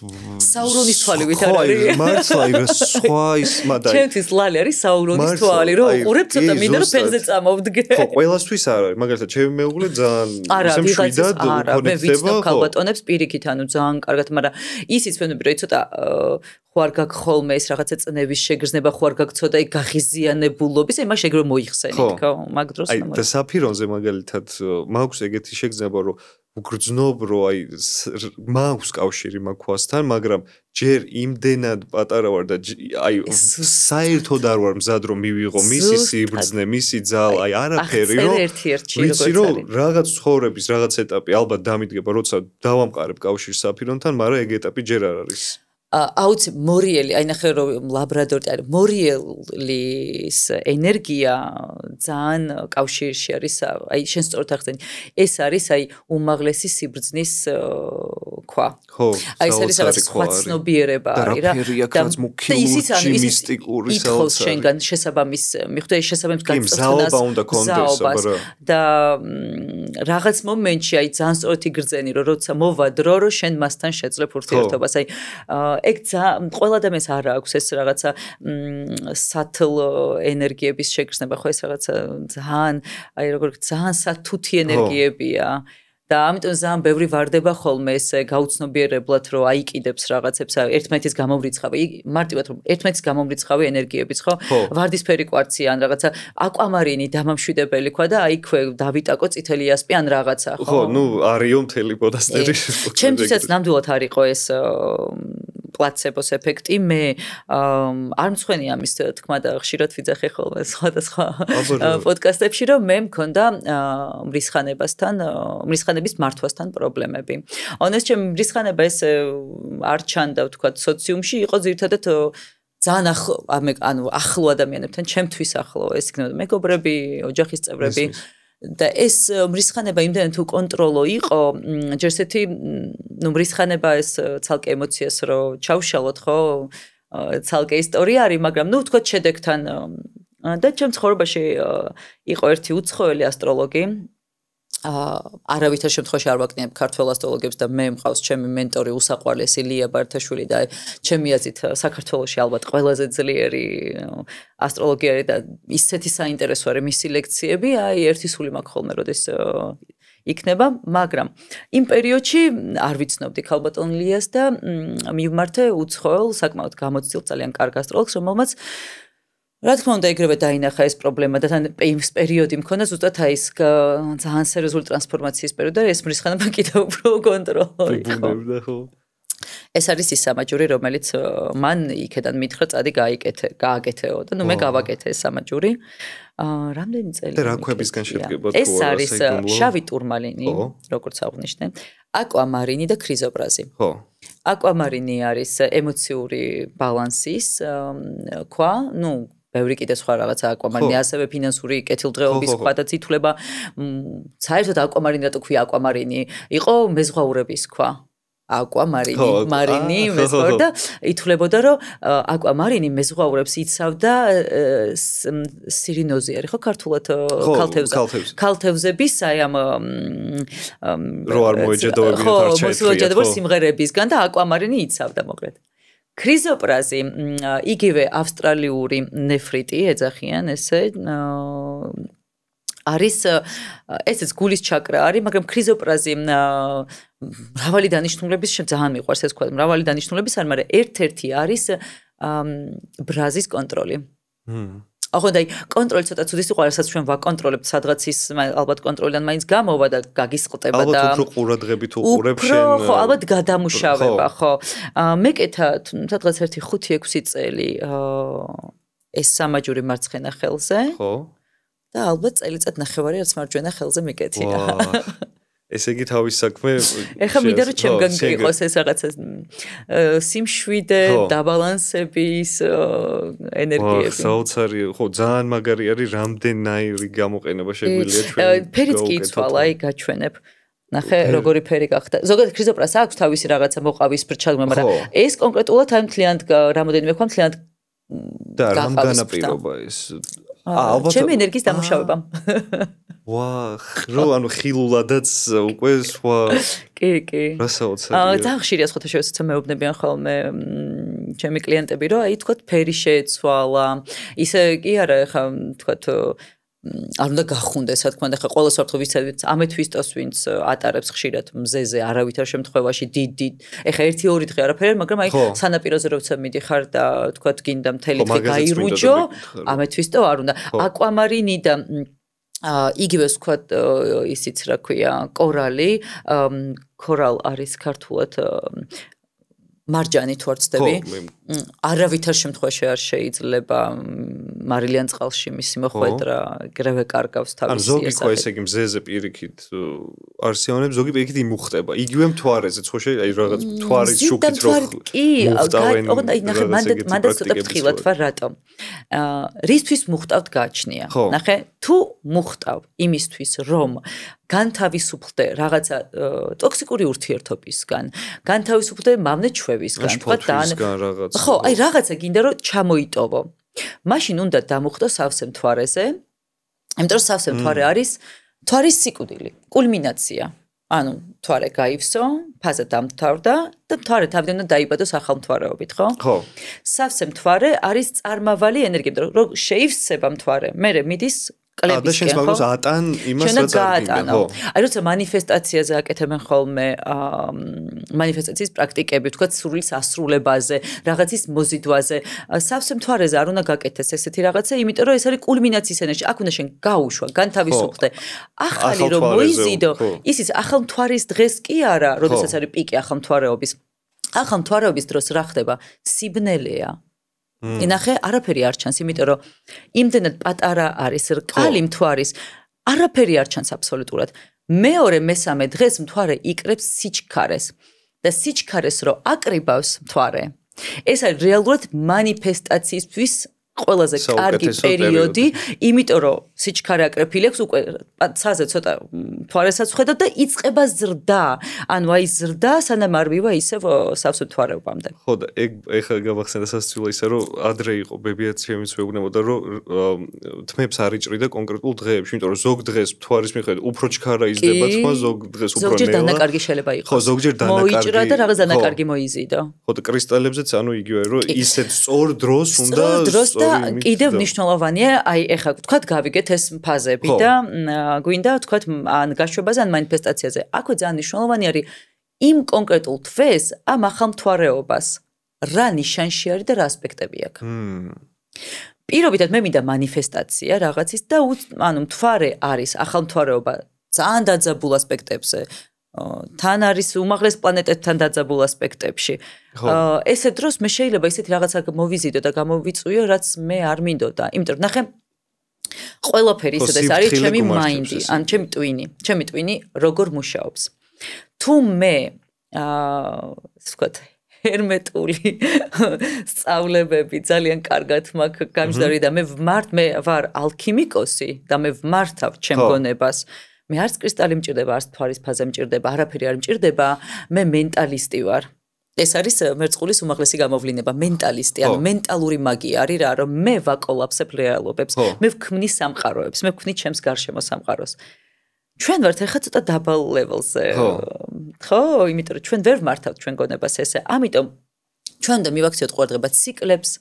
საურონის თვალივით არ არის.
ხო, მართლა ის სხვა ის მადა.
ჩემთვის ლალი არის საურონის თვალი, რომ უყურებ ცოტა მინდა რომ ფენზე წამოვდგე.
ხო, ყველასთვის არ არის. მაგალითად ჩემი მეუღლე ძალიან
ისე მშვიდად კონექტდება. მე ვიცნობ ქალბატონებს პირიქით, ანუ ძალიან კარგად, მაგრამ ისიც ჩვენები რომ ცოტა ხო არ გაქვს ხოლმე ეს რაღაცა წნევის შეგრძნება ხო არ გაქვს ცოტა გაღიზიანებულობის იმას შეგრო მოიხსენით ხო მაგ დროს
აი და საფირონზე მაგალითად მაქვს ეგეთი შეგრძნება რომ უგრძნობ რომ აი მაქვს კავშირი მაქვასთან მაგრამ ჯერ იმდენად პატარა ვარ და აი საერთოდ არ ვარ მზად რომ მივიღო მისი სიბრძნე მისი ძალა აი არაფერი რომ ვიცი რომ რაღაც ცხოვრების რაღაც ეტაპი ალბათ დამიდგება როცა დავამყარებ კავშირს საფირონთან მაგრამ ეგ ეტაპი ჯერ არ არის
აუცი მორიელი აი ნახე რომ ლაბრადორი არის მორიელის ენერგია ძალიან კავშირში არის აი შენ სწორად ახსენი ეს არის აი უმაღლესი სიბრძნის ქვა
ხო
აი ეს არის რაღაც სხვა ცნობიერება არის
რა და ისიც არის მისტიკური
საოცარი შენგან შესაბამის მიხვდა ეს შესაბამის გაწყვეტას და რაღაც მომენტში აი ძალიან სწორად იგრძენი რომ როცა მოვა დრო რომ შენ მასთან შეძლებ ურთიერთობას აი ეგ ყველა ადამიანს არ აქვს ეს რაღაცა სათლ ენერგიების შეგრძნება ხო ეს რაღაცა ძალიან აი როგორ ძალიან სათუთი ენერგიებია და ამიტომ ძალიან ბევრი ვარდება ხოლმე ეს გაუცნობიერებლად რომ აიკიდებს რაღაცებს ერთმანეთის გამომრიცხავი მარტივად რომ ერთმანეთის გამომრიცხავი ენერგიებიც ხო ვარდისფერი კვარცი ან რაღაცა აკვამარინი დამამშვიდებელი ქვა და აიქვე დავიტაკო წითელი ასპი ან რაღაცა
ხო ნუ არიო მთელი პოდასტერი
ჩემთვისაც ნამდვილად არ იყო ეს პლაცებოს ეფექტი მე არ მცხვენი ამის თქმა და ხშირად ვიძახე ხოლმე სხვადასხვა პოდკასტებში რომ მე მქონდა მრისხანების მართვასთან პრობლემები. Honest ჩემ მრისხანება ეს არ ჩანდა ვთქვა სოციუმში იყო ძირითადად ძალიან ანუ ახლო ადამიანებთან ჩემთვის ახლო ეს იქნება მეგობრები, ოჯახის წევრები და ეს მრისხანება იმდენად უკონტროლო იყო ჯერსეთი ნუ მრისხანება ეს ცალკე ემოციას რომ ჩავშალოთ ხო ცალკე ისტორია არის მაგრამ ნუ ვთქვათ შედეგთან და ჩემ ცხოვრებაში იყო ერთი უცხოელი ასტროლოგი არავითარ შემთხვევაში არ ვაკნიებ ქართველ ასტროლოგებს და მე მყავს ჩემი მენტორი უსაყვარლესი ლია ბართაშვილი და ჩემი აზრით საქართველოში ალბათ ყველაზე ძლიერი ასტროლოგი არის და ისეთი საინტერესო არის მისი ლექციები აი ერთი სული მაქვს ხოლმე როდეს იქნება მაგრამ იმ პერიოდში არ ვიცნობდი ქალბატონ ლიას და მივმართე უცხოელ საკმაოდ გამოცდილ ძალიან კარგ ასტროლოგს რომელმაც რა თქმა უნდა ეგრევე დაინახა ეს პრობლემა და თან ეს პერიოდი მქონდა ზუსტად აი ეს ძალიან სერიოზული ტრანსფორმაციის პერიოდი და ეს მრისხანება კიდევ უფრო კონტროლო იყო. ეს არის ის სამაჯური რომელიც მან იქედან მითხრა წადი გააკეთეო და ნუ მე გავაკეთე ეს სამაჯური. რამდენი წელი?
და რა ქვებისგან შედგება
ეს არის შავი ტურმალინი როგორც აღნიშნე, აკვამარინი და ქრიზოპრაზი.
ხო.
აკვამარინი არის ემოციური ბალანსის ქვა, ნუ ბევრი კიდე სხვა რაღაცა აკვამარინი ასევე ფინანსური კეთილდღეობის ქვადაც ითვლება. საერთოდ აკვამარინი რატო ქვია აკვამარინი? იყო მეზღვაურების ქვა. აკვამარინი მეზღვაური და ითვლებოდა რომ აკვამარინი მეზღვაურებს იცავდა სირინოზი არის ხო ქართულად ქალთევზების აი ამ
რო არ მოეჯედოებიათ არ
ჩაეფრიათ სიმღერებისგან და აკვამარინი იცავდა მოკლედ ქრიზოპრაზი იგივე ავსტრალიური ნეფრიტი ეძახიან ესე არის ესეც გულის ჩაკრა არის მაგრამ ქრიზოპრაზი მრავალი დანიშნულების ძალიან მიყვარს ეს თქვა მრავალი დანიშნულების არ მაგრამ ერთ-ერთი არის ბრაზის კონტროლი. ახლა და კონტროლი ცოტა ცუდის იყო რასაც ჩვენ ვაკონტროლებთ სადღაც ის ალბათ კონტროლიდან მაინც გამოვა და გაგისყდება და
ალბათ უფრო ყურადღებით უყურებ შენ
ხო ალბათ გადამუშავება ხო მეკეთა სადღაც 1-5-6 წელი ეს სამაჯური მარცხენა ხელზე ხო და ალბათ წელიწად ნახევარი რაც მარჯვენა ხელზე მეკეთია.
ესე იგი თავის საქმე
ეხლა მინდა რომ ჩემგან იყოს ეს რაღაცა სიმშვიდე დაბალანსების ენერგიები.
საოცარი ხო ძალიან მაგარი არის რამდენაირი გამოყენება შეგვიძლია ჩვენ
ფერიც კი იცვალა აი გაჩვენებ ნახე როგორი ფერი გახდა ზოგადად ქრიზოპრას აქვს თავისი რაღაცა მოყავის ბრჩალმა მაგრამ ეს კონკრეტულად აი მთლიანად რამოდენიმე ქვა მთლიანად
და რამ განაპირობა ეს ალბათ
ჩემი ენერგიის დამუშავება
რო ანუ ხილულადაც უკვე სხვა
კი
რა საოცარია
ძალიან ხშირია სხვათა შორის მეუბნებიან ხოლმე ჩემი კლიენტები რომ აი თქვათ ფერი შეეცვალა ისე კი არა ხა თქვათ არ უნდა გახუნდეს, რა თქმა უნდა, ხა ყველა საფრთხე ვიცით, ამეთვისტოს ვინც ატარებს ხშირად მზეზე, არავითარ შემთხვევაში დიდი. ეხა 1-2 დღე არაფერი, მაგრამ აი სანაპიროზე როცა მიდიხარ და თქვა გინდა მთელი დღე გაირუჯო, ამეთვისტო არ უნდა. აკვამარინი და იგივე ვთქვათ ისიც რა ქვია, კორალი, კორალ არის ქართულად მარჯანი თუ არ ვცდები. არავითარ შემთხვევაში არ შეიძლება მარილიან წყალში მისი მოხვედრა, გრევე კარგავს თავის
ზოგი ხო ესე იგი მზეზე პირიქით არსიანებს, ზოგი პირიქით იმუხტება. იგივე მთვარეზეც ხო შეიძლება, აი რაღაც მთვარის შუქით რო
მოხტავენ. აი ნახე, მანდ ცოტა ფრთხილად ვარ, რატომ? რისთვის მუხტავთ გააჩნია. ნახე, თუ მუხტავ იმისთვის, რომ განთავისუფლდე რაღაცა ტოქსიკური ურთიერთობისგან, განთავისუფლდე მამნე ჩვევისგან, თქვა და ხო, აი რაღაცა გინდა რომ ჩამოიტოვო. მაშინ უნდა დამუხტო სავსე მთვარეზე, იმიტომ რომ სავსე მთვარე არის მთვარის სიკვდილი, კულმინაცია. ანუ მთვარე გაივსო, ფაზა დამთავრდა და მთვარე თავიდან უნდა დაიბადოს ახალ მთვარეობით, ხო?
ხო.
სავსე მთვარე არის წარმავალი ენერგია, იმიტომ რომ შეივსება მთვარე, მერე მიდის კლებისკენ, ხო?
და ატან იმას რაც
გაატანო. აი როცა მანიფესტაციაზე აკეთებენ ხოლმე მანიფესტაციის პრაქტიკები, თქვა სურვილის ასრულებაზე, რაღაცის მოზიდვაზე, სავსე მთვარეზე არ უნდა გაკეთდეს ესეთი რაღაცა, იმიტომ რომ ეს არის კულმინაციის ენერგია, აქ უნდა შენ გაუშვა, განთავისუფლდე. ახალი რომ მოიზიდო, ისიც ახალ მთვარის დღეს კი არა, როდესაც არის პიკი ახალ მთვარეობის. ახალ მთვარეობის დროს რა ხდება? სიბნელეა. ინახე, არაფერი არ ჩანს, იმიტომ რომ იმდენად პატარა არის რკალი მთვარის, არაფერი არ ჩანს აბსოლუტურად. მეორე მესამე დღეს მთვარე იკრებს სიჩქარეს და სიჩქარეს რო აკრიბავს მთვარე. ეს არის რეალურად მანიფესტაციისთვის ყველაზე კარგი პერიოდი, იმიტომ რომ სიჩქარე აკრეფილი აქვს უკვე ცაზე ცოტა მთვარესაც ხედავ და იწყება ზრდა. ანუ აი ზრდა სანამ არ მივა ისევ სავსე მთვარეობამდე.
ხო და ეგ ეხლა გავახსენდა სასწრაფო ისე რომ ადრე იყო ბებიაც ჩემიც ვეუბნებოდა რომ თმებს არ იჭრიდა კონკრეტულ დღეებში, იმიტომ რომ ზოგ დღეს მთვარის მიხედვით უფრო ჩქარა იზრდება თმა, ზოგ დღეს უფრო ნელა.
ზოგჯერ დანაკარგი შეიძლება იყოს.
ხო, ზოგჯერ დანაკარგი.
მოიჭრა და რაღაც დანაკარგი მოიზიდო.
ხო და კრისტალებზეც ანუ იგივე რომ ისეთ სწორ დროს უნდა
და კიდევ მნიშვნელოვანია, აი ეხლა ვთქვათ გავიგეთ ეს ფაზები და გვინდა ვთქვათ ან გაშვებაზე ან მანიფესტაციაზე. აქვე ძალიან მნიშვნელოვანი არის იმ კონკრეტულ თვეს ამ ახალ მთვარეობას რა ნიშანში არის და რა ასპექტები აქვს. პირობითად მე მინდა მანიფესტაცია რაღაცის და ანუ მთვარე არის ახალ მთვარეობა ძალიან დაძაბულ ასპექტებზე. თან არის უმაღლეს პლანეტებთან დაძაბულ ასპექტებში. ესე დროს მე შეიძლება ისეთი რაღაცა მოვიზიდო და გამოვიწვიო, რაც მე არ მინდოდა. იმიტომ რომ ნახე, ყველაფერი ისედაც არის ჩემი მაინდი, ან ჩემი ტვინი როგორ მუშაობს. თუ მე ვთქვათ ჰერმეტული სწავლებები ძალიან კარგად მაქვს გამჟდარი და მე ვარ ალქიმიკოსი და მე ვმართავ ჩემ გონებას. მე არც კრისტალი მჭირდება, არც მთვარის ფაზა მჭირდება, არაფერი არ მჭირდება, მე მენტალისტი ვარ. ეს არის მერწყულის უმაღლესი გამოვლინება, მენტალისტი, ანუ მენტალური მაგია არის რა, რომ მე ვაკოლაფსებ რეალობებს, მე ვქმნი სამყაროებს, მე ვქმნი ჩემს გარშემო სამყაროს. ჩვენ ვართ ახლა ცოტა დაბალ ლეველზე. ხო, იმიტომ რომ ჩვენ ვერ ვმართავთ ჩვენ გონებას ესე. ამიტომ ჩვენ უნდა მივაქციოთ ყურადღება ციკლებს,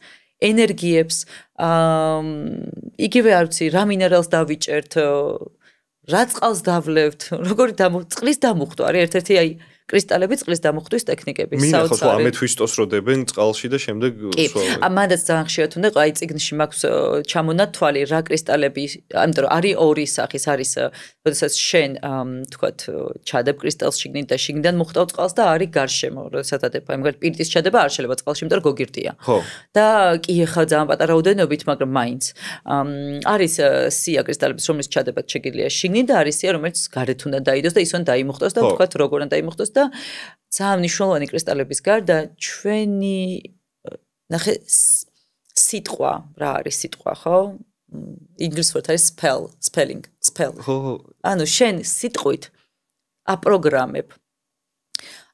ენერგიებს, იგივე არ ვიცი, რა მინერალს დავიჭერთ, რა წყალს დავლევთ, როგორი წყლის დამუხტვა არის ერთ-ერთი აი კრისტალები წყლის დამუხტვის ტექნიკები,
საოცარი. მინახავთ ამეთვისტოს როდებენ წყალში და შემდეგ
სვავენ. მანდაც ძალიან ხშირად უნდა აი წიგნში მაქვს ჩამონათვალი რა კრისტალები, ამიტომ რომ არის ორი სახის, არის როდესაც შენ თქვათ ჩადებ კრისტალს შიგნით და შიგნიდან მუხტავ წყალს და არის გარშემო, როდესაც ადებ, აი მაგალითად პირდის ჩადება არ შეიძლება წყალში, იმიტომ რომ გოგირდია.
ხო.
და კი ახლა ძალიან პატარა ოდენობით, მაგრამ მაინც არის სია კრისტალების, რომელიც ჩადებათ შეგიძლია შიგნით და არის სია, რომელიც გარეთ უნდა დაიდოს და ის უნდა დაიმუხტოს და თქვათ როგორ უნდა დაიმუხტოს და ძალიან მნიშვნელოვანი კრისტალების გარდა ჩვენი ნახე სიტყვა რა არის სიტყვა ხო ინგლისურად არის spell ანუ შენ სიტყვით აპროგრამებ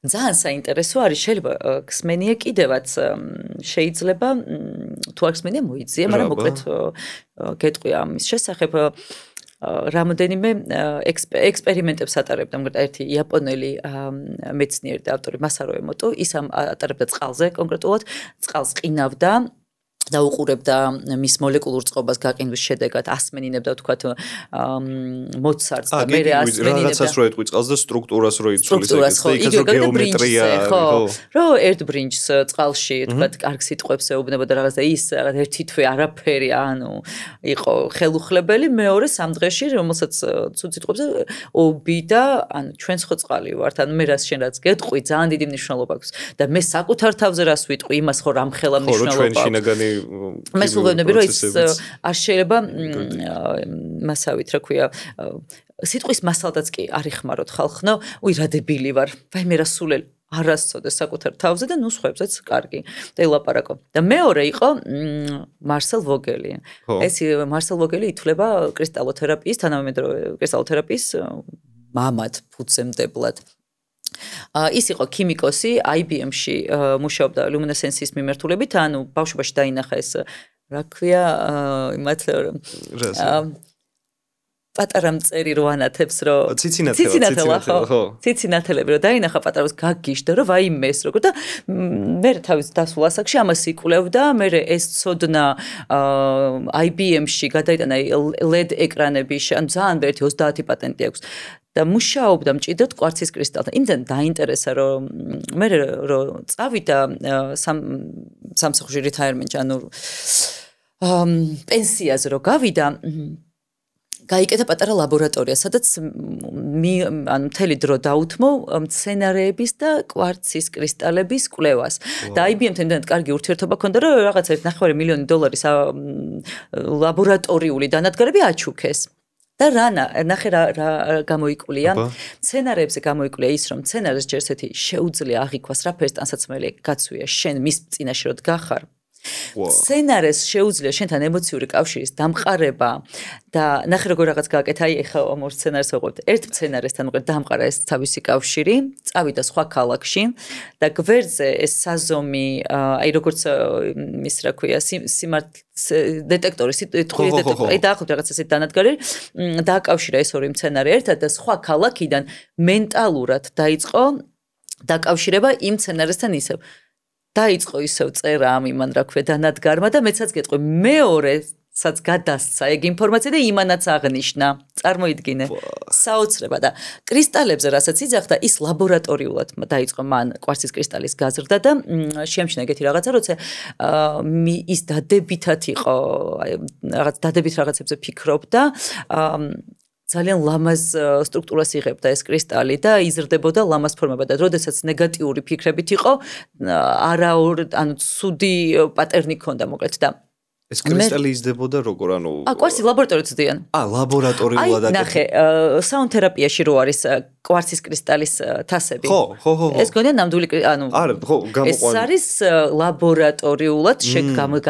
ძალიან საინტერესო არის შეიძლება ხსმენია კიდევაც შეიძლება თუ არ ხსმენია მოიძიე მაგრამ მოკლედ გეტყვი ამის შესახებ რამოდენიმე ექსპერიმენტებს ატარებდა, მაგრამ ერთი იაპონელი მეცნიერი და ავტორი მასარო ემოტო, ის ატარებდა წყალზე კონკრეტულად, წყალს ყინავდა დაუყურებდა მის მოლეკულურ წყობას გაყინვის შედეგად ასმენინებდა თქვათ მოცარტს და მერე ასმენინებდა
რაღაცას რო ეტყვი წყალს და სტრუქტურას რო იცვლის ეგეც და იქაც რო გეომეტრია
ხო რო ერთ ბრინჯს წყალში თქვათ კარგ სიტყვებს ეუბნება და რაღაც და ის რაღაც ერთი თვე არაფერი ანუ იყო ხელუხლებელი მეორე სამ დღეში რომელსაც ცუდ სიტყვებს ობი და ანუ ჩვენს ხო წყალი ვართ ანუ მე რას შენ რაც გეტყვი ძალიან დიდი მნიშვნელობა აქვს და მე საკუთარ თავზე რას ვიტყვი იმას ხო რამხელა მნიშვნელობა აქვს მე სულვენები რომ ის არ შეიძლება მასავით რა ქვია სიტყვის მასალდაც კი არ იხმაროთ ხალხნო უი რა დებილი ვარ ვაი მე რა სულელი არასწოდეს საკუთარ თავზე და ნუ სხვებზეც კარგი და ელაპარაკო და მეორე იყო მარსელ ვოგელი ეს მარსელ ვოგელი ითვლება კრისტალოთერაპიის თანამედროვე კრისტალოთერაპიის მამად ფუძემდებლად ის იყო ქიმიკოსი IBM-ში მუშაობდა ლუმინესენსის მიმართულებით ანუ ბავშვობაში დაინახა ეს რა ქვია იმათ პატარა მწერი რო ანათებს რო ციცინათელა ხო ციცინათელები რო დაინახა პატარას გაგიშდა რო ვაიმეს როგორ და მე თავის დასულ ასაკში ამას იკვლევდა მე ეს ცოდნა IBM-ში გადაიტანა LED ეკრანები ან ძალიან ერთი 30 პატენტი აქვს და მუშაობდა მჭიდროდ კვარცის კრისტალთან. იმდენ დაინტერესა რომ მე რომ წავიდა სამსახურში რიტაირმენტში ანუ პენსიაზე რომ გავიდა გაიკეთა პატარა ლაბორატორია, სადაც ანუ მთელი დრო დაუთმო მცენარეების და კვარცის კრისტალების კვლევას. და IBM-თან იმდენად კარგი ურთიერთობა ჰქონდა, რომ რაღაცა $9 მილიონი ლაბორატორიული დანადგარები აჩუქეს. და ნახე რა გამოიკვლია მცენარეებზე გამოიკვლია ის რომ მცენარეს ჯერ ესეთი შეუძლია აღიქვას რა ფერს ტანსაცმელი გაცვია შენ მის წინაშე რომ დგახარ მცენარეს შეუძლია შენთან ემოციური კავშირის დამყარება და ნახე როგორ რაღაც გააკეთა აი ეხა ორ მცენარეს ვეყოთ ერთ მცენარესთან უკვე დამყარა ეს თავისი კავშირი წავიდა სხვა ქალაქში და გვერდზე ეს საზომი აი როგორც ის რა ქვია დეტექტორი სიტყვის დეტექტორი აი დაახლოებით რაღაც ესეთი დანადგარი დააკავშირა ეს ორი მცენარე ერთად და სხვა ქალაქიდან მენტალურად დაიწყო დაკავშირება იმ მცენარესთან ისევ დაიწყო ისევ წერა ამ იმან რა ქვია დანადგარმა და მეცაც გეტყვი მეორესაც გადასცა ეგ ინფორმაცია და იმანაც აღნიშნა წარმოიდგინე საოცრება და კრისტალებზე რასაც იძახდა ის ლაბორატორიულად დაიწყო მან კვარცის კრისტალის გაზრდა და შეამჩნია ეგეთი რაღაცა როცა ის დადებითად იყო რაღაც დადებით რაღაცებზე ფიქრობდა ძალიან ლამაზ სტრუქტურას იღებდა ეს კრისტალი და იზრდებოდა ლამაზ ფორმებად და როდესაც ნეგატიური ფიქრებით იყო ანუ ცუდი პატერნი ჰქონდა მოკლედ და
ეს კრისტალი იზრდებოდა როგორ ანუ
კვარცის ლაბორატორიად ზდიან
ლაბორატორიულად
აი ნახე საუნთერაპიაში რო არის კვარცის კრისტალის თასები
ხო
ეს გონია ნამდვილი ანუ
არა ხო გამოყვანილი
ეს არის ლაბორატორიულად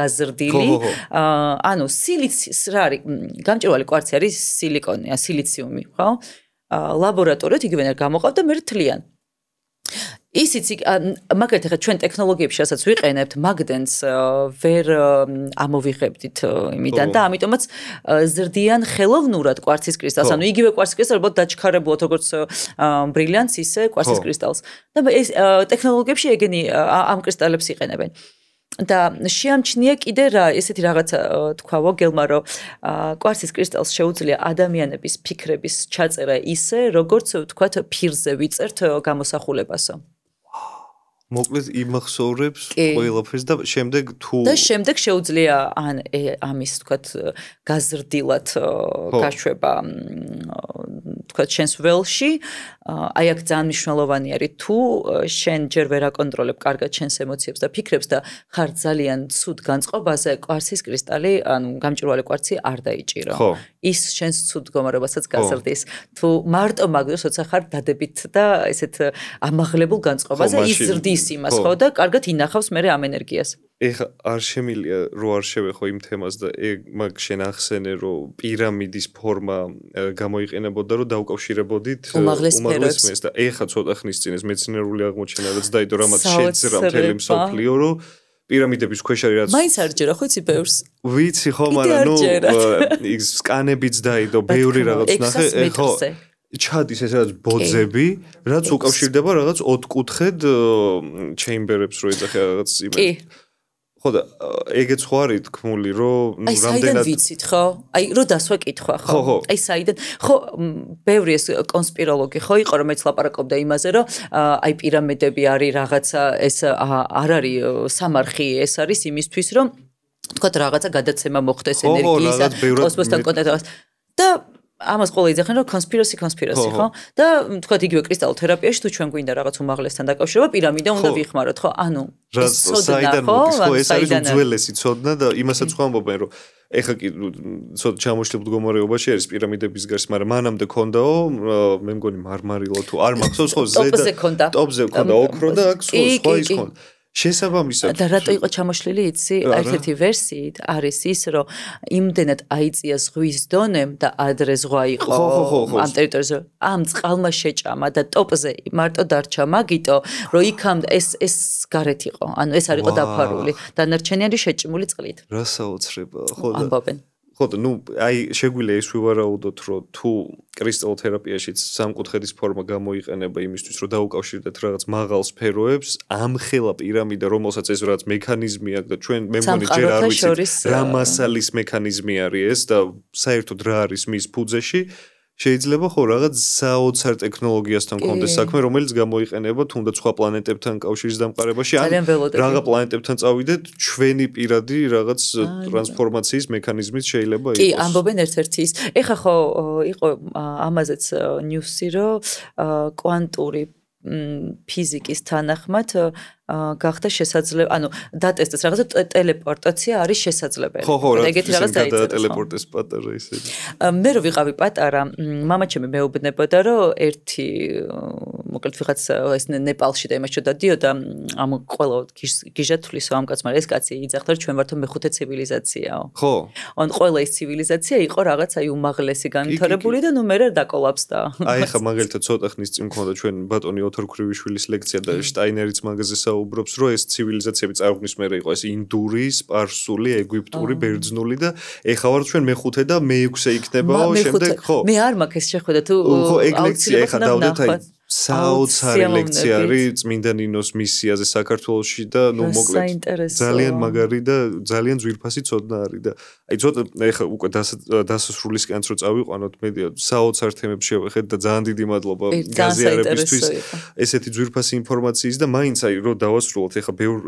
გაზრდილი ანუ სილიცის რა არის გამჭვირვალე კვარცი არის სილიკონი სილიციუმი ხო ლაბორატორიად იგივე გამოყავდა მე თლიან ისიც მაგალითად ახლა ჩვენ ტექნოლოგიებში რასაც ვიყენებთ მაგდენს ვერ ამოვიღებდით იმიდან და ამიტომაც ზრდიან ხელოვნურად კვარცის კრისტალს ანუ იგივე კვარცის კრისტალს ალბათ დაჩქარებულად როგორც ბრილიანტს ისე კვარცის კრისტალს და ეს ტექნოლოგიებში ეგენი ამ კრისტალებს იყენებენ და შეამჩნია კიდე რა ესეთი რაღაცა თქვა ვოგელმა რომ კვარცის კრისტალს შეუძლია ადამიანების ფიქრების ჩაწერა ისე როგორც ვთქვათ ფირზე ვიწერთ გამოსახულებასო
მოკლედ იმახსოვრებს ყველაფერს და შემდეგ
შეუძლია ამის ვთქვათ გაზრდილად გაშვება ვთქვათ შენს ველში აი აქ ძალიან მნიშვნელოვანი არის თუ შენ ჯერ ვერ აკონტროლებ კარგად შენს ემოციებს და ფიქრებს და ხარ ძალიან ცუდ განწყობაზე კვარცის კრისტალი ანუ გამჭვირვალე კვარცი არ დაიჭირო ის შენს ცუდ მდგომარეობასაც გაზრდის თუ მარტო მაგდროს როცა ხარ დადებით და ესეთ ამაღლებულ განწყობაზე იზრდის იმას ხო და კარგად ინახავს მე ამ ენერგიას
ეხა არ შემილია რო არ შევეხო იმ თემას და მაგ შენ ახსენე რომ პირამიდის ფორმა გამოიყენებოდა რომ დაუკავშირებოდით უმაღლეს სფეროს და ეხა ცოტა ხნის წინ ეს მეცნიერული აღმოჩენა რაც დაიდო რამაც შეძრა მთელი მსოფლიო რომ პირამიდების ქვეშ არის რაც
მაინც არ ჯერა ხო იცი ბევრს
ვიცი ხო მაგრამ ნუ ის სკანებიც დაიდო ბევრი რაღაც ნახე ეხო ჩადის ეს რაღაც ბოძები, რაც უკავშირდება რაღაც ოთხკუთხედ ჩეიმბერებს რო ეძახე რაღაც იმენ. ხო და ეგეც ხო არის თქმული რომ
აი საიდან ვიცით ხო? აი რო დასვა კითხვა ხო? აი საიდან ხო ბევრი ეს კონსპიროლოგი ხო იყო რომ მეც ლაპარაკობდა იმაზე რომ აი პირამიდები არის რაღაცა ეს არ არის სამარხი ეს არის იმისთვის რომ თქვათ რაღაცა გადაცემა მოხდეს ენერგიისა კოსმოსთან კონტაქტს და ამას ყველა იძახენ რომ კონსპირაცი ხო და თქვათ იგივე კრისტალურ თერაპიაში თუ ჩვენ გვინდა რაღაც უმაღლესთან დაკავშირება პირამიდა უნდა ვიხმაროთ ხო ანუ
ეს საიდან მოდის ხო ეს არის უძველესი ცოდნა და იმასაც ხო ამბობენ რომ ეხა კი ცოტა ჩამოშლილ მდგომარეობაში არის პირამიდების გარს მაგრამ მანამდე ქონდაო მე მგონი მარმარილო თუ არ მახსოვს ხო ზედა ტოპზე ქონდა ოქრო და აქ სხვა ის ქონდა შესაბამისად
და რატო იყო ჩამოშლილი იცი ერთ-ერთი ვერსიით არის ის რომ იმდენად აიწია ზღვის დონემ და ადრე ზღვა იყო ამ ტერიტორიაზე ამ წყალმა შეჭამა და ტოპზე მარტო დარჩა მაგიტო რომ იქამდე ეს გარეთ იყო ანუ ეს არ იყო დაფარული დანარჩენი არის შეჭმული წყლით
რა საოცრება ხო და
ამბობენ
ხო და ნუ აი შეგვიძლია ის ვივარაუდოთ რომ თუ კრისტალურ თერაპიაშიც სამკუთხედის ფორმა გამოიყენება იმისთვის რომ დაუკავშირდეთ რაღაც მაღალ სფეროებს ამხელა პირამიდა რომელსაც ეს რაღაც მექანიზმი აქვს და ჩვენ მე მგონი ჯერ არ ვიცით რა მასალის მექანიზმი არის ეს და საერთოდ რა არის მის ფუძეში შეიძლება ხო რაღაც საოცარ ტექნოლოგიასთან კონდეს საქმე რომელიც გამოიყენება თუნდაც სხვა პლანეტებთან კავშირის დამყარებაში ან რაღა პლანეტებთან წავიდეთ ჩვენი პირადი რაღაც ტრანსფორმაციის მექანიზმით შეიძლება იყოს
კი ამბობენ ერთ-ერთი ის ეხა ხო იყო ამაზეც ნიუსი რომ კვანტური ფიზიკის თანახმად გახდა შესაძლებელი, ანუ დატესტეს რაღაცა ტელეპორტაცია არის შესაძლებელი.
ეგეთი რაღაც დაიწყო. ტელეპორტეს პატარა ისე.
მე რო ვიყავი პატარა, მამაჩემი მეუბნებოდა, რომ ერთი მოკლედ ვიღაც ეს ნეპალში და იმაში დადიოდა, ამ ყველა გიჟათვლისო ამ კაცმა ეს კაცი იძახდა, რომ ჩვენ ვართ მეხუთე ცივილიზაციაო.
ხო.
ან ყველა ეს ცივილიზაცია იყო რაღაც აი უმაღლესი განვითარებული და ნუ მე დაკოლაფსდა.
აი ხა მაგალითად ცოტა ხნის წინ მქონდა ჩვენ ბატონი ოთარ ქრივიშვილის ლექცია და შტაინერიც მაგაზე უბრობს რომ ეს ცივილიზაციები წარღვნის მერე იყო ეს ინდური, სპარსული, ეგვიპტური, ბერძნული და ეხლა ვარ ჩვენ მეხუთე და მეექვსე იქნებაო შემდეგ ხო
მე არ მაქვს ეს შეხვედრა თუ
ხო ეგ ლექცია ეხლა დავდეთ აი საოცარი ლექცია არის წმინდა ნინოს მისიაზე საქართველოში და ნუ მოკლედ ძალიან მაგარი და ძალიან ძვირფასი ცოდნა არის და აი ცოტა ეხლა უკვე დასასრულისკენაც რო წავიყვანოთ მე საოცარ თემებს შევეხეთ და ძალიან დიდი მადლობა გაზიარებისთვის ესეთი ძვირფასი ინფორმაციის და მაინც აი რო დავასრულოთ ეხლა ბევრ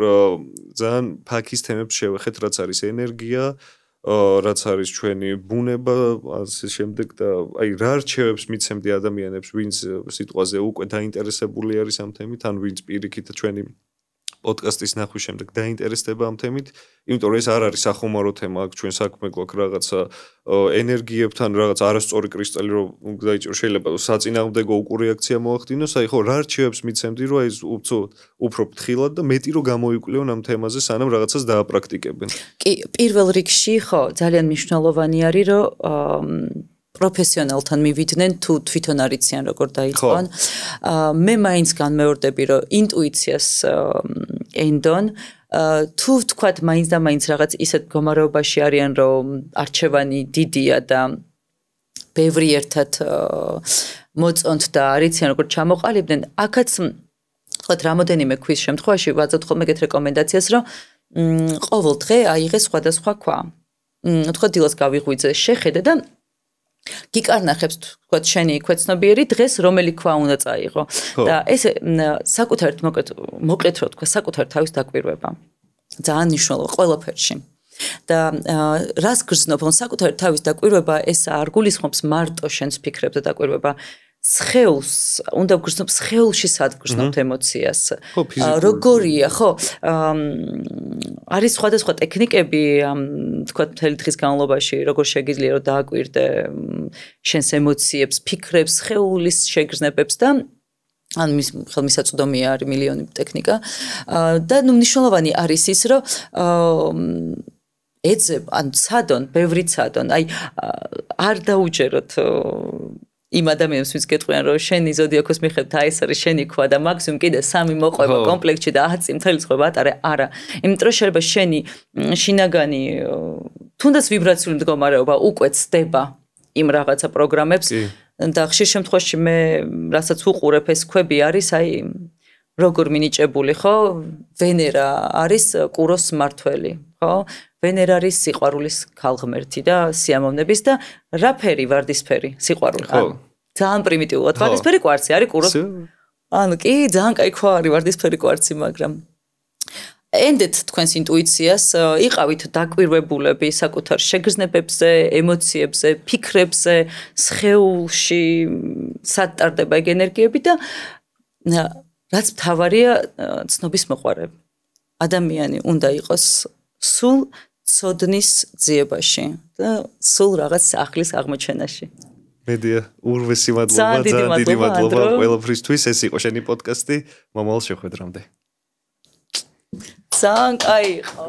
ძალიან ფაქის თემებს შევეხეთ რაც არის ენერგია რაც არის ჩვენი ბუნება ასე შემდეგ და აი რა რჩევებს მიცემდი ადამიანებს ვინც სიტყვაზე უკვე დაინტერესებული არის ამ თემით ან ვინც პირიქით ჩვენი პოდკასტის ნახვის შემდეგ დაინტერესდება ამ თემით იმიტომ რომ ეს არ არის სახუმარო თემა აქ ჩვენ საქმე გვაქვს რაღაცა ენერგიებთან რაღაც არასწორი კრისტალი რომ დაიჭირო შეიძლება საწინააღმდეგო უკურეაქცია მოახდინოს აი ხო რა რჩევებს მიცემდი რომ აი უფრო ფრთხილად და მეტი რომ გამოიკვლიონ ამ თემაზე სანამ რაღაცას დააპრაქტიკებენ
კი პირველ რიგში ხო ძალიან მნიშვნელოვანი არის რომ პროფესიონალთან მივიდნენ თუ თვითონ არიციან როგორ დაიწყონ მე მაინც განმეორდები რომ ინტუიციას ენდონ თუ თქვათ მაინც და მაინც რაღაც ისეთ მდგომარეობაში არიან რომ არჩევანი დიდია და ბევრი ერთად მოწონთ და არიციან როგორ ჩამოყალიბდნენ აქაც თქვათ რამოდენიმე ქვის შემთხვევაში ვაძლევთ ხოლმე ეგეთ რეკომენდაციას რომ ყოველ დღე აიღე სხვადასხვა ქვა თქვათ დილას გავიღვიძე შეხედე და გიკარნახებს თქვათ შენი ქვეცნობიერი დღეს რომელი ქვა უნდა წაიღო და ეს საკუთარ მოკლედ რო თქვა საკუთარ თავის დაკვირვება ძალიან მნიშვნელოვანია ყველაფერში და რას გრძნობ საკუთარ თავის დაკვირვება ეს არ გულისხმობს მარტო შენს ფიქრებს და დაკვირვება სხეულს უნდა გრძნობ სხეულში სად გრძნობთ ემოციას როგორია ხო არის სხვადასხვა ტექნიკები თქვა მთელი დღის განმავლობაში როგორ შეგიძლია რომ დააკვირდე შენს ემოციებს ფიქრებს სხეულის შეგრძნებებს და ან ხელმისაწვდომია არის მილიონი ტექნიკა და ნუ მნიშვნელოვანი არის ის რომ ეძებ ან ცადონ ბევრი ცადონ აი არ დაუჯეროთ იმ ადამიანებს ვინც გეტყვიან რომ შენი ზოდიაქოს მიხედვით აი ეს არის შენი ქვა და მაქსიმუმ კიდე 3 მოყვება კომპლექტში და 10 წი მთელი ცხოვრება ატარე არა იმიტომ რომ შეიძლება შენი შინაგანი თუნდაც ვიბრაციული მდგომარეობა უკვე ცდება იმ რაღაცა პროგრამებს და ხშირ შემთხვევაში მე რასაც უყურებ ეს ქვები არის აი როგორ მინიჭებული, ხო? ვენერა არის კუროს მმართველი, ხო? ვენერა არის სიყვარულის ქალღმერთი და სიამოვნების და რა ფერი ვარდისფერი სიყვარული. ძალიან პრიმიტიულად ვარდისფერი კვარცი არის კუროს. ანუ კი, ძალიან კაი ქვა არის ვარდისფერი კვარცი, მაგრამ ენდეთ თქვენს ინტუიციას, იყავით დაკვირვებულები საკუთარ შეგრძნებებზე, ემოციებზე, ფიქრებზე, სხეულში სად ტარდება ეგ ენერგიები და რაც მთავარია ცნობის მოყვარე. ადამიანი უნდა იყოს სულ ცოდნის ძიებაში და სულ რაღაც ახლის აღმოჩენაში.
მედია ურვესი მადლობა, ძალიან დიდი მადლობა ყველაფრისთვის. ეს იყო შენი პოდკასტი. მომავალ შეხვედრამდე.
ძალიან კაი იყო.